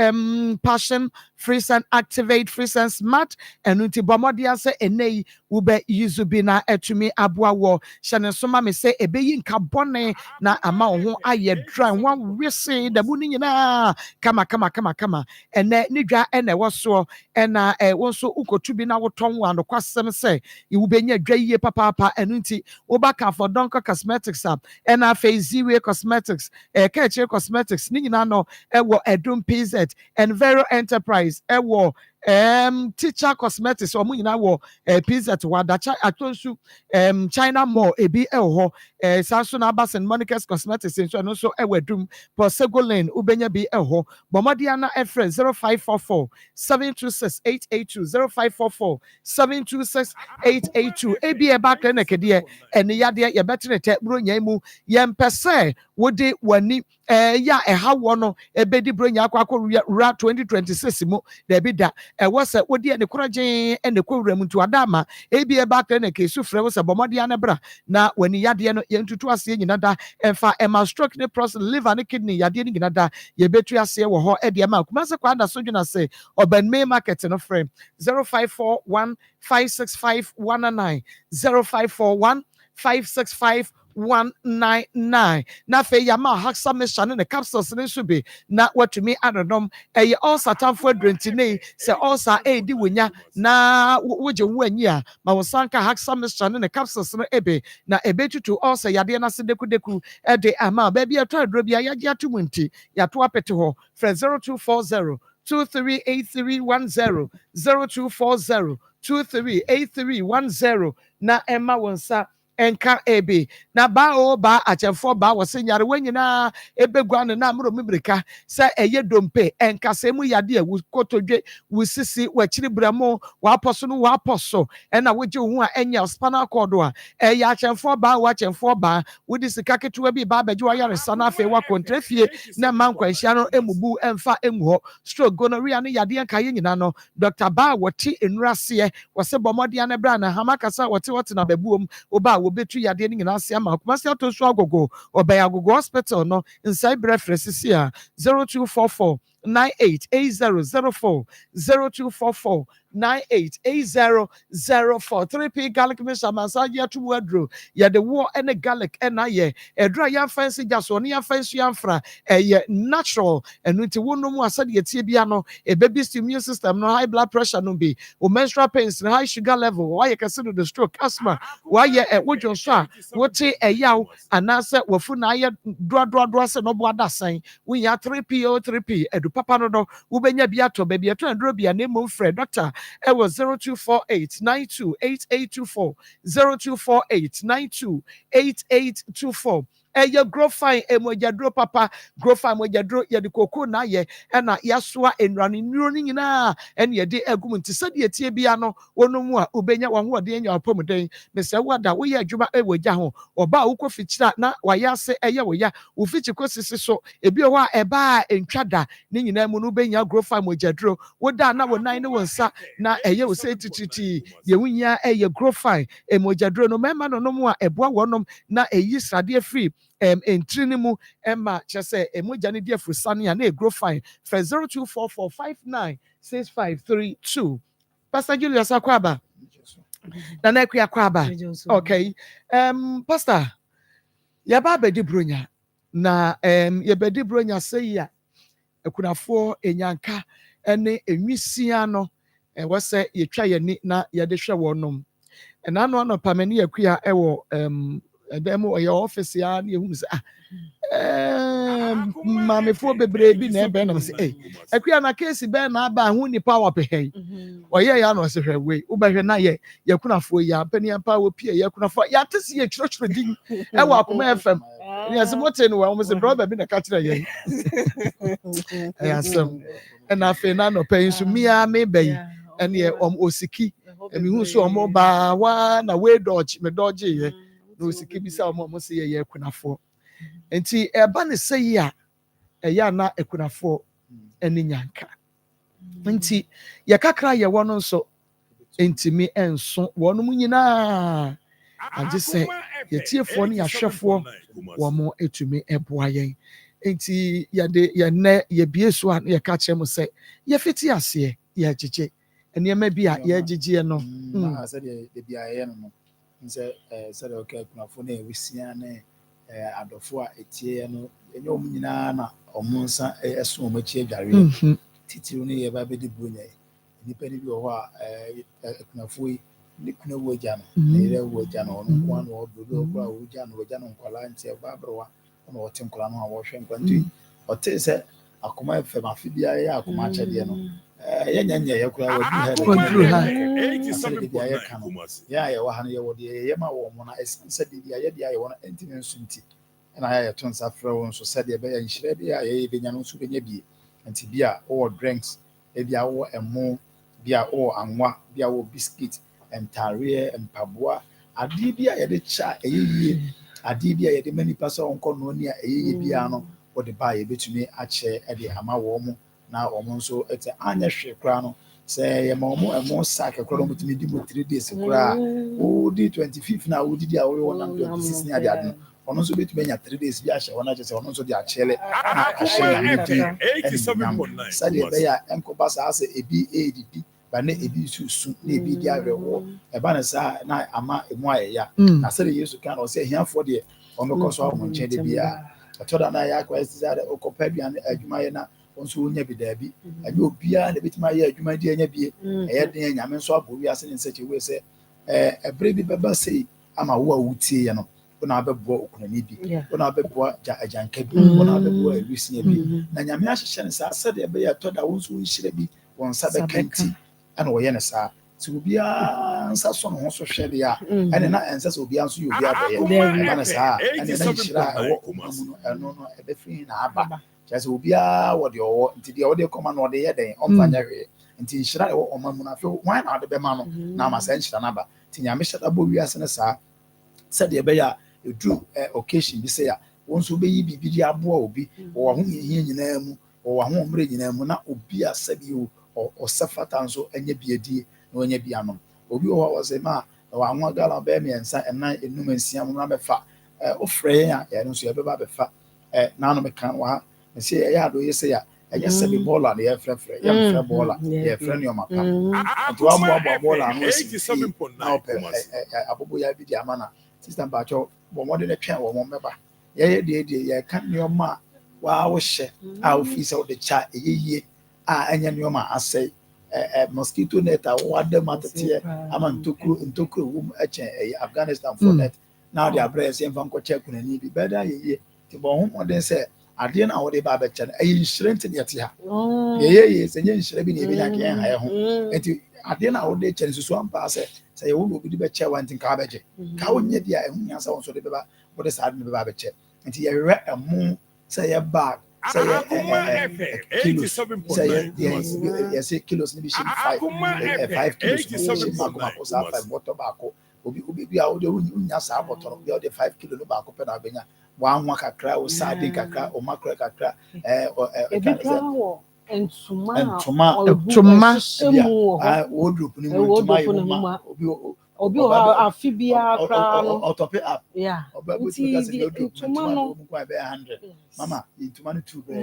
passion free send activate free send smart enu ti bomodia se enei ube yuzubi na etumi aboa wo hyene soma me se ebeyi nka bone na ama ho aye dry wan wese da bu ni nyina kama ene nidwa ene woso ena wonso ukotu bi na woton wa no kwasem se iwu benya dwa yie papa enu nti wobaka for Donko Cosmetics up ena Ziwe Cosmetics Keche Cosmetics ni nyina no ewo Edum PZ and Vero Enterprise ewo Teacher Cosmetics omu nyina wo PZ wadacha atonsu China Mall ebi eho Sanso na Basen Monica's Cosmetics so no so ewo Edum Posegolane ubenya bi eho bomodia na efre 0544 726 882 0544 726 882 ebi eba clinic de ene yade ye betenete bronya mu ye mpese wode wani ya eha wo no ebedi bronya akwa ra 2026 mu de bi da wose wodi ene krogen ene kwura mu ntu adama ebi eba clinic esufre wose bomode ane bra na wani yade no ye ntutu ase nyina da emfa ema stroke ne prostate liver ne kidney yade ne nyina da ye betu ase wo ho e de ma kuma se kwa da so dwuna se Oben May Market no frame 0541 565 199 0541 565 0199. Na fe yama haksa meshane ne capsules ne so be na watumi anonom eye all satan for drentine se all sa edi wonya na woje wo anyi a ma wo sanka haksa meshane ne capsules no ebe na ebetutu all sa yade na se deku ede ama ba bia to adro bia yage atomunti yato apete ho fre 0240 238310 0240 238310 na Emma Wonsa enka ebe na ba o ba achefo ba wosenyare wanyina ebegwa no na amro mibrika se eye dompe enka se mu yade a kotodwe wusisi wachiri bramo wa aposo no wa aposo ena woje hu a enya spinal cord a eye achefo ba wa achefo ba wodi sika ketewa bi ba beje wa yare sana fe wa kontrafie na mankwanhia no emubu emfa enwo stroke gonorrhea no yade enka ye nyina no Dr. Ba woti enurase wose bomodia na bra na hamakasa wote na babuom oba wobetu yade ni nyina ase ama kuma se atoso agogo obey agogo hospital no inside breakfast a 0244 988004 0244 988004 3p garlic mesha massage to wadro ya the war and the garlic and ye a dry yan fancy just on your fancy yanfra a natural and with one no more said ye tibiano a baby's immune system no high blood pressure no be or menstrual pains no high sugar level why you consider the stroke asthma why ye at wood your sha what a yaw and answer wafuna ya draw se no boada sign we ya 3p o 3p edu papa no ubenya biato baby a to andro bia name Fred doctor it was 0248 928824 0248 928824 eye grow fine emojadro papa grow fine mojadro ye de koko na ye na yasoa enrane nuro ni nyina ene ye de agum nti sade etie bia no wonomu a ubenya wa ho ode enya apomuden me se wada wo ye adwuma ewoja ho oba wo kofikyira na wayase eye wo ya wo fichi kosisi so ebi ho a eba entwada ni nyina mu no ubenya grow fine mojadro woda na wo nan ne wonsa na eye wo se tititi ye wunya eye grow fine emojadro no mema no no mu a eboa wonom na eyi srade free entrini mu emma chese emoja ne dia frusane ya na grow fine for 0244596532 Pastor Julius Akwaba na na Akwaba okay pastor ya ba bedi bronya na ya bedi bronya sei ya ekunafo enyanka ene enwisia no wose yetwa yani na yede hwe wonom na no pamani yakua ewo demo your office ya na ehunu se mamefo bebre bi na ebe na se akua na case be na aba hu ni power pe oye ya no se hwe we ubehwe na ye yakunafo ya pani ampa wo pie yakunafo ya tese ye church din ewo Akoma FM ya se mote no wa mo se brother bi na ka kire ye Nsem na afe na no pe nso mia me bayi ene osiki emi hu so omo ba wa na we dodge me dodge ye no osiki bi sa omo se ye kunafo enti eba ne se ya eya na ekunafo eni nyanka enti ye kakra ye wono nso enti mi enso wono mu nyina age se ye tiefo ne yahwefo wo mo etumi eboa yen enti yade ye ne ye bieso a ye ka kyerem se ye fiti ase ye gyegye eniema bi a ye gyegye no na se de bia ye no nse se de okay kunafo na ewisia na adofo a etie no enye omu nyina na omunsa eso omachi adware titiru ne ye ba bedi bronya nipa ni bi ho a kunafo yi ni kuna woja no ne re woja no no kwa no ododo kwa woja no nkwala nti e ba browa no wote nkwala no a wo hwe nkwanti ote se Akoma FM afibia ya Akoma achede no yenya ye kura wadru ha ya ye wa ha no ye wode ye ma wo mo na esense bia ye dia ye wona entine nsunti na ya to nsa fra won so sade be ya nhire bia ye benya no so benya bie nti bia wo drinks bia wo emo bia wo anwa bia wo biscuit entare empaboa ade bia ye de cha eyeye ade bia ye de mani pasa onko no ni a eyeye bia no wo de ba ye betumi ache e de ama wo mo na omo nso ete anya hwe kra no se ye ma omo emo sack kra no mutumi di mo 3 days kra o di 25 na o di dia o wona 26 ni ade ono nso betumi nya 3 days bi ahye wona chese ono nso di achele na ahye na 87.9 sade be ya enko basa ase ebi edidi ba na ebi susu na ebi di awewo eba na sa na ama emu ayya Mm. na se yesu kan o se hiafo de o mekọ so mo nche de bia atoda na ya kwa sisa okopa bia adwuma ye na onso onya bi da bi anya obia na betima ye adwuma di anya bi eye den nyame nso abo wi ase ne nseche we se ebre bi beba sei ama wo a wutie ye no ona abebo okunani bi ona abebo ajanka bi ona abebo awisia bi na nyame ahyehye ne sa se de be ye toda wonso nhire bi won sa be kanti ana wo ye ne sa ti obia nsa so no ho so hwe de a ene na ensa so obia nso ye obia be ye eba na sa ene na nhira ewo omamu no eno no ebe fi na aba just obia wo de owo nti de wo de koma no de ye den omfanya hwe nti nhira ewo omamu na fe wan na de be ma no na ma sa nhira na ba ti nyame hyada bo wiase ne sa se de be ya edu occasion bi se ya wonso be yi bibi di aboa obi wo ho yehie nyina mu wo ho omre nyina mu na obi asabi o safata nso anya biadie na onya bianom obi wo se ma wa anwa gala be me ensa ena enum ensia mu na befa ofre ya ya nso ya beba befa na no me kan wa me se ya do yese ya anya sabi bola na ya frefre ya frefre bola ya frefre no maka to wa bola no si na ope abobo ya bi di amana sister bacho bo mo de na twa wo mo meba ye de ya kan nyoma wa wo hye a ofisi o de cha eyeye a anya nyoma asai mosquito net a wada matete ama ntokuro wum eche Afghanistan for net now the address em fan ko check kunani bi beda ye ti bo ho modern say ade na wo de ba be che na insurance ne yete ha ye se nye insure bi ne bi nya ke ha ye ho enti ade na wo de che nsusu ampa say ye wo obi be che wantin ka ba je ka wo nye dia ehun nya sa wo so de be ba wo de sa de be ba be che enti ye re emu say ye bag say kilos say yes kilos ni bi shi 5 kilos shi Akoma ko sa 5 bottle ba ko obi bi a wo de unya sa bottle bi o de 5 kilo no ba ko pe na benya wa anwa kakra o sardine kakra o mackerel kakra ebi kra wo ntuma wardrobe ni mu ntuma ye mu obi o afi bia kra no otope up yeah nti ntuma no mu kwa be 100 mama ntuma no 2 be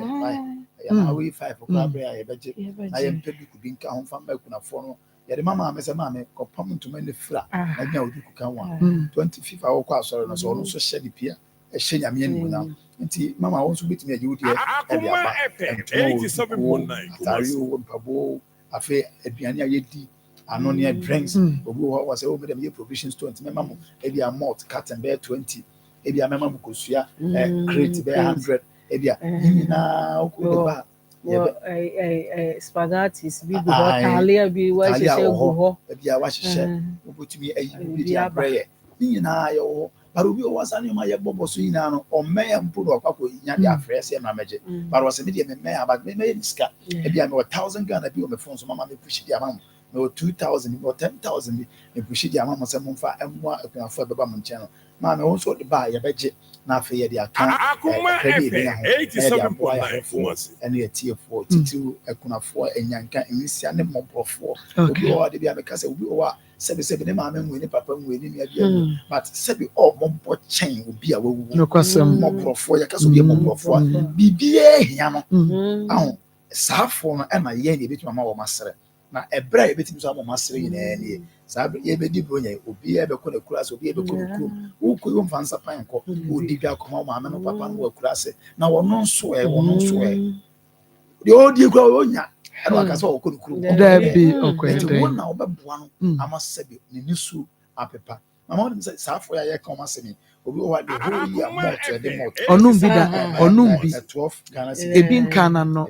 ya na we 5 kwa be ya beje na ye mpedu ku bi nka ho fa ma ku na fo no ya de mama me se mama kopam ntuma ne fira na nya odu ku kan wa 25 awo kwa asore no so no so hye di pia ehye nyame ani na nti mama won so betimi aje wudi e bia ba 87.9 atari o mpabo afi aduane ayedi anonia drinks obi was say over them ye provision store nti mama mo e bia malt carton be 20 e bia mama mo kosua crate be 100 e bia nyina okude ba spaghettis bi go talia bi wa hye go e bia wa hye obotumi ayi bi dia breyer nyina yo baro bi o wasane ma ye bobo so nyina no o meya mpo no akwa nya dia fresh na meje baro wase me dia me meya ba me niska e bia me 1000 Ghana bi o me phone so mama me push dia mama no 2000 or 10,000 e pushi di amama se mfa emwa akunafo beba mo nche no ma me won so de ba ye beje na afa ye de aka credit bi na ho 87.9 ene ye tie4 titu akunafo enyanka ensia ne mobrofo obi o de bi ameka se obi o sebe ne ma me nwe ne papa nwe ni bia but sebe o mobbo chen obi a wawu mobrofo ya kaso bi mobrofo bibie hia no ahụ saafo no ena ye ne betima ma wo masere na ebra ye betimi so masere yina ne sa ye bedi bronya obi e be ko na kurase obi e be ko ku uko yo mfansa pan ko odi bia koma ma me no papa no kurase na wono nso de odi kura onya ena akasa wo ko kuru da bi okwende wona obeboa no amasabi ne nisu apepa mama won say saafo ya ye koma semi obi o wa de whole year more de more onum bi 12 Ghana ebi nkana no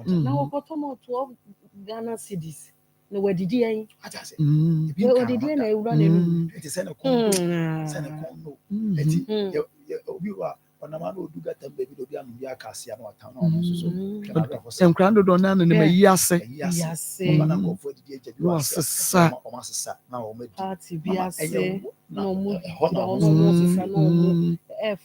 na wokoto mo 12 Ghana cedis no wadidi yen atase ebi wadidi na ewura na nu eti se na kondo eti obi wa ona ma no oduga tambe bi do bi anu bi akase ya no atan na ono so enkrando do na ne me yase na ko fo didi eje bi wasa o ma sesa na o ma party bi ase no mu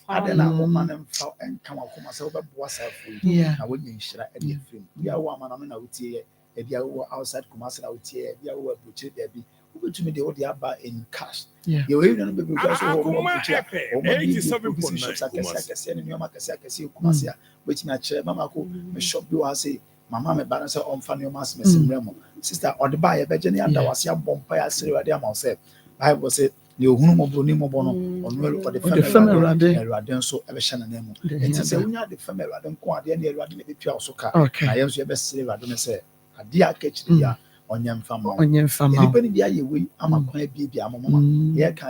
ade na wo ma na mfa enka wa koma se wo be boa sa fu na wo nyi nhira e de film bia wo ama na wotie e bia wo outside commerce na wotie bia wo abuche bia bi ubetumi de wo de aba in cash ye we no be bia so wo mo buche o ma bi 87.9 akase ne nyoma akase commerce ya betumi a kire mama ko me shop bi wa say mama me ba no sɛ ɔmfa ne ɔma asɛm asimmerɛ mu sister ɔde ba yɛ bɛgye ne ada wase abɔ mpa yɛ asere wade ama sɛ bible sɛ ne ohunu mɔbɔ ne mɔbɔ no ɔno ɔde fam awurade awurade nso ɛbɛhyɛ ne nan mu nti sɛ wonya de fam awurade nko adeɛ ne awurade na ɛbɛtua wo so ka na yɛn nso yɛbɛsere awurade no sɛ adeɛ aka akyiri a ɔnyɛ mfa ma nipa ne bi ayɛ wei ama kwan bi ama mama yɛka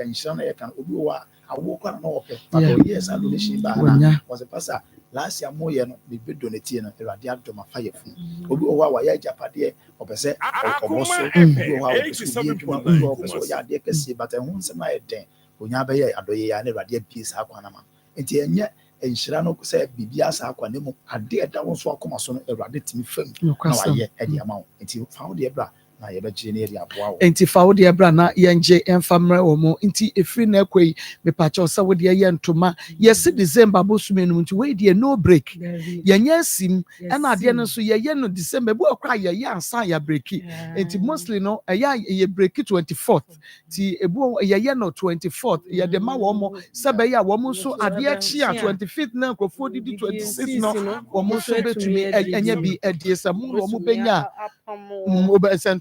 nhyira na yɛka obi wɔ a awo kwan na ɔpɛ but ɔyɛ sa donation ba na wɔsɛ pasa last year mo yɛ no be donate no awurade adom afa yɛ funu obi wɔ a wɔyɛ agyapadeɛ ɔpɛ sɛ ɔkɔbɔ so obi wɔ a ɔpɛ sɛ obi adwuma obi wɔ a ɔpɛ sɛ ɔyɛ adeɛ kɛseɛ but ɛho nsɛm ayɛ den onya bɛyɛ adɔyɛ yɛ a na awurade abie saa kwan no ma nti ɛnyɛ nhyira no sɛ biribi asa akwa ne mu adeɛ ɛda wo nso akoma so no awurade tumi fam na wayɛ ɛde ama wo nti fa wo deɛ bra na yɛbɛgye ne yɛde aboa wo nti fa wo deɛ bra na yɛngye ɛmfa mmerɛ wɔ mu nti ɛfiri na ɛkɔ yi mepakyɛw sɛ wo deɛ yɛ ntoma yɛse december bosome no nti wei deɛ no break yɛnyɛ asim ɛna adeɛ no nso yɛyɛ no december bi ɔkora yɛyɛ ansa yɛabreki nti mostly no ɛyɛ breki 24th nti ebu yɛyɛ no 24th yɛde ma wɔn mo sɛ bɛyɛ a wɔn nso adeɛ kyi a 25th na nkurɔfoɔ didi 26th no wɔn nso bɛtumi ɛnyɛ bi ɛdeɛ sɛ mo wɔn bɛnya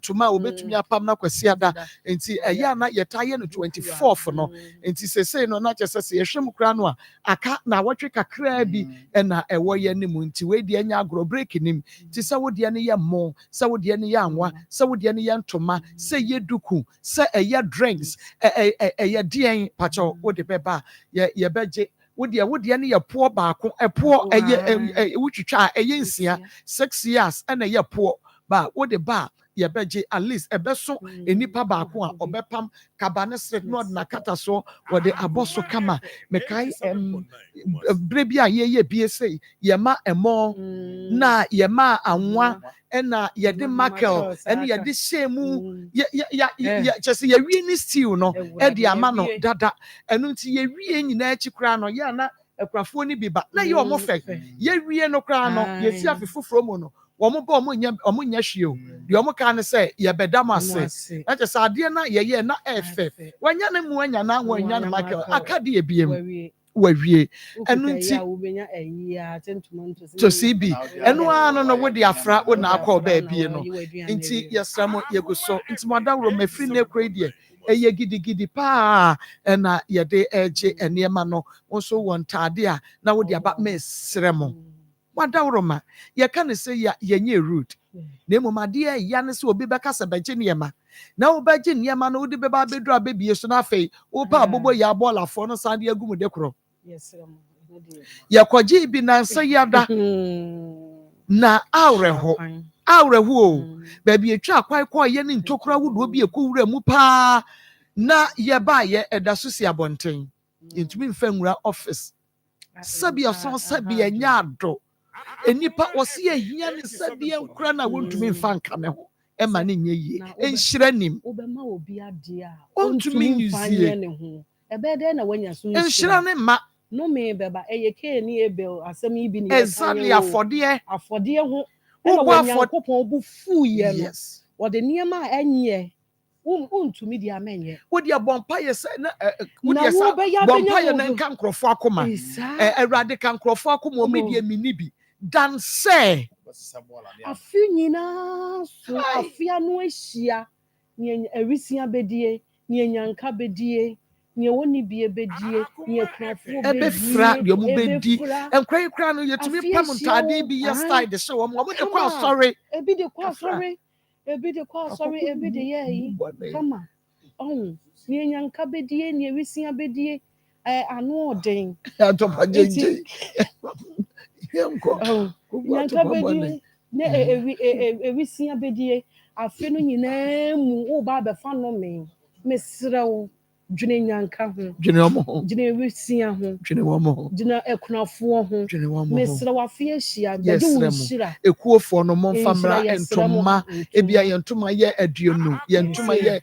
ntoma obetumi apam na kwasi ada nti ɛyɛ na yɛtaayɛ no 24th no nti sesei no na kyerɛ sɛ yɛhwɛ mu kra no a aka na wɔtwe kakra bi ɛna ɛwɔ yɛ ne mu nti wei deɛ nya agorɔ break nim nti sɛ wo deɛ no yɛ mmɔ sɛ wo deɛ no yɛ anwa sɛ wo deɛ no yɛ ntoma sɛ yɛ duku sɛ ɛyɛ drinks ɛyɛ deɛn pakyɛw wo de bɛba yɛbɛgye wo deɛ no yɛ poɔ baako ɛpoɔ ɛyɛ wotwitwa a ɛyɛ nsia 6 years ɛna ɛyɛ poɔ ba wo de ba yɛbɛgye at least ɛbɛso enipa baako a ɔbɛpam kabane sret no na kata so wɔde abɔ so kama mekai bere bi a yɛyɛ bie sei yɛma ɛmɔ na yɛma anwa ɛna yɛde makel ɛne yɛde hyɛ mu kyɛ sɛ yɛwie ne stew no ɛde ama no dada ɛno nti yɛwie nyinaa akyi koraa no yɛ na akurafoɔ no bi ba na yɛ ɔmo fɛ yɛwie no koraa no yɛsi afe foforɔ mu no wɔn bɔ wɔn nyɛ hwee o deɛ wɔn ka ne sɛ yɛbɛda mo ase ɛkyɛ sɛ adeɛ na yɛyɛ na ɛfɛ wɔnya ne mu anya na wɔnya ne makel aka de ebiem wawie ɛno nti tosi bi ɛno ara no wode afra wo na akɔ baabi no nti yɛsra mo yɛgu so nti mo adaworo mafiri ne kura deɛ ɛyɛ gidigidi paa ɛna yɛde ɛgye nneɛma no nso wɔ ntaade a na wode aba mɛsrɛ mo wadawroma yɛka ne sɛ yɛnyɛ rude na mmom adeɛ ɛya ne sɛ obi bɛka sɛ bɛgye nneɛma na wobɛgye nneɛma no wode bɛba abɛduru abɛbie so no afei wopɛ abobɔ yɛ abɔɔlafoɔ no saa de agu mu de korɔ yɛkɔgye bi nansa yɛda na awerɛho o baabi atwa akwae kɔɔyɛ ne ntokora wodoɔ bi ɛkɔwura mu paa na yɛbaayɛ ɛda so si abɔnten yɛntumi mfa nwura office sɛbi ɔsɔn sɛbi ɛnyɛ ado enipa wɔsi ehia ne sɛdeɛ nkura na wɔntumi mfa nka ne ho ɛma ne nyɛ yie nhyira nim ɔntumi nyuzie nhyira ne ma nome bɛba ɛyɛ kee ne ebel asɛm yi bi ne exactly afɔdeɛ ho ɛna wɔnyankopɔn bu fu yɛ no wɔde nneɛma a ɛnyɛ wontumi di amɛnyɛ wodi abɔmpa yɛ sɛ na wodi sa bɔmpa yɛ na nka nkrɔfo akoma awurade ka nkrɔfo akoma ɔmɛdi amini bi dan sɛ afi nyinaa so afia no ahyia ne awisia bedie ne nyanka bedie ne woni bie bedie ne krafo bedie ebefra de ɔmo bedi nkran kran no yɛtumi pam ntade bi yɛ style de hyɛ ɔmo de kɔ asɔre ebi de kɔ asɔre ebi de kɔ asɔre ebi de yɛ yi kama ɔn ne nyanka bedie ne awisia bedie ano ɔden atɔpa gyenje nyanka bedie ne awisia bedie afe no nyinaa mu wo ba bɛfa no me mesrɛw dwene nyanka ho dwene ɔmo ho dwene awisia ho dwene wɔmo ho dwene akunafoɔ ho dwene wɔmo ho mesrɛw afe ahyia bɛde wo nhyira ekuofoɔ no momfa mmra ntoma ebia yɛ ntoma yɛ 20 yɛ ntoma yɛ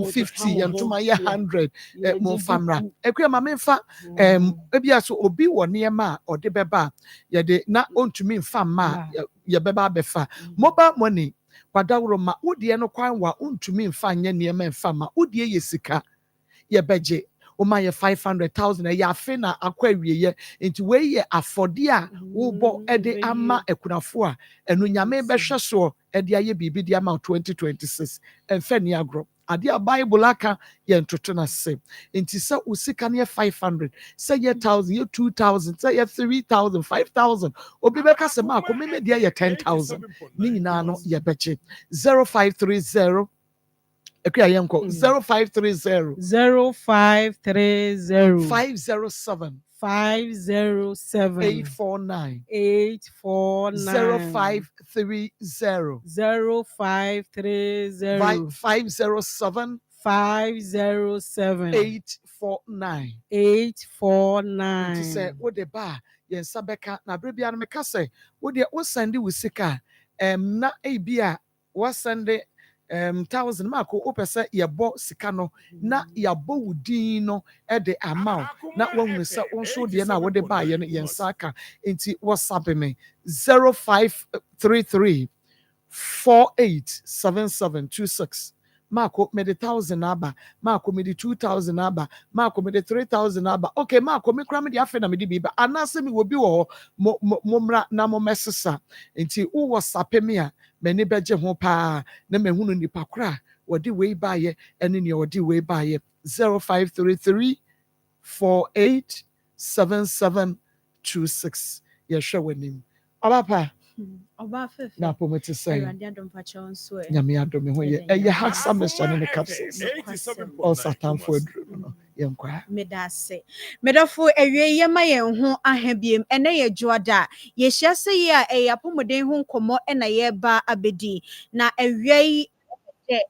50 yɛ ntoma yɛ 100 momfa mmra ekua ma memfa ebia so obi wɔ nneɛma a ɔde bɛba yɛde na ontumi mfa mma yɛbɛba abɛfa mobile money kwadaworo ma wodie no kwan wa ontumi mfa nyɛ nneɛma mfa ma wodie yɛ sika yɛbɛgye my 500,000 a yafe na akwa wiye into we ye afode a wo bo ede ama ekunafo a enu nyame behwe so ede aye bibi de ama 2026 emfe ni agro ade a bible aka ye ntoto na se nti se usika ne 500 say ye 1000 ye 2000 say ye 3000 5000 obi beka se ma ko me de ye 10,000 ni nyina no ye beche 0530 Okay, I am called 0530 0530 507 507 849 849 0530 0530 507 507 849 849 Nti say what the bar yen sabeka na brebia no meka say what the what send we sika na ebia what send 1,000 mark opese yebo sika no na yabo wudin no e de amount na wonu se wonso de na what the bar yen saka nti whatsapp me 0533 487726 Marco made 1,000 aba, Marco made 2,000 aba, Marco made 3,000 aba. Okay, Marco me kram the afena me dibi, but anase me will be momra na mo mesesa. Nti who was sapemia, many beje ho pa, na me hunu ni pakra, wadi way by ye, and in your way by ye 0533 487726. Yes, sure with him. Abapa. Na pomete say nyame adom ho ye eye hasa mesane ne capsules all satan for adru no yenkwa medase medafo ewie ye ma yen ho ahebiem ene ye juada ye hia se ye a eyapomoden ho nkomo na ye ba abedi na ewie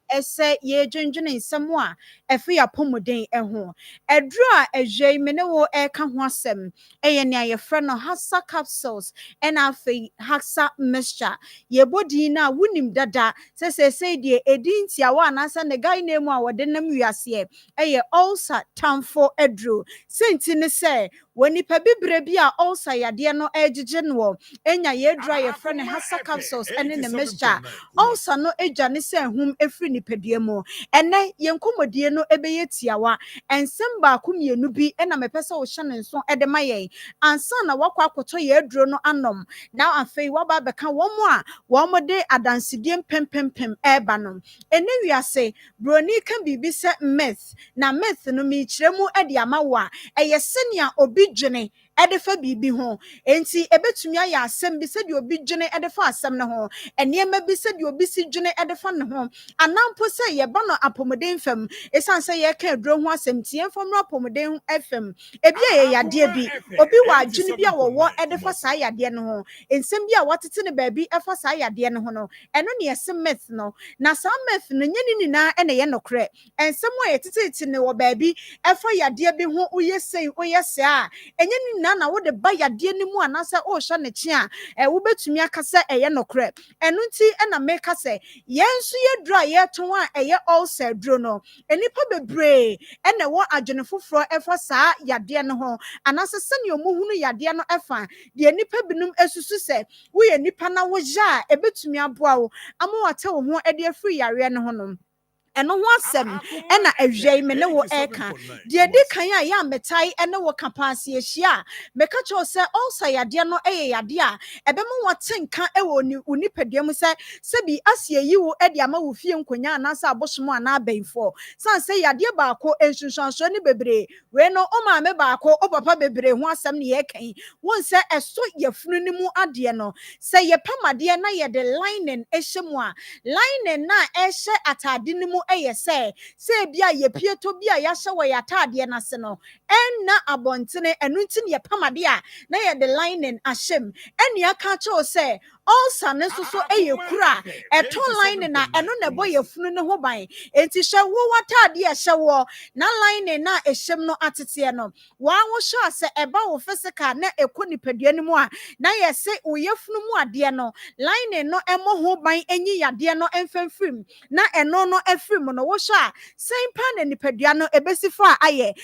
ese ye dwendwene nsem a efe ya pomoden ho edru a ehwei me ne wo eka ho asem eye ne ayefra no hasa capsules ena afi hasa mixture ye bodi na wunim dada se die edintia wa na se ne guy name a wode nam wiase eye ulcer tamfo edru senti ne se wonipa bibre bi a ulcer yade no ejije no enya ye dru a yefra ne hasa capsules ene ne mixture ulcer no eja ne se hum efiri nipadua mu ene yenkomodie no ebeye tiawa ensem ba kumienu bi ena mepese wo hye ne nso ede mayen ansa na wakwa akoto ye aduro no anom na afei waba beka womo a womo de adansedie pempempem eba no ene wiase broni kan bibi se myth na myth no mi kiremu ede amawa eye senia obi dwene ede fa bibi ho enti ebetumi aya asem bi se de obi dwene ede fa asem ne ho enema bi se de obi si dwene ede fa ne ho anampo se ye ba no apomoden fam esan se ye ka aduro ho asem tie fam no apomoden fam ebi ye yade bi obi wa adwene bi a wo ede fa sa yade no ho ensem bi a watete ne baabi efa sa yade no ho no eno ne yesem myth no na sa myth no nyeni ni na ene ye nokre ensem wo yetete ne wo baabi efa yade bi ho uyesei uyese a enyeni na wo de ba yade ni mu anasa o hwa ne kye a wo betumi akasa eye nokre eno nti ena meka se yensu ye dru a ye to a eye ulcer dru no enipa bebre ena wo adwene foforo efa saa yade no ho anasa se ne omuhunu yade no efa de enipa binum esusu se wo ye nipa na wo ja ebetumi aboa wo ama wate wo ho ede afiri yare no ho no eno ho asem ena ahwei me ne wo eka de di kan a ya metai ene wo kapase ehia meka cho se also yade no yade a ebemu watenka ewo ni padua mu se bi asie yi wo ede ama wo fie nkonya na sa abosomo ana abenfo san se yade baako ensunsanso ne bebre we no o ma me baako o papa bebre ho asem ne ye kan won se eso yefunu ni mu ade no se ye pamade na ye de lining ehyemu a lining na ehye atade ni mu say bia ye pieto bia ya hye wo yatade na se no enna abontene enunti ne pamade a na ye de lining ahyem eni aka cho say also ne so kura eto lining na eno ne boy funu ne ho ban enti hye wo watade hye wo na lining na ehyem no atete no wa wo hye ase eba wo physical na ekoni padua ni mu a na ye se wo yefunu mu ade no lining no emo ho ban enyi yade no emfamfrim na eno no afrim no wo hye a same pan na nipadua no ebesifo a aye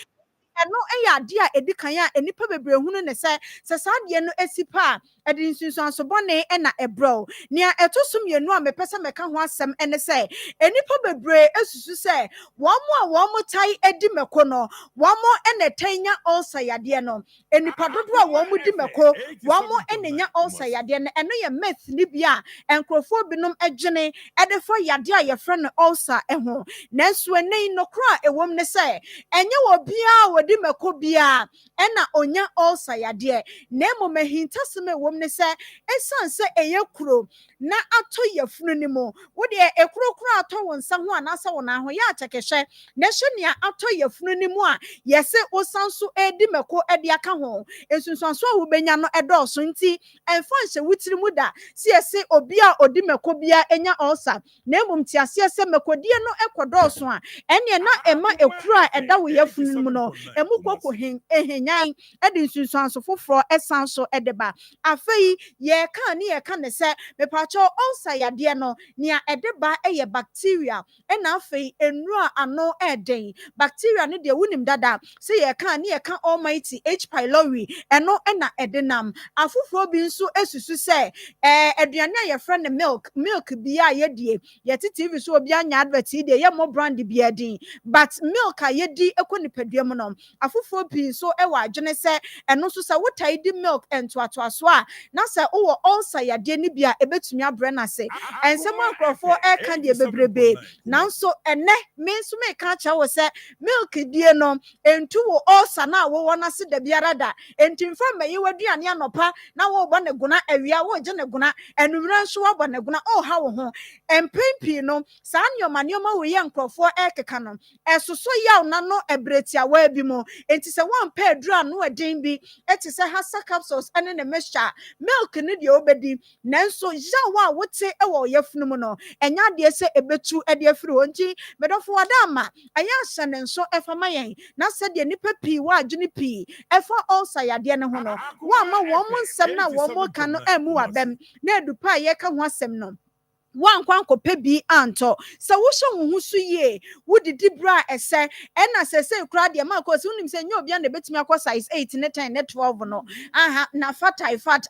ɛno ɛyɛ ade a ɛdi kan a enipa bebree hunu ne sɛ saa adeɛ no esi pa a ɛde nsunsuanso bɔne ɛna ɛbrɛw nea ɛto so mmienu a mepɛ sɛ mɛka ho asɛm ɛne sɛ enipa bebree esusu sɛ wɔn tai edi mɛko no wɔn ɛna ɛtɛn nya ulcer yadeɛ no enipa dodoɔ a wɔn di mɛko wɔn ɛna nya ulcer yadeɛ no ɛno yɛ myth ni bi a nkurɔfoɔ binom ɛdwene ɛde fa yadeɛ a yɛfrɛ no ulcer ɛho nanso ɛnɛyi nokora a ɛwɔm ne sɛ ɛnyɛ wɔ biara wɔdi mɛko biara ɛna onya ulcer yadeɛ na mmom ahintasɛm a ɛwɔm ne sɛ ɛsiane sɛ ɛyɛ kuro na atɔ yɛfunu ne mu wodeɛ ekuro koro atɔ wɔn nsa ho anaasɛ wɔn aho yɛ akyɛkɛhyɛ na ɛhyɛ nea atɔ yɛfunu ne mu a yɛsɛ osan so edi mɛko ɛde aka ho nsunsuanso a wobɛnya no ɛdɔɔso nti ɛmfa nhyɛ wotiri mu da si yɛsɛ obi a odi mɛko bia enya ulcer na mmom ti aseɛ sɛ mɛkodie no ɛkɔdɔɔso a ɛneɛ na ɛma ekuro a ɛda wɔ yɛfunu mu no ɛmu kɔkɔ ehenyan ɛde nsunsuanso foforɔ ɛsan so ɛde ba afei yɛka ne sɛ mepakyɛw ulcer yadeɛ no nea ɛde ba ɛyɛ bacteria ɛna afei nnuro ano ɛden bacteria no deɛ wunim dada sɛ yɛka almighty H pylori ɛno ɛna ɛde nam afoforɔ bi nso esusu sɛ aduane a yɛfrɛ no milk bi a yɛdie yɛte TV so obi anya advert deɛ yɛ mo brand bi adin but milk a yɛdi ɛkɔ nipadua mu no afoforɔ pii nso ɛwɔ adwene sɛ ɛno nso sɛ wotae di milk ɛntoatoaso a na sɛ wowɔ ulcer yadeɛ no bi a ɛbɛtumi abrɛ no ase ɛnsɛm a nkurɔfoɔ ɛka deɛ bebrebe nanso ɛnɛ me nso meka kyerɛ wo sɛ milk die no ɛntu wo ulcer na a wowɔ no ase da biara da ɛnti mfa mmayi w'aduane anɔpa na wobɔ ne gona awia wogye ne gona anwummerɛ nso wabɔ ne gona ɔha wo ho ɛmpɛn pii no saa nneɔma woyɛ nkurɔfoɔ ɛkeka no ɛsoso yaw na no ɛbrɛtiawa bi mu enti sɛ woampɛ aduru ano ɛden bi ɛte sɛ hasa capsules ɛne ne mixture milk ne deɛ wobɛdi nanso yaw a wote ɛwɔ yɛfunu mu no ɛnya adeɛ sɛ ɛbɛtu ɛde afiri hɔ nti medɔfo wada ama ɛyɛ ahyɛ ne nso ɛfa ma yɛn na sɛdeɛ nipa pii wɔadwene pii ɛfa ulcer yadeɛ no ho no wɔama wɔn mo nsɛm na wɔn mo ka no ɛmu wabɛm na adupa a yɛka ho asɛm no wankwa nkɔpɛ bi antɔ sɛ wohyɛ wo ho so yie wodidi bra ɛsɛ ɛna sɛ kura deɛ ma kɔ sɛ wonim sɛ nyɛ obi a na betumi akɔ size 8 ne 10 ne 12 no aha na fat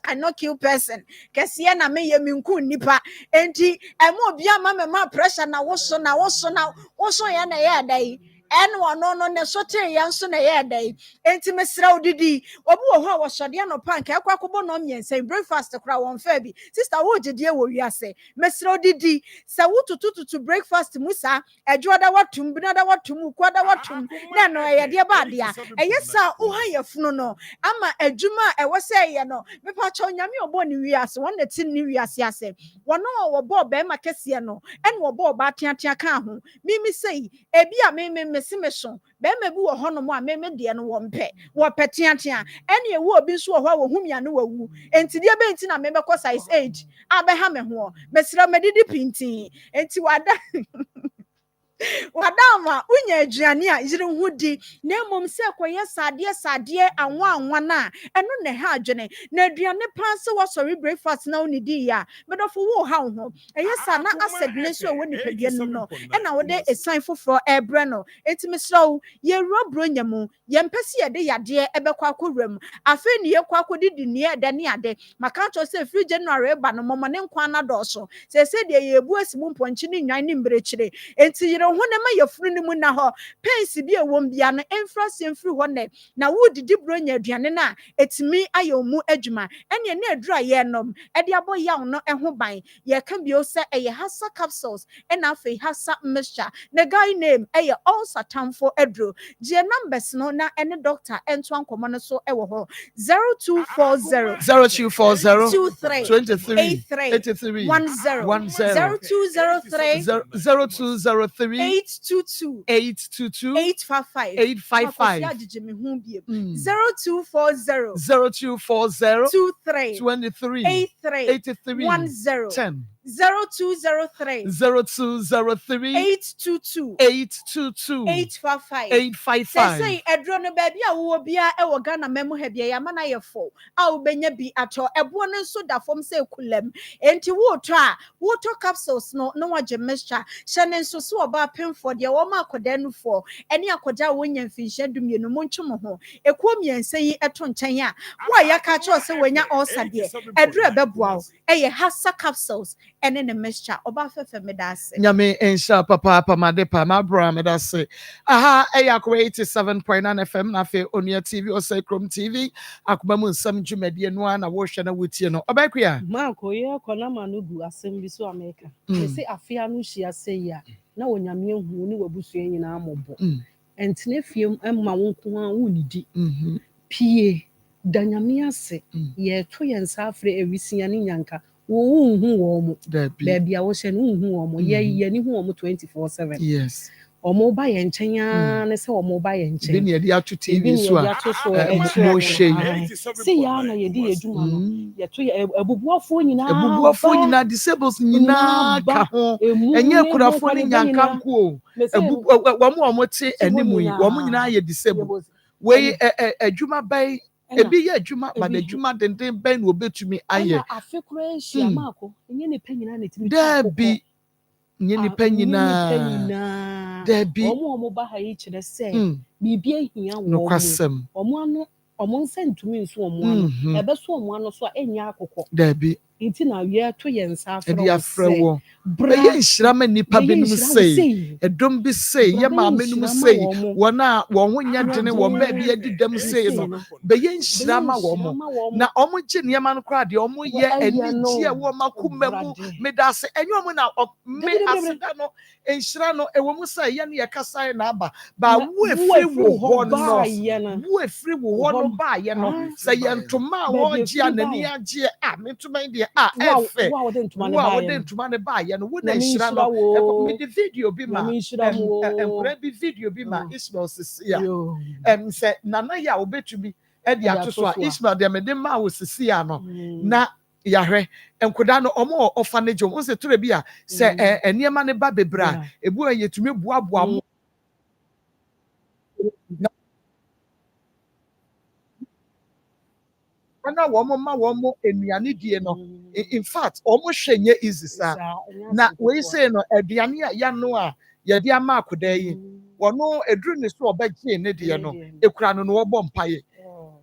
I no kill person kɛseɛ na me yɛ minku nipa enti ɛmo obi a ma pressure na woso yɛ na yɛ dai ɛno ɔno no ne so te yɛ nso na yɛ dai enti mesrɛ wo didi obi wɔ hɔ a wɔhyɛdeɛ no pank ɛkɔ akɔbɔ no mmiɛnsa breakfast kora wɔn fa bi sister wo gyedie wɔ wiase mesrɛ wo didi sɛ wotutututu breakfast mu saa ɛdwo da watum bi na da watum ko da watum na no ɛyɛ deɛ ba adeɛ ɛyɛ saa wo ha yɛ funu no ama adwuma a ɛwɔ sɛ ɛyɛ no mepa kyɛw nyame ɔbɔ ne wiase wɔn na ti ne wiase ase wɔn no wɔbɔ bɛrima kɛseɛ no ɛne wɔbɔ ɔba teatea ka ho mimi sei ebi a me so bɛrima bi wɔ hɔ no mu a meme deɛ no wɔpɛ teatea ɛne ɛwɔ obi nso wɔ hɔ a wɔhum ya no wawu enti deɛ bɛnti na mebɛkɔ size 8 a bɛha me ho mesrɛ medidi pintii enti wada wadama unya aduane a yire ho di na mmom sɛ kɔyɛ sadeɛ anwa na ɛno ne ha adwene na aduane pan sɛ wasɔre breakfast na woni di ya medɔfo wo ha ho ɛyɛ sa na acid ne so wɔ nipadua no no ɛna wode esan foforɔ ɛbrɛ no enti mesrɛw yɛ robro nyamu yɛmpɛ sɛ yɛde yadeɛ ɛbɛkɔ akɔwram afei ne yɛkɔ akɔdidi ne ɛda ne ade maka kyerɛ sɛ free January ba no mɔmɔ ne nkwa na dɔɔso sɛ deɛ yɛbu asimu mpɔnkye ne nwan ne mberekyire enti yɛre ho ne ma yɛfunu ne mu na hɔ pensi bi ɛwɔ bia no emfrasi emfiri hɔ ne na wodidi bro nya aduane na etimi ayɛ mu adwuma ɛne ne adura yɛ nom ɛde abɔ yaw no ɛho ban yɛka bio sɛ ɛyɛ hasa capsules ɛna afei hasa mixture ne guy name ɛyɛ ulcer tamfo aduro gye numbers no na ɛne doctor ɛnto ankɔmɔ no so ɛwɔ hɔ 0240 23 83 10 0203 822 855 0240 23 83 10 0203 0203 822 822 855 855. edro no baby a wo bia e wo Ghana memu ha bia ya mana ye fo a wo benya bi ato ebo no nso da fom se kulem enti wo to a wo to capsules no wage mixture hyene nso so oba pemfo de wo ma akoda nu fo ene akoda wo nya mfinhye dumienu mo ntwe mo ho ekuo miense yi eto nkyɛn a wo ya ka cho se wanya ulcer de edro ebeboa wo eye hasa capsules ene ne mixture oba fefe medase Nyame ensha papa madepa ma bra medase aha Akoma 87.9 FM na fe Onua TV or Chrome TV Akoma mu nsam dwumade no na wo hwe na wotie no obakua Marco ye kona manugu asem bi so America me se afia no hia se ya na onyame hu ni wabusua nyina amobo entene fiem emma wo nko a wo nidi pie danyame ase ye to ye nsa afre ewisia ni nyanka wo hu wo mo baby a wo hye no hu wo mo ye ni hu wo mo 24/7 yes omo ba ye nkyɛn a ne se omo ba ye nkyɛn bi ne ye ato TV so a mo hye si ya na ye di eduma no ye to ebubuafo nyina disables nyina ka ho enye kurafo ni nyanka nko wo mo te animu yi wo mo nyina ye disable we adwuma bai ebi ye adwuma but adwuma denden bai no obetumi aye afekura ehia Marco enye ne panyina na timi dabi nye nipa nyina dabi omo ba ha yi kire se bibia ehia wo omo nsa ntumi nso omo ano ebe so omo ano so enya akokɔ dabi nti na wie to ye nsa afrɛ wo ye nhyirama nipa benum sei edom bi sei ye ma menum sei wona wo ho nya dwene wo ba bi adidam sei no be ye nhyirama wo mo na omo gye niema no kra de omo ye anigye a wo makoma mu medase enyo omo na me aseda no enhyira no ewo mu sei ye ne ye kasa na aba ba wo efiri wo ho no wo efiri wo ho no ba ye no se ye ntoma wo gye anani agye a mentoma de efe wo de ntoma ne ba ye no wo na nhyira no me the video bi ma enkura bi video bi ma Ismail sisia se nana ya obetumi e de ato so a Ismail de me de ma wo sisia no na yahwe enkoda no omo orphanage o se tore bi a se eniema ne ba bebra ebu yetumi boaboa mo na womo ma womo enuane die no in fact omo hwenye easy sa na we say no aduane a ya no a ye de ama akoda yi wono eduru ne so obagye ne de no ekura no wo bɔ mpaye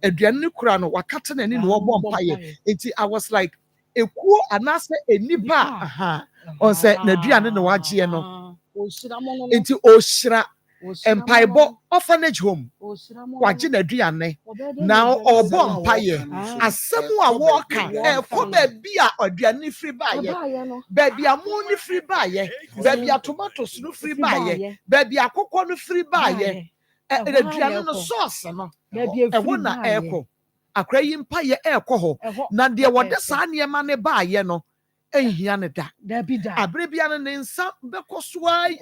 aduane ne kura no wakata na ni no wo bɔ mpaye enti I was like ekuo anase enipa aha on say na aduane no wagye no enti ohyira empaibo orphanage home wagye na aduane na obɔ mpaye asɛm a wɔka ɛkɔ baabi a aduane firi baayɛ baabi a mo ne firi baayɛ baabi a tomatoes no firi baayɛ baabi a akokɔ no firi baayɛ aduane no sauce no ɛwɔ na ɛkɔ akra yi mpaye ɛkɔ hɔ na deɛ wɔde saa nneɛma ne baayɛ no ehia ne da abre bia ne nsa bɛkɔ so ai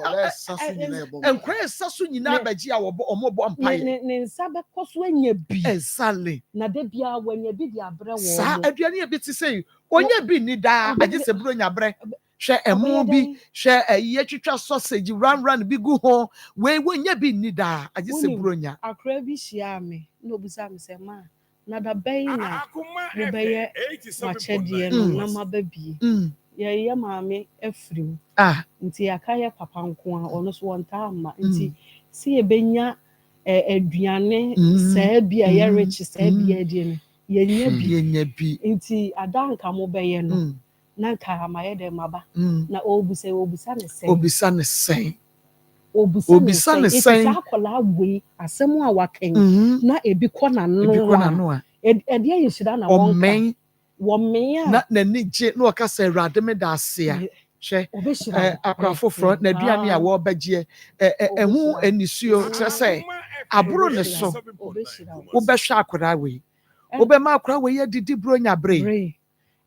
enkra esa so nyina abagye a omo bɔ mpaye ne nsa bɛkɔ so anya bi exactly na da bia wanya bi de abrɛ wo sa aduane e bi te sei onya bi ni da agye se bro nya brɛ hwɛ emu bi hwɛ ayi twitwa sausage ran bi gu ho we wonya bi ni da agye se bro nya akra bi hia me na obusa me se ma na da bɛyi na mo bɛyɛ makyɛdeɛ no na maba bie yɛyɛ maame afirim nti yɛaka yɛ papa nko a ɔno so wɔntaa ma nti sɛ yɛbɛnya aduane saa bi a yɛ rich saa bi adie no yɛnya bi nti ada nka mo bɛyɛ no na nka ma yɛ dɛ maba na obusa ne sɛn obisa ne sɛn saa akwadaa wei asɛm a wakan na ebi kɔ n'ano a ɛde ayɛ hyira na wɔn a na n'ani gye na ɔka sɛ awurade me da ase a hwɛ akora foforɔ na aduane a wɔbɛgye ɛho anisuo kyerɛ sɛ aboro ne so wobɛhwɛ akwadaa wei wobɛma akwadaa wei adidi buro nya bere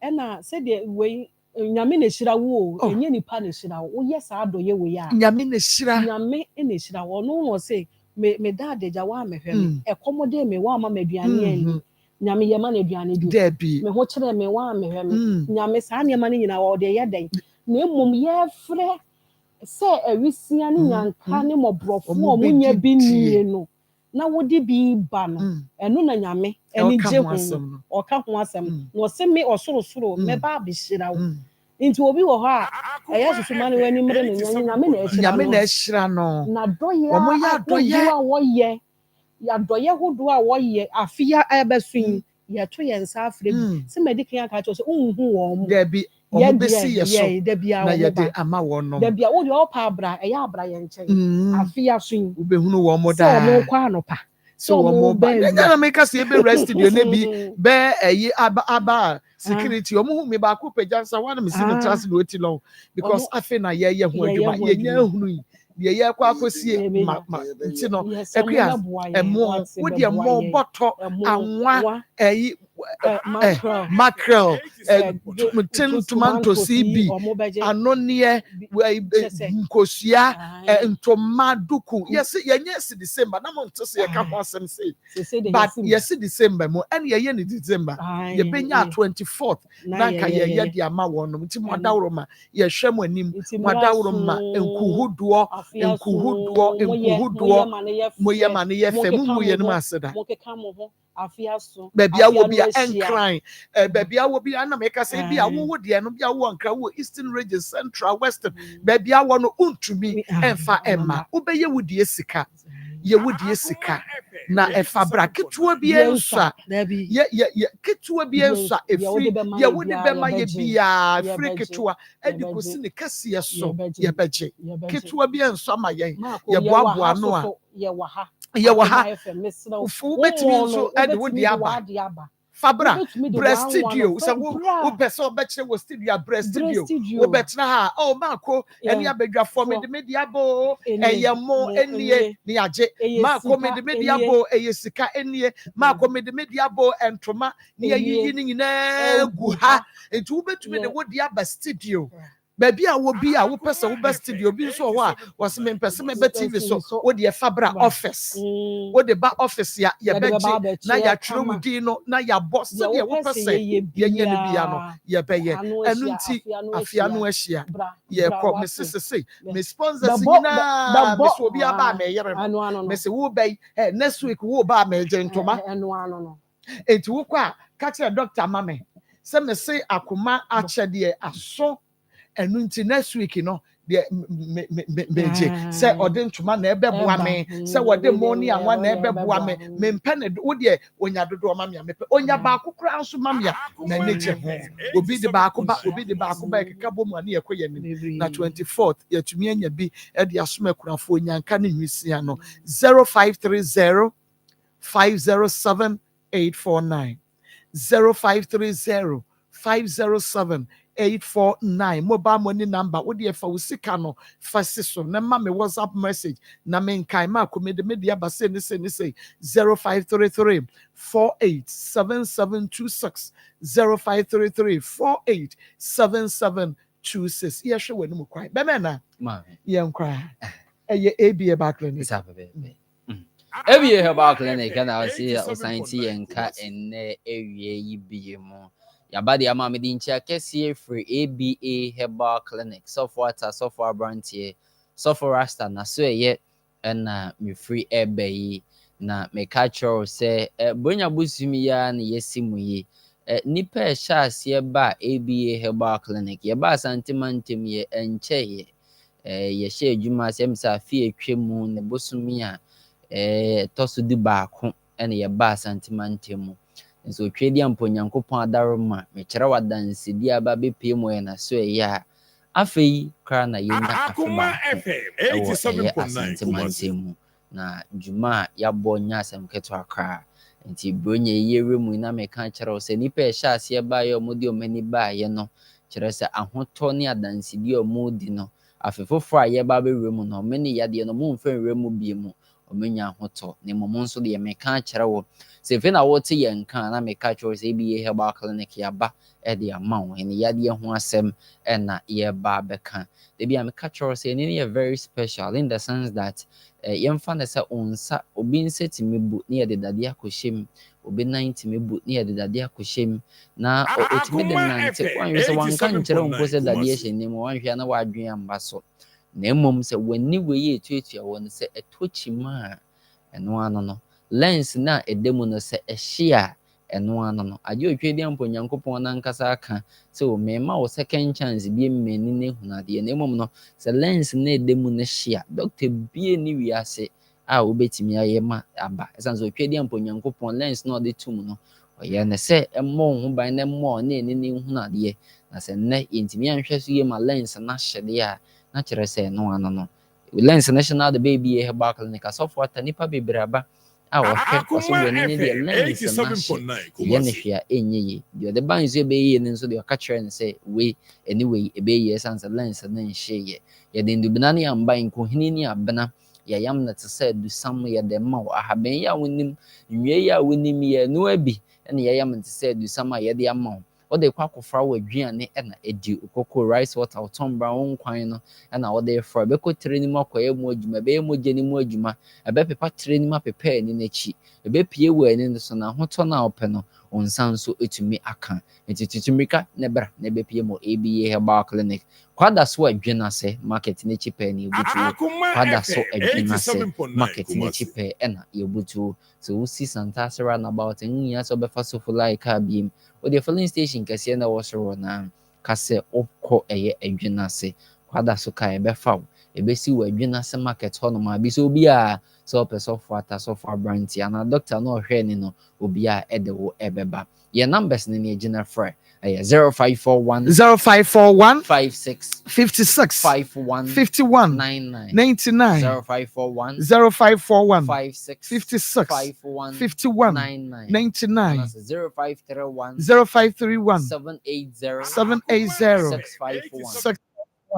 ɛna sɛdeɛ wei nyame na hyira wo enye nipa na hyira wo woyɛ saa adɔyɛ wei a nyame na hyira wo no wɔ sɛ me da adagya wa mehwɛ me ɛkɔmɔde me wa ama me aduane ani nyame yɛma no aduane du Debbie. me ho kyerɛ me wa me hwɛ me nyame saa nneɛma no nyinaa wɔ de yɛ den na mmom yɛfrɛ sɛ awisia ne nyanka ne mmɔborɔfo a munya bi nie no na wode bi ba no ɛno na nyame ani gye ho ɔka ho asɛm na ɔsɛ me ɔsorosoro mɛba abɛhyira wo nti obi wɔ hɔ a ɛyɛ susuma ne w'ani mmere no nyame na ɛhyira no na dɔyɛ ahodoɔ a wɔyɛ yɛadɔyɛ hodoɔ a wɔyɛ afeya ɛbɛso yi yɛto yɛn nsa afrɛ bi sɛ madi kan aka kyerɛ sɛ wonhu wɔn mu dabi ɔmobɛsi yɛ so na yɛde ama wɔn no dabi a wode ɔpa abra ɛyɛ abra yɛn nkyɛn afeya so yi wobɛhunu wɔn mo daa sɛ ɔmo kɔ anopa sɛ ɔmo ba ɛnyɛ meka sɛ yɛbɛwura studio no bi bɛɛ ɛyi aba security ɔmo hu me baako pagya nsa wane mesi no trase na ɔti lɔn because afei na yɛyɛ ho adwuma yɛnya ahunu yi deɛ yɛkɔ akɔsie nti no ɛkua ɛmo wode ɛmo bɔtɔ anwa ɛyi mackerel tomatoes bi anoneɛ nkosua ntoma duku yɛsɛ yɛnyɛ si December na mo nto sɛ yɛka ho asɛm sɛ but yɛsi December mu ɛne yɛyɛ ne December yɛbɛnya 24th na nka yɛyɛ de ama wɔn no nti mo adaworo ma yɛhwɛ mo anim mo adaworo ma nkuhudoɔ moyɛ ma ne yɛ fɛ mo yɛ no mu aseda baby awo bi enkran baby awo bi na make say bi awo wo de no bi awo ankra wo Eastern region Central Western baby awo no untumi emfa emma obeye wo de sika ye wo de sika na efa bra ketua bi ensa ye ketua bi ensa efri ye wo de bema ye bia efri ketua edikosi ne kase ye so ye beje ketua bi ensa ma ye boaboa no a ye wa ha ufu betimi nso ede wo de aba fabra breast studio so wo pese obekire wo studio breast studio wo betna ha oh Maako eni abedwafo me de media bo eyemo enie ne age Maako me de media bo eyesika enie Maako me de media bo entoma ne yiyi ni nyina gu ha enti wo betumi de wo de aba studio baby a wo bi a wo pese wo best studio bi so ho a was me pese me be TV so wo de fabra office wo de ba office ya beje na ya twere wo din no na ya boss de wo pese ye nye ne bia no ye beye enu nti afia no ahia ye ko me sese me sponsors nyina me so obi aba me yere me se wo bey next week wo ba me gentoma enti wo kwa ka kire doctor mame se me se Akoma achede aso enu nti next week no de meje say ode ntoma na ebeboa me say wode money anwa na ebeboa me mempe ne wo de onya dodo ma me mepe onya ba akokora nso ma me na neche ho obi de ba akoba ekeka bom na yekoye ni na 24th yatumi anya bi e de asoma kurafo onyanka ne nwisia no 0530 507 849 0530 507 849 mobile money number wo de fa usika no fasiso na ma me WhatsApp message na me nkai ma ko me de media ba se ni se 0533 487726 0533 487726 ye hwe wani mu kwai be me na ma ye nkwa eye ABA back clinic isa bebe ABA herbal clinic na o si o science yenka enne ewie yi biye mu Yabadi amami dincha kesi free ABA Herbal Clinic. So for water, so for brandy, so for rasta na so ye na me free ebe na me catch or say bonya busumi ya na yesimu yi nipa sha se ba ABA Herbal Clinic. Ye ba santimantem ye enche ye ye hye adwuma se msa fie twemu ne busumi a tosu di baako na ye ba santimantem so twedi ampo nyankopon adaroma me kire wadanse di aba bepie mo na so ya afei kra na yenya Akoma FM 87.9 na juma ya bo nya asem keto akra nti bronye yere mu na me kan kire o se nipa e sha ase ba ye omodi omani ba ye no kire se ahoto ne adanse di omodi no afefofo a ye ba be were mu no meni yade no mu mfa were mu bie mu omenya hoto ne mmom nso de meka kyerɛ wo se fe na wote yɛ nka na meka kyerɛ sɛ bi herbal clinic yaba de ama wo ne yadeɛ ho asɛm na yɛba bɛka de bi meka kyerɛ sɛ ne yɛ very special in the sense that yɛmfa ne sɛ onsa obi nsa timi bu ne yɛde dade akɔhyɛm obi nan timi bu ne yɛde dade akɔhyɛm na otimi de nante wanhwɛ sɛ wanka nkyerɛ wo mpo sɛ dade hyɛ nim wanhwɛ na wadwen amba so na mmom sɛ w'ani wei etuatua wɔ no sɛ ɛtɔ kyima a ɛno ano no lens na ɛda mu no sɛ ɛhye a ɛno ano no agye otwa di ampo Nyankopɔn nankasa aka sɛ o mema wo second chance bi mmani ne hunadeɛ na mmom no sɛ lens na ɛda mu no hye a doctor bie ni wiase a wobɛtumi ayɛ ma aba ɛsan sɛ otwa di ampo Nyankopɔn lens na ɔde tum no ɔyɛ ne sɛ ɛmmɔ ho ban na mmɔ ne ani ne hunadeɛ na sɛ nnɛ yɛntumi anhwɛ so yɛ ma lens na hye deɛ a na kyerɛ sɛ ɛno ano no lens national the baby herbal clinic asɔfo ata nipa bebree aba a wɔhwɛ ɔso wɔ ne deɛ lens na hye yɛ ne hwɛ a ɛnyɛ yie deɛ ɔde ban nso ɛbɛyɛ ne nso deɛ ɔka kyerɛ ne sɛ wei anyway ɛbɛyɛ ɛsiane sɛ lens no nhyɛ yɛde ndubena ne amba nkohini ne abena yɛyam no te sɛ adusam yɛde ma wo ahaban yi a wonim nnua yi a wonim yɛ noa bi ɛne yɛyam no te sɛ adusam a yɛde ama wo wode kɔ akɔfra wɔ aduane ɛna ɛdi ukoko rice water ɔtɔmbra wo nkwan no ɛna wode fra bɛkɔ tire nim akɔyɛ mu adwuma ɛbɛyɛ mogya ne mu adwuma ɛbɛpepa tire nim apepɛ ani n'akyi ɛbɛpie wɔ ani no so na ahotɔ no a wopɛ no wo nsa nso ɛtumi aka nti tutummirika ne bra na ɛbɛpie mu ABA Herbal Clinic kwada so adwene ase market n'akyi pɛ ne yɛbutuo kwada so adwene ase market n'akyi pɛ ɛna yɛbutuo sɛ wosi santase roundabout nyia sɛ wobɛfa so fulai car biem wode filling station kɛseɛ na ɛwɔ soro na ka sɛ wokɔ ɛyɛ adwene ase kwada so ka ɛbɛfa wo ɛbɛsi wɔ adwene ase market hɔ nom a bi sɛ obi a sɛ wopɛ sɔfo ata sɔfo abranti ana doctor na ɔhwɛ ni no obi a ɛde wo ɛbɛba yɛ numbers ne ne gyina frɛ ɛyɛ 0541 56 51 99 0541 56 51 99 0531 780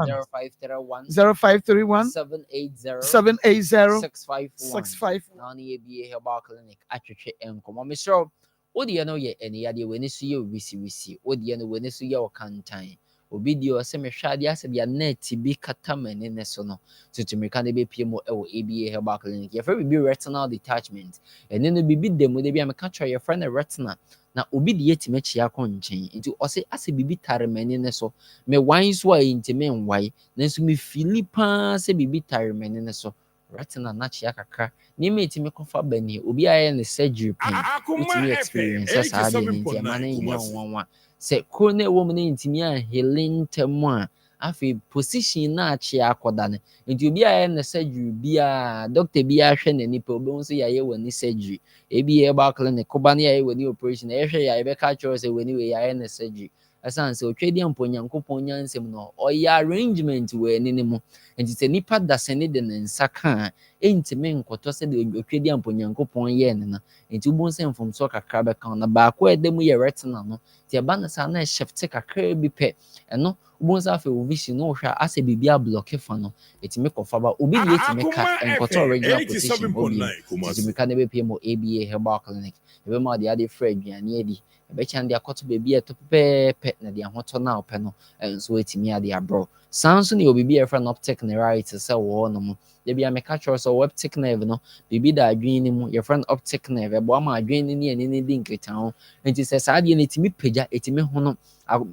0531 780 651 now ne ABA Herbal Clinic atwetwe enkomo mesro wodi no ye ene yade wani so ye wisi wodi no wani so ye okantan obi di o se mehwa ade ase bia net bi katamane ne so no tutumika ne be pie mo e wo ABA Herbal Clinic ye fa bi retinal detachment ene no bibi demo de bia me ka twa ye fra na retina na obi de yetime chia ko nchen nti ose ase bibi taremane ne so me wan so a intime nwai nanso me filipa se bibi taremane ne so retina na chia kakra ni me itime kofa bani obi aye ne surgery pain utimi experience sa de nti amane nya wonwa se krone wo mu ne intimi a healing temu a afi position na chia akoda ne nti obi aye ne surgery bia doctor bia hwe ne nipa obi nso yaye wani surgery ebi Herbal Clinic koba ne yaye wani operation e hwe yaye be ka kyerɛ sɛ wani we yaye ne surgery asan sɛ otwedi ampo Nyankopɔn nyansɛm no ɔyɛ arrangement wɔ ani ne mu nti sɛ nipa da sɛ ne de ne nsa ka entime nkɔtɔ sɛ de otwedi ampo Nyankopɔn yɛ ne na nti ubon sɛ mfomso kakra bɛka na baako ɛdɛm yɛ retina no ti aba na sa na shift kakra bi pɛ ɛno ubon sɛ afɛ vision no hwɛ asɛ bibia block fa no etime kɔfa ba obi de etime ka nkɔtɔ original position obi etime ka na be pie mo ABA Herbal Clinic ebe ma de ade frɛ aduane adi ɛbɛkyan de akɔtɔ baabi ɛtɔ pɛpɛpɛ na de ahotɔ na ɔpɛ no nso etimi ade abro sanso ne obi bi ɛfrɛ no optic neuritis sɛ wɔ no mu de bia me ka kyerɛ sɛ optic nerve no bibi da adwene ne mu yɛfrɛ no optic nerve ɛbɔ ama adwene ne ani ne di nketa ho nti sɛ saa de ne etimi pagya etimi ho no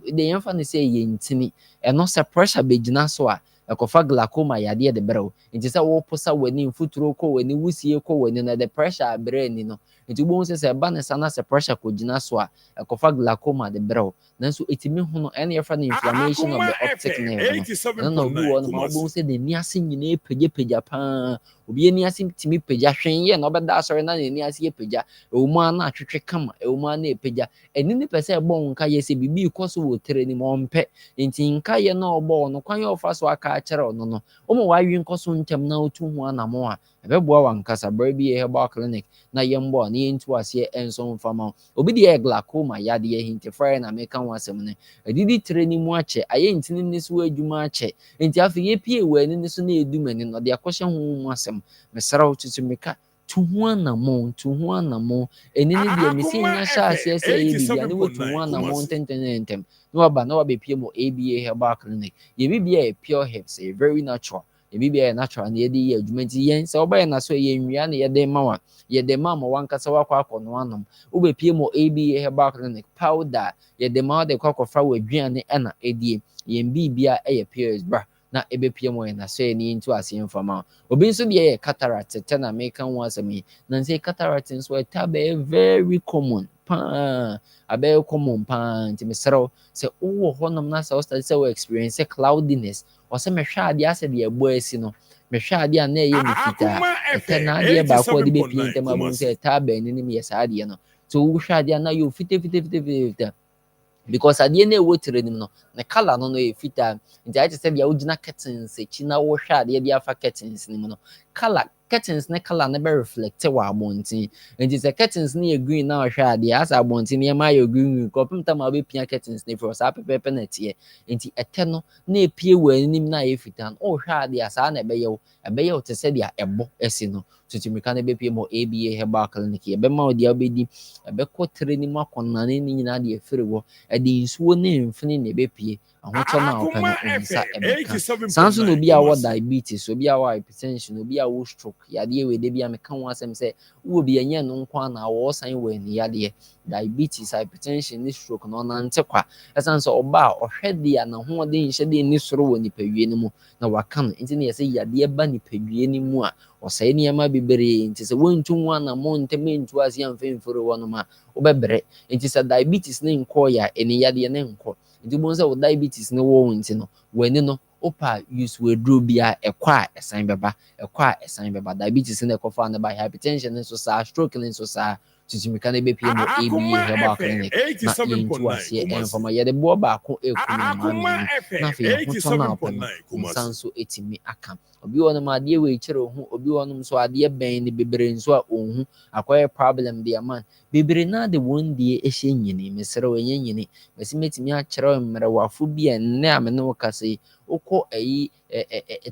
de yɛmfa ne sɛ yɛ ntini ɛno sɛ pressure bɛgyina so a ɛkɔfa glaucoma yadeɛ de brɛw nti sɛ wɔposa w'ani mfuturo kɔ w'ani wusie kɔ w'ani na the pressure abrɛ ni no nti wo sɛ ba ne sana sɛ pressure kɔ gyina so a ɛkɔfa glaucoma de brɛw nanso etimi ho no ɛne yɛfrɛ no inflammation of the optic nerve no na obi wɔ no ma wo sɛ ne ni ase nyina pagya paa obi ani ase timi pagya hwen yɛ na ɔbɛda asɔre na ne ni ase yɛ pagya ewumu ana atwetwe kama ewumu ana pagya ɛni ne pɛ sɛ ɛbɔ nka yɛ sɛ bibi kɔ so wɔ tere ni ma ɔmpɛ nti nka yɛ na ɔbɔ no kwan yɛ ɔfa so aka akyerɛ ɔno no ɔmo wawi nkɔ so ntɛm na otu ho anamo a ɛbɛboa wankasa brɛ herbal clinic na yɛmbɔ na yɛntu aseɛ ɛnso mfama obi deɛ glaucoma yadeɛ hinti frɛ na meka ho asɛm no adidi tere ni mu akyɛ ayɛ ntini ni so adwuma akyɛ nti afei yɛpie wɔ ani ni so na ɛdu mani no de akɔhyɛ ho mu asɛm mesrɛ wo tutu meka tu ho anamɔ ɛni ne deɛ mesi nya hyɛ aseɛ sɛ ɛyɛ bibia ne wɔtu ho anamɔ ntɛntɛntɛm na waba na wabɛpie mu ABA herbal clinic yɛbibia yɛ pure herbs ɛyɛ very natural yɛbibia yɛ natural na yɛde yɛ adwuma nti yɛn sɛ wobɛyɛ na so yɛ nnua na yɛde ma wa yɛde ma wankasa wakɔ akɔ no anom wobɛpie mu ABA herbal clinic powder yɛde ma wode kɔ akɔfra wɔ aduane ɛna ɛdie yɛn bibia ɛyɛ pure bra na ɛbɛpie mu yɛn na so yɛ ne yɛntu aseɛ mfama obi nso deɛ yɛ cataract tɛ na meka ho asɛm yi na nsɛ cataract nso ɛta bɛyɛ very common paa abɛyɛ common paa nti mesrɛ sɛ wowɔ hɔnom na sɛ wostart sɛ wo experience cloudiness ɔsɛ mehwɛ adeɛ asɛ deɛ ɛbɔ asi no mehwɛ adeɛ a na ɛyɛ ne fitaa ɛtɛ na adeɛ baako a ɔde bɛpie ntɛm abom sɛ ɛtaa baani no mu yɛ saa adeɛ no so wohwɛ adeɛ a na yɛ fitafitafitafita because adeɛ no ɛwɔ tire nim no ne color no yɛ fitaa nti ayɛ te sɛ deɛ wogyina curtains akyi na wohwɛ adeɛ de afa curtains no mu no color curtains ne color no bɛ reflect wɔ abɔnten nti sɛ curtains no yɛ green na ɔhwɛ adeɛ asa abɔnten nneɛma ayɛ green kɔpem tam a wobɛpia curtains no firi saa pɛpɛpɛ na ɛteɛ nti ɛtɛ no na ɛpie wɔ anim na ayɛ fitaa no ɔhwɛ adeɛ a saa na ɛbɛyɛ wo te sɛ deɛ ɛbɔ asi no tutumika no bɛpie mu ABA herbal clinic yɛbɛma wo deɛ wobɛdi ɛbɛkɔ tire no mu akɔnane ne nyinaa deɛ ɛfiri wɔ ɛde nsuo ne mfini na ɛbɛpie ahotɔ no a wopɛ no nsa ɛbɛka saa nso na obi a wɔ diabetes obi a wɔ hypertension obi a wɔ stroke yadeɛ wei de bi a meka ho asɛm sɛ wowɔ bi ɛnyɛ no nko a na wɔwɔ san wɔ ani yadeɛ diabetes hypertension ne stroke na ɔnante kwa ɛsiane sɛ ɔba a ɔhwɛ deɛ a n'ahoɔden nhyɛ de ni soro wɔ nipadua no mu na waka no nti ne yɛ sɛ yadeɛ ba nipadua no mu a ɔsɛe nneɛma bebree nti sɛ wɔntu ho anammɔ ntɛm ntu ase amfemfiri wɔ no ma wobɛbrɛ nti sɛ diabetes ne nkɔɔyɛ a ɛne yadeɛ ne nkɔ nti bohu sɛ wo diabetes ne wɔ wo nti no w'ani no wopa use w'aduro bi a ɛkɔ a ɛsan bɛba diabetes ne ɛkɔfa ne ba hypertension ne nso saa stroke ne nso saa tutumika no bɛpie mu ABA herbal clinic na yɛntu aseɛ ɛmfama yɛde boɔ baako ɛkum no ma mmienu na afei yɛhotɔ no a wopɛ no nsa nso ɛtumi aka obi wɔ nom adeɛ wɔ ɛkyerɛ ho obi wɔ nom so adeɛ bɛn ne bebree nso a ɔnhu akɔyɛ problem deɛ man bebree na de wɔn deɛ ɛhyɛ nyini mesrɛ wɔ ɛnyɛ nyini mɛsi mɛtumi akyerɛ mmerɛwafo bi a nnɛ a me ne wo kasa yi wokɔ ayi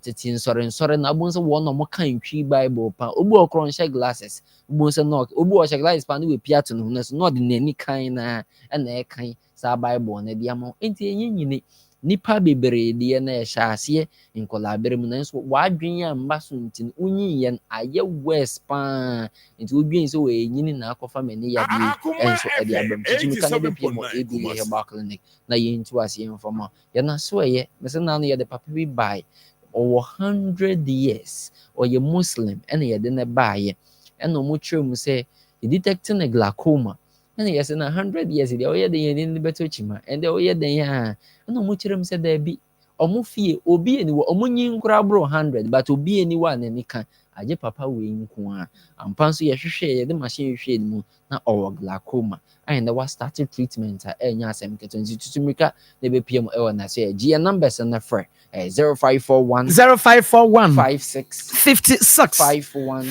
tete nsɔre na abom sɛ wɔn na wɔka ntwi bible pa obi wɔ korɔ nhyɛ glasses obi sɛ no obi wɔ hyɛ glasses pa ne wɔ pia to no ho na so na ɔde n'ani kan na ɛna ɛkan saa bible no de ama nti ɛnyɛ nyini nipa bebree deɛ na ɛhyɛ aseɛ nkɔlaa bere mu nanso wadwen a mba so nti wonyi yɛn ayɛ worse paa nti wodwen sɛ wɔyɛ nyini na akɔfa m'ani yadeɛ ɛnso ɛde abam titumi ka na bɛpie mu ABA herbal clinic na yɛntu aseɛ mfama yɛna so ɛyɛ mɛsɛ na no yɛde papa bi bae ɔwɔ 100 years ɔyɛ muslim ɛna yɛde ne baayɛ ɛna ɔmo kyerɛ mu sɛ yɛdetect ne glaucoma ɛna yɛsɛ na 100 years deɛ ɔyɛ den yɛn ne bɛtɔ kyima ɛnde ɔyɛ den a ɛna ɔmo kyerɛ mu sɛ daabi ɔmo fie obi ani wɔ ɔmo nyi nkora boro 100 but obi ani wɔ a n'ani ka agye papa wei nko a ampa nso yɛhwehwɛ yɛde machine hwehwɛ ne mu na ɔwɔ glaucoma ayɛ na wa start treatment a ɛnyɛ asɛm ketewa nti tutumika na ɛbɛpie mu ɛwɔ na so yɛ gye numbers na frɛ 0541 56 51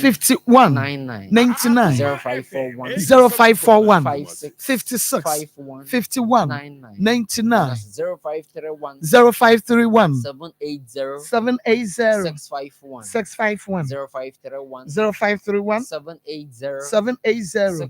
99 0541 56 51 99 0531 780 651 0531 780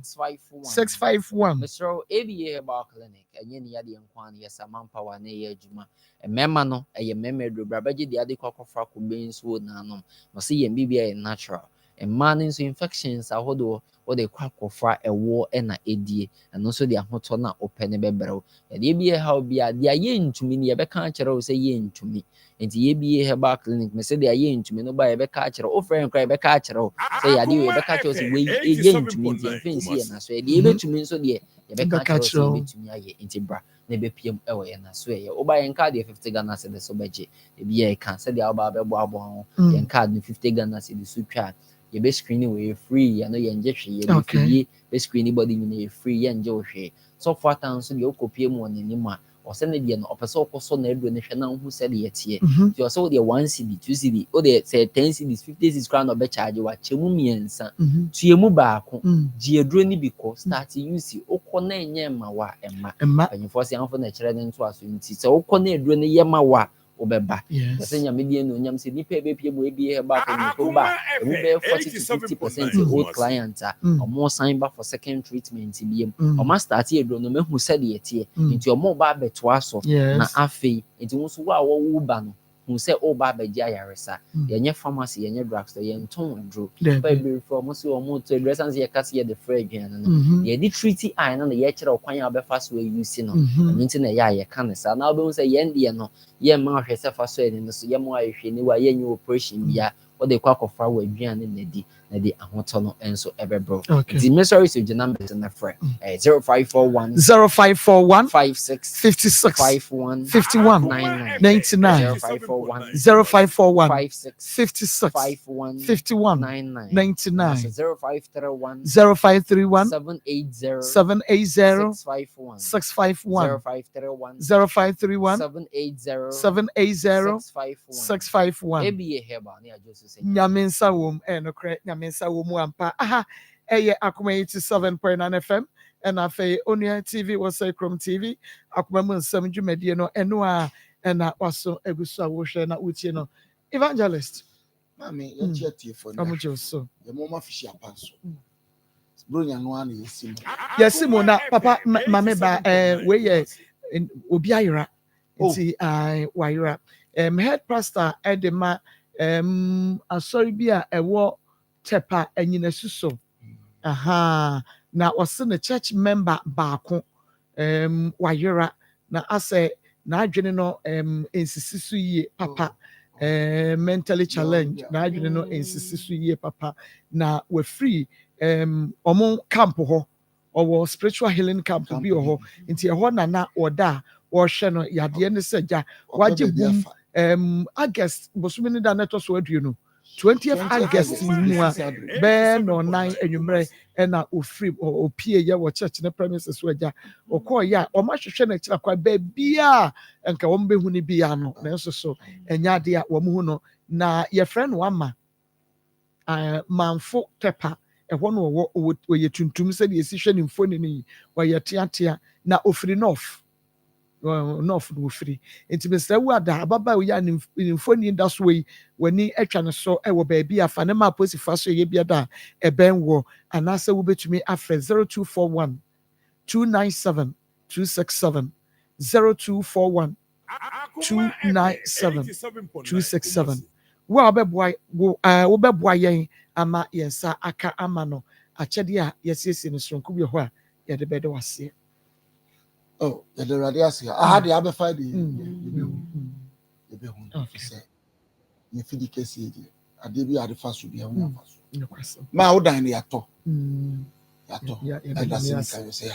651 Mr. ABA Herbal Clinic ɛnyɛ ne yadeɛ nko a no yɛsa manpower na ɛyɛ adwuma mmarima no ɛyɛ mmarima aduro brabagye de ade kɔkɔfra kɔbɛn nsuo nanom ma sɛ yɛn bibia yɛ natural mmaa no nso infections ahodoɔ wɔde kɔ akɔfra ɛwɔ ɛna ɛdie ɛno nso de ahotɔ na ɔpɛ ne bɛbrɛw yɛdeɛ bi ɛha obi a deɛ ayɛ ntumi no yɛbɛka akyerɛ wo sɛ yɛ ntumi nti yɛbie herbal clinic mɛ sɛ deɛ ayɛ ntumi no ba yɛbɛka akyerɛ wo frɛ nkora yɛbɛka akyerɛ wo sɛ yɛadeɛ wɔ yɛbɛka akyerɛ wo sɛ wei ɛyɛ ntumi nti yɛmfɛ nsi yɛ na so yɛdeɛ yɛbɛtumi nso deɛ yɛbɛka akyerɛ wo sɛ yɛbɛtumi ayɛ nti bra na ɛbɛpiem ɛwɔ yɛ na so ɛyɛ woba yɛn card yɛ 50 Ghana cedis so bɛgye ebi yɛ ka sɛ deɛ woba bɛboaboa ho yɛn card no 50 Ghana cedis so twa yɛbɛ screen wɔ yɛ free yɛno yɛngye hwee yɛbɛfidie bɛ screen body nyina yɛ free yɛngye wo hwee sɔfo atan nso deɛ wokɔpie mu wɔ n'anim a or send the no person so na do na who said the tie you also the 1 cedi 2 cedi or the say 10 cedis 50 cedis crown or be charge wa chemu miensa to yemu baako ji eduro ni biko start use okona enye ma wa emma anyfo se anfo na kire ne nto aso nti se okona eduro ne yema wa obeba se nyame die no nyam se nipa ebepie mo ebie ba ko ba e mo be 40 to 50% old client or more sign back for second treatment biem o ma start eduro no mehu se de etie nti o mo ba beto aso na afei nti wo so wa wo ba no who say oh baba yaresa yenye pharmacy yenye drugstore yen ton dro ba be from so mo to address and ye case ye the frag no ye di treaty eye na ye kire okwan ya be fa so use no nti na ye kan sa na obe say yen de no ye ma hwe se fa so ni so ye mo ahwe ni wa ye nyi operation bia o de kwa kofa wa aduane na di ahoto no enso ebebro the mystery so the numbers in the frag 0541 56 51 99 0541 56 51 99 0531 780 651 0531 780 651 ebi heba na ajoso say nyamensa wom enokre nyamensa wom ampa aha eye Akoma 87.9 FM and afa Onua TV was Chrome TV Akoma mu nsem dwumadie no eno a na waso egusu a wo hwe na utie no evangelist mami ye tie for na amujoso ye mo ma fishi apanso bronya no ana yesimo na papa mame ba we ye obi ayira nti wayira head pastor edema asori bi a ewo tepa anyina suso aha na ose na church member baako wayira na ase na adwene no ensisisu yie papa mentally challenged na adwene no ensisisu yie papa na we free omo camp ho or spiritual healing camp bi ho nti ho na oda wo hwe no yade ne seja waje bum August bosumi da neto so aduo no 20th August mu a be no 9 enwumre na ofri opie ye wo church ne premises waja okọ ya o ma hwehwe na kira kwa ba bia enka wo mbehu ni bia no na nso so enya de a wo mu no na ye friend wa ma manfo tepa ehwo no wo ye tuntum se de esi hwe ni mfoni ni wa ye tiatia na ofri north no free nti Mr. Wada ababa we ya ni mfoni da so yi wani atwa ne so e wo ba bia fa ne ma posifa so ye bia da e ben wo anase wo betumi afre 0241 297 267 0241 297 267 wo beboa yen ama yensa aka ama no akyede a yesiesie ne sonko bi ho a ye de bede wase oh the radius I had the other 5 days you feel the case here I did be at the first be on fast ma wo dan ya to and that's it can you say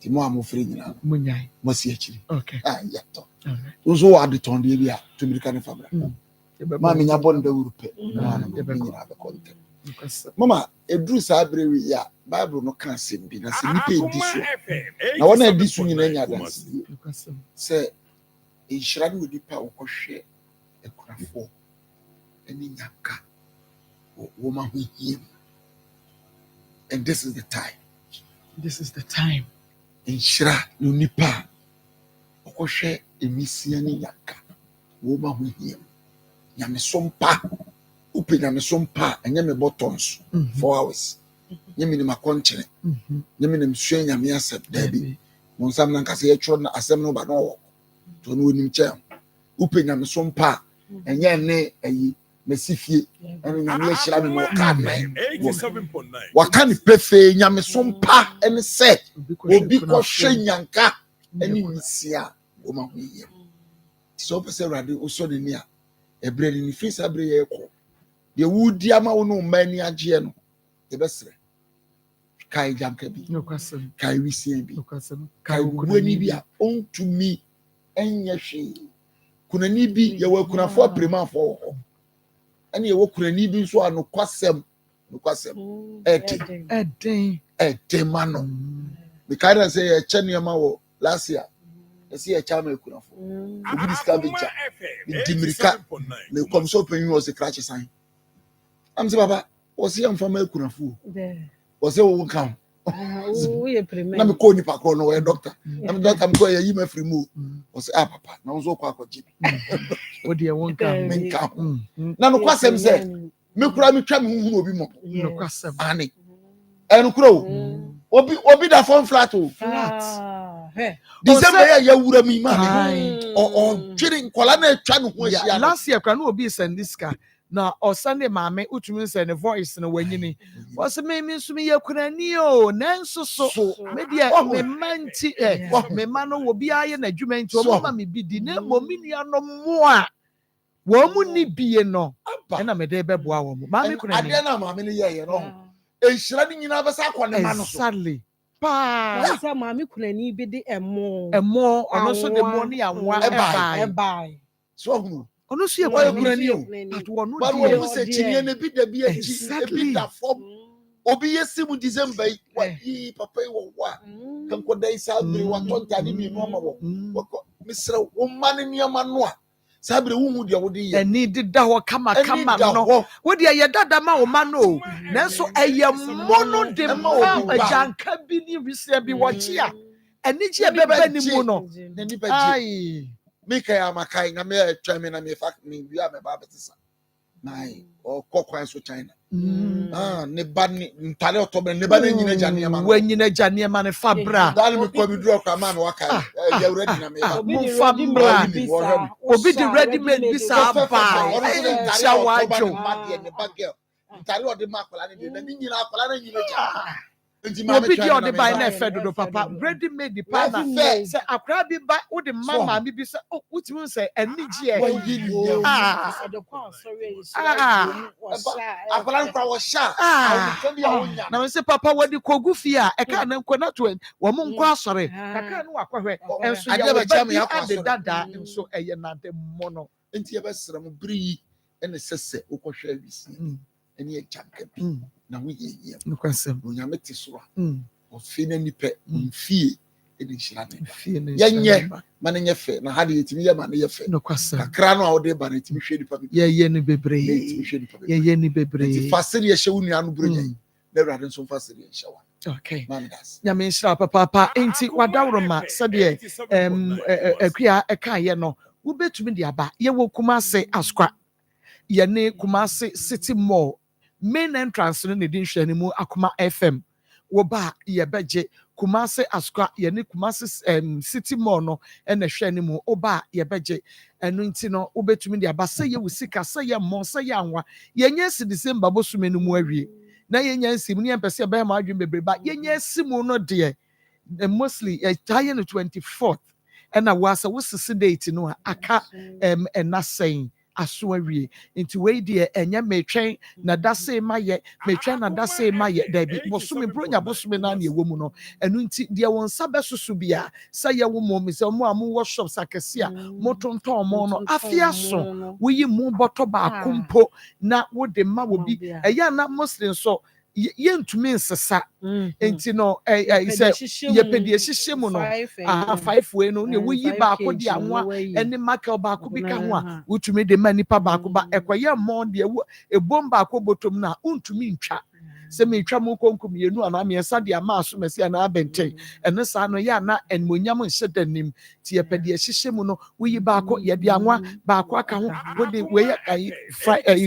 Timo am free nyina munyai mo si akiri okay ya to so what the ton dey bia to me kan famra ma me nya bon da wurupe mama edru sa brewi ya Bible no kan sem bi na se nipa edi so na wona edi so nyina nya dance se inshira ni odipa okohwe ekurafo eni nyaka wo ma hu him and this is the time inshira ni nipa okohwe emisia ni nyaka wo ma hu him nyame sompa upe nyame sompa enye me buttons 4 hours nyame ni makonchene nyame ni msue nyame asem dabi monsam na nkase yetro na asem no ba no to no onim che upe nyame sompa enye ne ayi mesifie ene nyame yeshira me no ka men 87.9 waka ni pefe nyame sompa ene se obi ko hwe nyanka ene nisia wo ma hu yie so pese rade oso de ni a ebre ni face abre ye ko de wudi ama wo no mani agye no e besre kai jamka bi no kwasem kai wisie bi no kwasem kai wani bi a ontumi enye hwe kunani bi ye wa kunafo apremafo ho ene ye wa kunani bi nso a no kwasem eden mano me kai na say ye chene ma wo last year see a charm kunafo obi discover picture dimirika me come so pen was a crash sign am say baba was here from kunafo was say won come na me call ni pa call no we doctor na me doctor me call yi ma free mu was say papa na so kwa akọji o de won come me come na no kwasem say me kura me twa me hu obi mo no kwasem ani en kuro obi da phone flat o December ya wura mi ma on twiri nkola na atwa no ho ahia last year kwa no obi send this car na o Sunday maame utumi send the voice na wanyini was me sumi yakunani o nanso so me dia me manti me ma no obi aye na adwuma nti o ma me bi di na mo minua no mo a wo mu ni bie no na me de beboa wo mo maame kunani ade na maame ni ye no ehira ni nyina besa akọ ne ma no so exactly pa sa maame kunani bi de emo ono so de mo ni anwa e bai so hunu ono so ye kunani o but wono but wo se chinie ne bi da bi achi e bi da form obi yesimu December yi papa wo wa kan ko dai sabri wa tonta ni mi no ma wo misra wo man ni ama no a sabri wo hu de wo de ye ani dida ho kama no wo de ye dada ma wo ma no nanso eye mono de ma ajanka bi ni risia bi wo chi a ani ji e beba ni mu no ai me kai amakai na me twa me na me fa me wi a me ba betisa nai o kokwan so China ne ba ni ntale otobe ne ba na nyina jane ma wa nyina jane ma ne fabra dal me ko bi duro kwa ma me waka ya ready na me ba mu fabra obi di ready made bisa ba shawajo ne ba girl ntale o de ma akola ne na nyina akola na nyina ja obi di o de ba na efe dodo papa ready made the pa na say akra bi ba o de mama bi bisa o utimi say eni ji akola nkwa wo sha na me say papa wadi kogu fi a e ka na nkwa na to wo mo nkwa asore kaka na wakwa enso ya ba cham ya kwa dada enso eye na de mono enti ye besra mo bri ene sese ukwohwa bisi ene ye chamka bi na wo ye ye nukwasem onyame ti so a ofi na nipe mfie ene hira ne yenye ma ne nyefe na ha de yetimi ye ma ne yefe nukwasem kakra no a wo de ba na yetimi hwe nipa bi ye ni bebre ye ni bebre enti fasiri ye hwe wonu anu bronya na wrade nso fasiri ye hwe wa okay nyame nshira papa enti wadawroma sede akua eka ye no wo betumi de aba ye wo Kumase Askwa ye ne Kumase City Mall main entrance no ne din hwani mu Akoma FM wo ba ye beje Kumase Askwa ye ne Kumase City Mall no na hwani mu wo ba ye beje eno nti no wo betumi de aba se ye wusika se ye mo se ye anwa ye nya si December bosume no mu awie na yenya nsim ne empese be ma adwum bebreba yenya simu no de mostly tie no 24th and na wasa wosisi date no aka na saying aso awie nti we de enya metwen na dase maye metwen na dase maye da bi bosome bronya bosome na na ewo mu no enu nti de won sabe susu bia saye wo mo mi se mo amu workshop sakese a mo tonton mo no afia so woyi mu boto ba kompo na wo de ma wo bi eya na muslim so yentumi nsesa enti no say ye pedie hihye mu no 5 way no ne woyi ba ko de anwa ene makel ba ko bi ka ho a wotumi de ma nipa ba ko ba ekoye mo de ebom ba ko botom na untumi ntwa se me twa mo konkum yenu ana me esa de ama so mesi ana abenten ene sa no ya na enmonyam nhye danim ti ye pedie hihye mu no woyi ba ko ye de anwa ba ko aka ho wo de we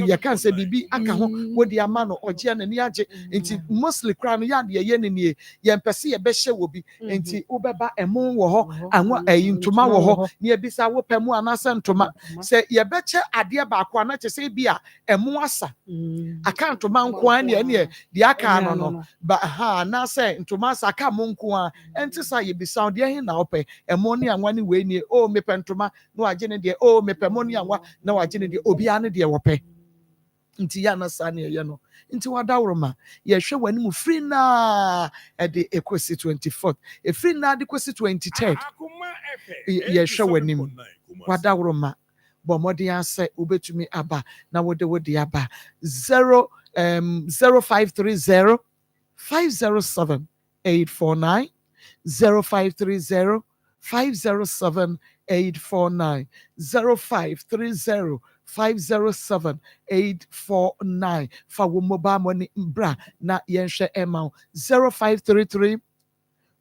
ye kan se bibi aka ho wo de ama no oje na ni age enti mostly kra no ya de ye ne nie ye mpese ye be hye wo bi enti wo beba emo wo ho anwa ntoma wo ho ne ye bisa wo pemu anasa ntoma se ye be che ade ba ko ana che se bi a emo asa aka ntoma nko an ne di aka no ba ha na se ntoma asa aka mo nko an enti sa ye bisa de hin na ope emo ne anwa ne we nie o mepe ntoma no age ne de o mepe mo ne anwa na wage ne de obi ane de wo pe nti ya na sa ne ye no nti wadawroma ye hwe wani mu free na e de ekosi 24th e free na de ekosi 23rd ye hwe wani mu wadawroma bo modin ase obetumi aba na wode aba 0530 507 849 0530 507-849 0530-507-849 fa wo mobile money bra na yenhwe ema 0533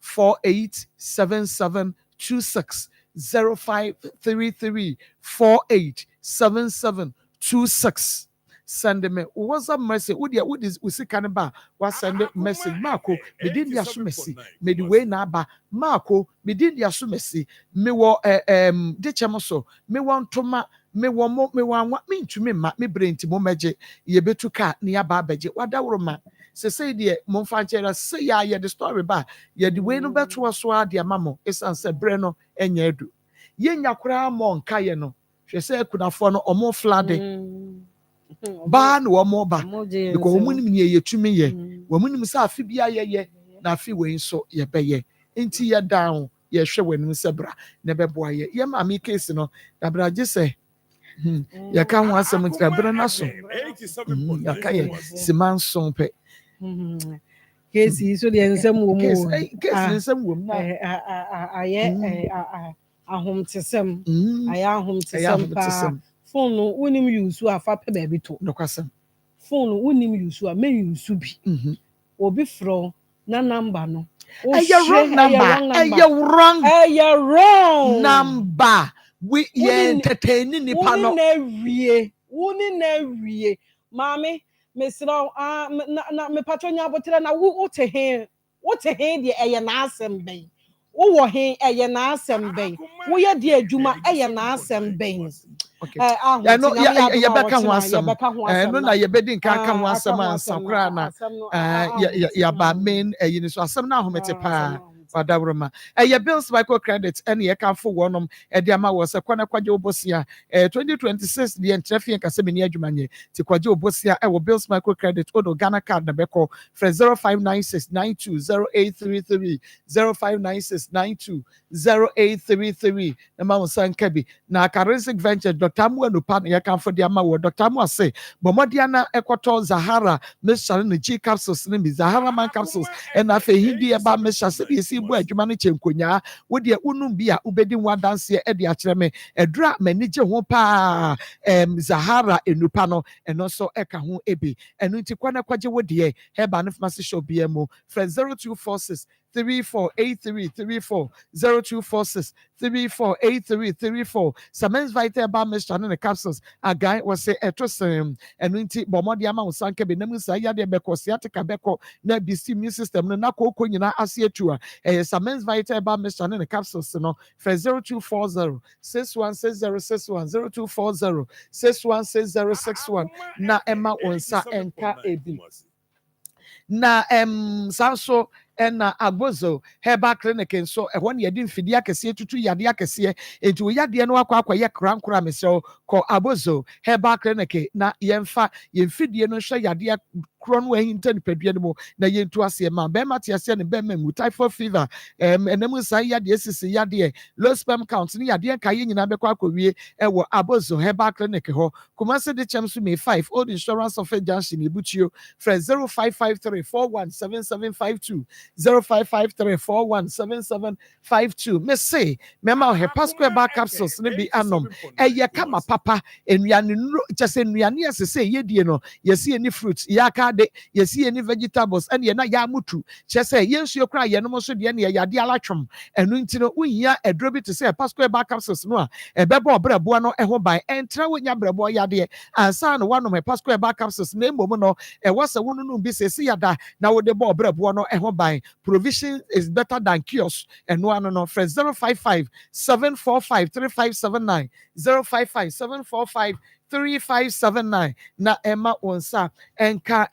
487726 0533 487726 send me WhatsApp message would is usikaneba was send message Marco medin dia so message medi we na aba Marco medin dia so message me wo de chemoso me won toma me wo mo me wan me ntumi ma me brain ti mo meje ye betu ka ne aba abeje wadawro ma say de mo fa chere say ya the story ba ye the way no beto so ade amamo esan se bre no enya edu ye nya kura mo nka ye no hwe say kunafo no omo flade ba no omo ba because omunim ne ye tumi ye omunim say afi bia ye na afi we nso ye beye enti ye down ye hwe wanim se bra ne bebo ye ye ma me case no da bra je say ya ka ho asem ntra bra na so ya ka ye siman son pe Kesi so de nsem wo mu kesi nsem wo mu aye ahom tesem aye ahom tesem pa phone no unim use afa pe ba bi to nokwasem phone no unim use a me use bi obi fro na number no wrong number we entertaining ni pa no woni na wie mami mesra na me patronya abotre na wo te he de eye na asem ben wo wo he eye na asem ben wo ye de adwuma eye na asem ben ya no ya beka ho asem no na ye bedi nka ka ho asem ansakra na ya ba men ni so asem na ahomete pa Wadabroma. Your bills microcredit and ye can for one Ediama was a corner quadro bosia 2026 the entrefi and Casemini Jumanye to quadro bosia our bills microcredit Odo Ghana card Nabeco for 0596920833 0596920833 the Mount San Kebi na Carisic Venture Dr. Mu and Upan ye can for the Ama Dr. Mu say Bomodiana Equator Zahara Miss Shalini G capsules name Zahara man capsules and afe hindi about Miss Shasi bu adwuma no chenkonya wo de unum bia ubedi nwa danse e de akere me edura manije ho pa Zahara enupa no eno so eka ho ebi enu nti kwana kwaje wo de heba no pharmacy shop bia mo friend 0246 348334 0246 348334 Samens Vita ba Mr. and the capsules a guy was say etrosem enu nti bomodi ama usanke be namu sa ya de beko siatika beko na BC immune system no na kokko nyina ase atua Samens Vita ba Mr. and the capsules no for 0240 616061 0240 616061 na Emma onsa enka ebi na sanso na Agbozo Herbal Clinic nso ehwo ne yedi mfidi akese tutu yade akese enti oyade no akwa ye krankra mesel ko Agbozo Herbal Clinic na yemfa yemfidie no hwe yade kron wa hinta nipadua no mo na yentu ase ma be mate ase ne be mamu typhoid fever enemu sai yade esisi yade low sperm count ne yade ka ye nyina be kwa akwie ewo Agbozo Herbal Clinic ho Kumasi de chemsu me 5 old insurance of junction ibuchio for 0553417752 0553417752 me say mema he Pasco back capsules ne bi anom eye kama papa enuane just enuane asese yedie no yesi any fruits yaka de yesi any vegetables and ye na ya mutu chese yensuo kra ye no so de ne yade alatwom enu ntino uhia edrobi to say Pasco back capsules no a ebebo obrabo no eho ban entra wonya brabo yade ansa no wanom he Pasco back capsules na emom no e wasa wonu no bi sesi yada na wo de bo obrabo no eho ban provision is better than cures and no friend 055-745-3579 055-745-3579 na Emma onsa enka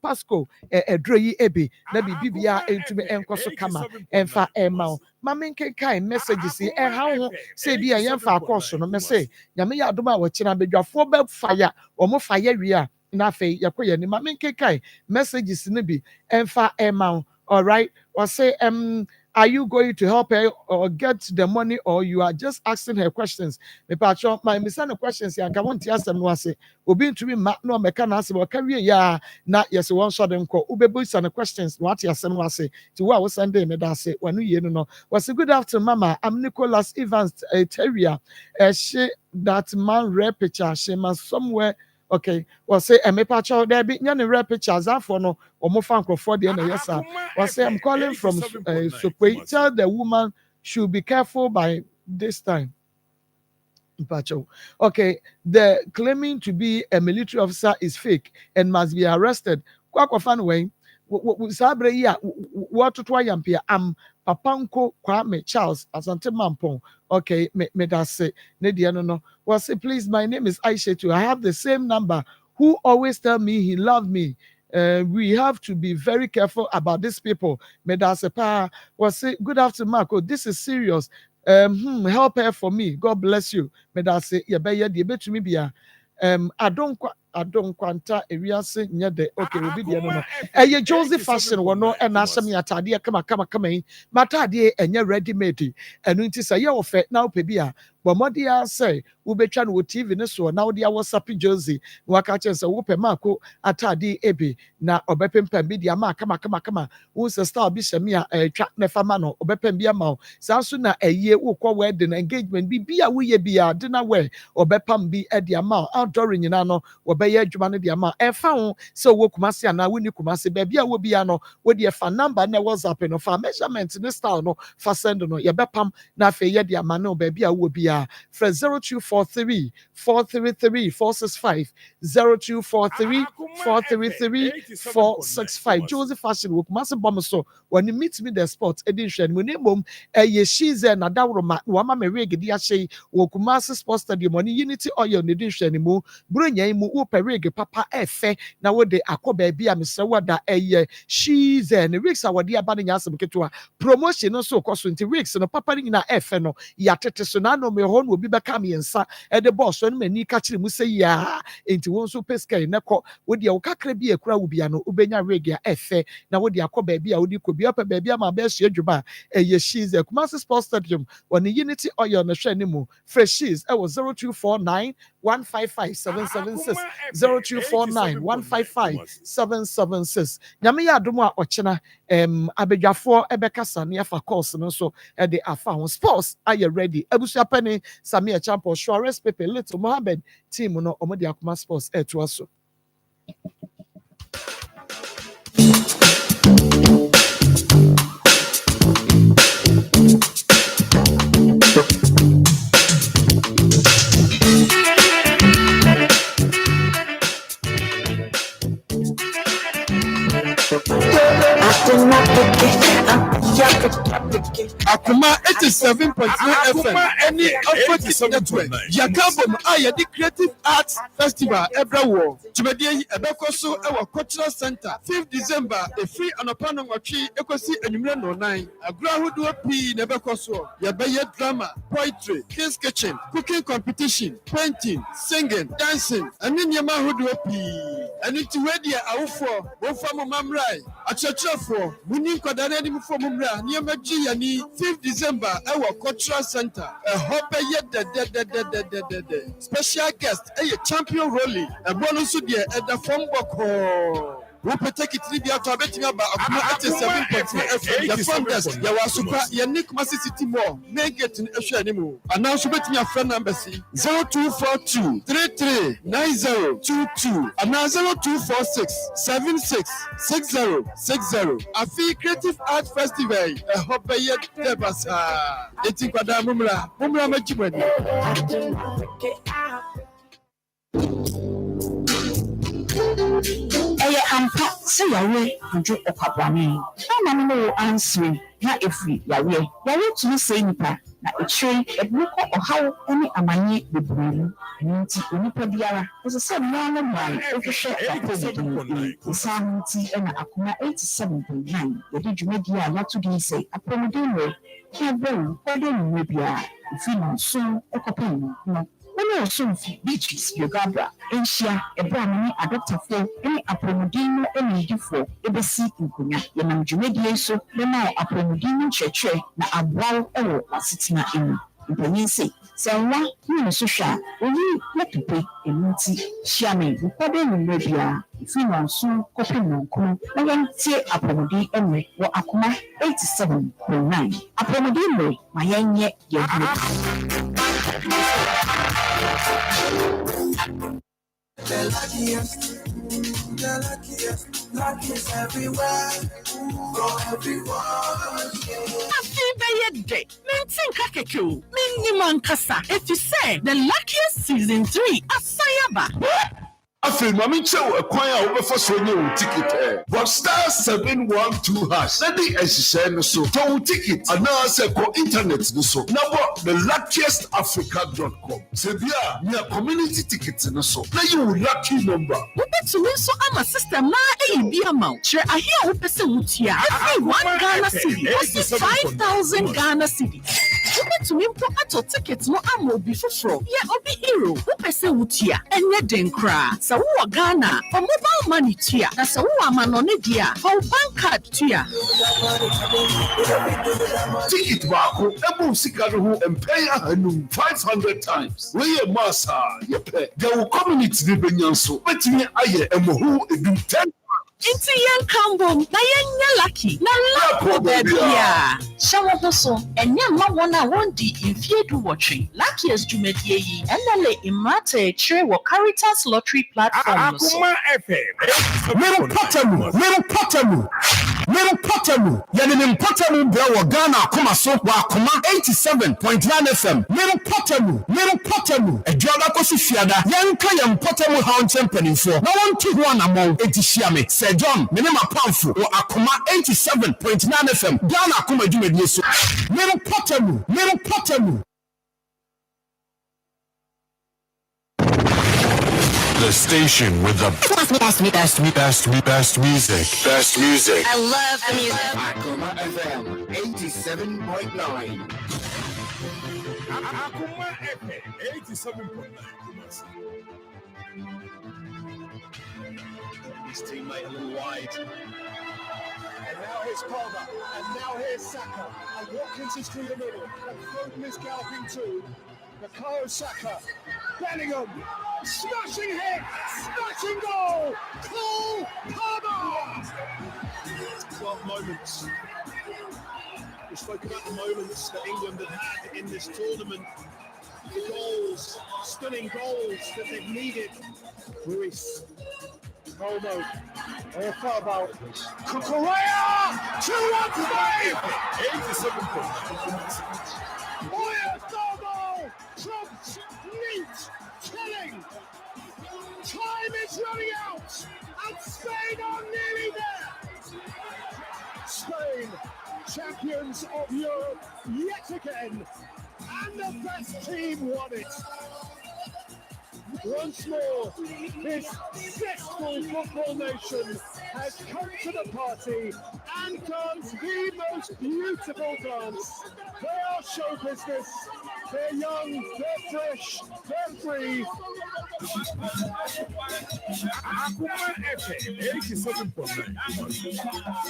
Pasco edroyi ebi na bibia entumi enkoso kama enfa Emma mamenke kai messages how say bia yemfa akoso no me say nyame ya adoma wo kira bedwafo be fire omo fire wi na fe yakoye ni mamenke kai messages ne bi enfa Emma. All right, or say Are you going to help her or get the money, or you are just asking her questions? Me patcho, my misana questions ya nka won't answer no ase. Obi ntumi ma no meka na ase wo ka wie ya na yes won so de nko. Ubebu sana questions what asem no ase. Ti wo a wo Sunday me da ase. Wanu ye no no. Was good afternoon mama. I'm Nicholas Evans Terrier. She that man rare picture she must somewhere. Okay, well say me patcho there be nya ne rare pictures afo no omo fan crofo de na yes sir. Well say I'm calling from Sokwe. Tell the woman should be careful by this time. Pacho. Okay, the claiming to be a military officer is fake and must be arrested. Kwakofan way. Sabre ya what to try yampia. I'm Papanko Kwame Charles Asante Mampong. Okay, me that say no. Well, say please, my name is Aisha too. I have the same number. Who always tell me he love me. We have to be very careful about these people. Me that say pa. Well, say good afternoon, Marco. This is serious. Help her for me. God bless you. Me that say ya be to me be I don't quanta area say nyade okay we be no no Joseph fashion wono e na asem atade kama yi matade enye ready made enu nti say ye ofe na ope bi a bomodi a say wo betwa no TV ne so na wo dia WhatsApp Josie waka chen say wo pe Marco atade ebe na obepempa bi dia ma kama wo se star bi shemi a twa ne fama no obepem bi ama sa so na eye wo kɔ wedding engagement bi a wo ye bi a de na we obepam bi e dia ma outdoor nyina no bɛyɛ adwuma no deɛ ma ɛfa ho sɛ wo Kumasi ana wo ni Kumasi baabi a wo bia no wo de fa number na WhatsApp no fa measurement ne style no fa send no ye bɛpam na afei ye de ama no baabi a wo bia fra 0243 433 465 0243 433 465 Joseph Fashion wo Kumasi bom so when you meet me the spot edition when mom she's na dawroma wa ma me rig di ahye wo Kumasi Sports Stadium on Unity Oil edition mu bronya mu rig papa efe na wo de akɔba bi a mesewa da she's and rigs awade aba ne nyasem ketwa promotion no so koso nti rigs no papa ni na efe no ya tete so na no me ho no obi beka me nsa e de boss no mani ka kire mu se ya nti won so pesca ne kɔ wo de wo kakra bi ekura wo bia no ubenya rig ya efe na wo de akɔba bi a wo de kɔ bi apa ba bi ama ba hye adwuma she's a Kumasi Sports Stadium on Unity Oil na hwɛ ne mu freshies e wo 0249 155 776 0249 155 776 nyame ya adom a ɔkyena abedwafo ebekasa ne afa course no so e de afa ho sports are you ready abusua pani Samia Champo Suarez Pepe Little Mohammed team no omo de Akoma Sports to aso Akoma 87.3 FM any African network yakabom the Creative Arts Festival everywhere tumedi ebekoso ewo cultural center 5th December a free anopano watchi ekosi enwumre no 9 agro ahodo pi na ebekoso yebeye drama poetry kids kitchen cooking competition painting singing dancing aninyema ahodo pi aniti wedi awofo wo fam mamrai achechefo muni kwadare ni mfo mumra niemaji yani 5th December our cultural center a hope de special guest champion rolling a bonus there at the form boko we take it trivia to betting about Akoma 87.3 FM the front desk ya wasuka ya Kumasi City Mall make it in Eshanimu announce betting your friend number 0242 339022 and 0246 766060 Afi Creative Art Festival a hope yet debasa etinkwada mumra machimani ampa se yawe njo okwabane na no answer na efri yawe tumi say nipa na etwe ebuko ohaw ene amanye bebree nti onipa biara so say no no man ofishe akodi santi ena Akoma 87.9 yedi dwumadi a yato din say apomodin we ya bel kwade no bia fi no so ekopan no Ono osumfi beaches yogabra enhia ebra me adoptafo ene apomudin no enidifo ebesi nkonya yenam dwumadie so bema apomudin no chechre na abraw ewo asetina emu mpanyin se sanwa ni so hwa oni letupe emunti shiame nkode no bia finanso kopi nonko na yentie apomudin enwe wo Akoma 87.9 apomudin no mayenye yeduro. The luckiest everywhere, for everyone. If you say the luckiest season 3 Asayaba. Afei mami chew a kwanya obefa so nye wo ticket but star 712 hash na di ehihye no so to ticket ana se ko internet no so na bo theluckiestafrica.com se bia na community ticket no so na you lucky number Wobetumi so ama system na eyi ama chere ahia wo pese wutia every 1 Ghana cedi costs 5,000 Ghana cedis. Wobetumi mpo ato ticket no ama obi foforo ye obi hero wo pese wutia enye den kra sa wo Ghana for mobile money tia na sa wo amanone dia for bank card tia ticket baako ebu sika no ho empay ahanum 500 times we massa ye pe the community ni benyanso betimi aye emohu edu 10 Inti yen kambom na yen lucky na lapo bebia shawo hoso enye ma wona wondi infiedu watching luckiest jumedie yi enele imate chere wo Caritas lottery platform so Akoma FM Little Potamu yani Potamu bia wo Ghana Akoma so wa Akoma 87.9 FM Little Potamu ejoga kosi fiada yanka yem Potamu haun champion for na won to ho na mo etihia me John, Minima Pamfu, or Akoma 87.9 FM, Ghana Akoma Jumedi so. Little Potamu. The station with the best music. Best music. I love the music. Akoma FM 87.9. Akoma FM 87.9. His teammate a little wide. And now here's Palmer. And now here's Saka. And Watkins is through the middle. And Foden is galloping too. Bukayo Saka. Bellingham. Smashing hit. Smashing goal. Cole Palmer. 12 moments. We spoke about the moments that England have had in this tournament. The goals. Stunning goals that they've needed. Ruiz. Olmo, far about Kukurea, 2-1-5! 87 Oya Domo, Trump's neat, killing. Time is running out, and Spain are nearly there. Spain, champions of Europe yet again, and the best team won it. Once more, this zestful football nation has come to the party and danced the most beautiful dance. They are show business. They're young, they're fresh, they're free. Akoma FM 87.9.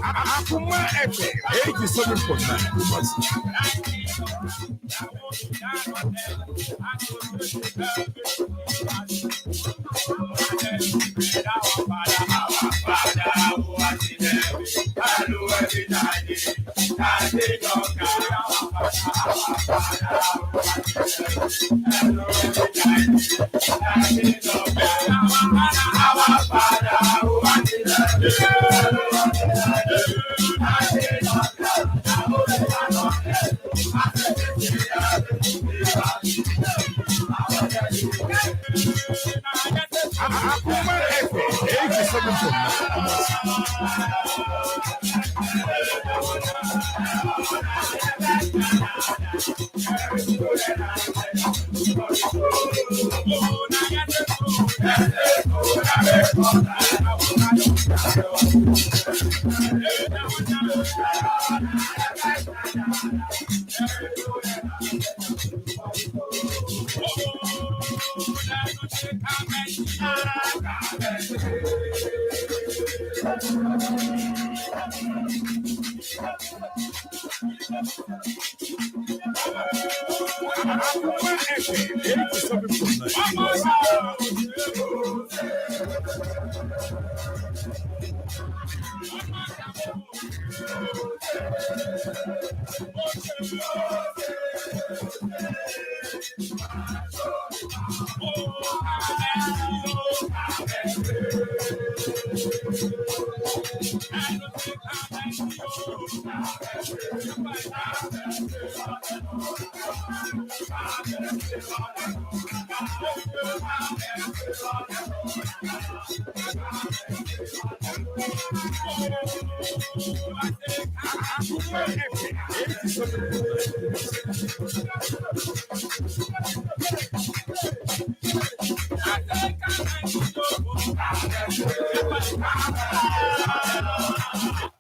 Akoma FM 87.9.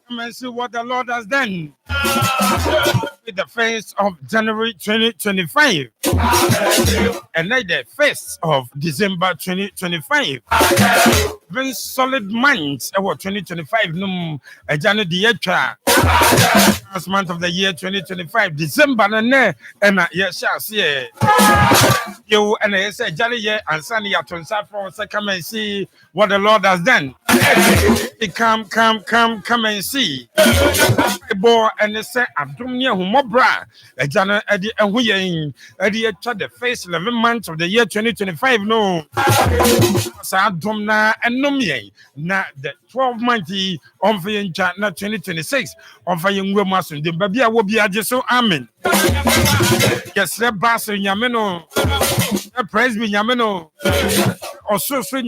Come and see what the Lord has done. With the 1st of January 2025 and then the 1st of December 2025. Very solid months about 2025. January the last month of the year 2025. December and yes, see you and I say January and Sunday at from come and see what the Lord has done. Come and see. Boy, and they say Abdumnia Humobra, a Jana Eddie and Huyen, Eddie the first 11 months of the year 2025. No, Sadumna and Nomie, not the 12 months on for young chat, not 2026, on for young woman, the Babia will be just so amen. Yes, the bass in Yameno, the praise me Yameno, or so soon.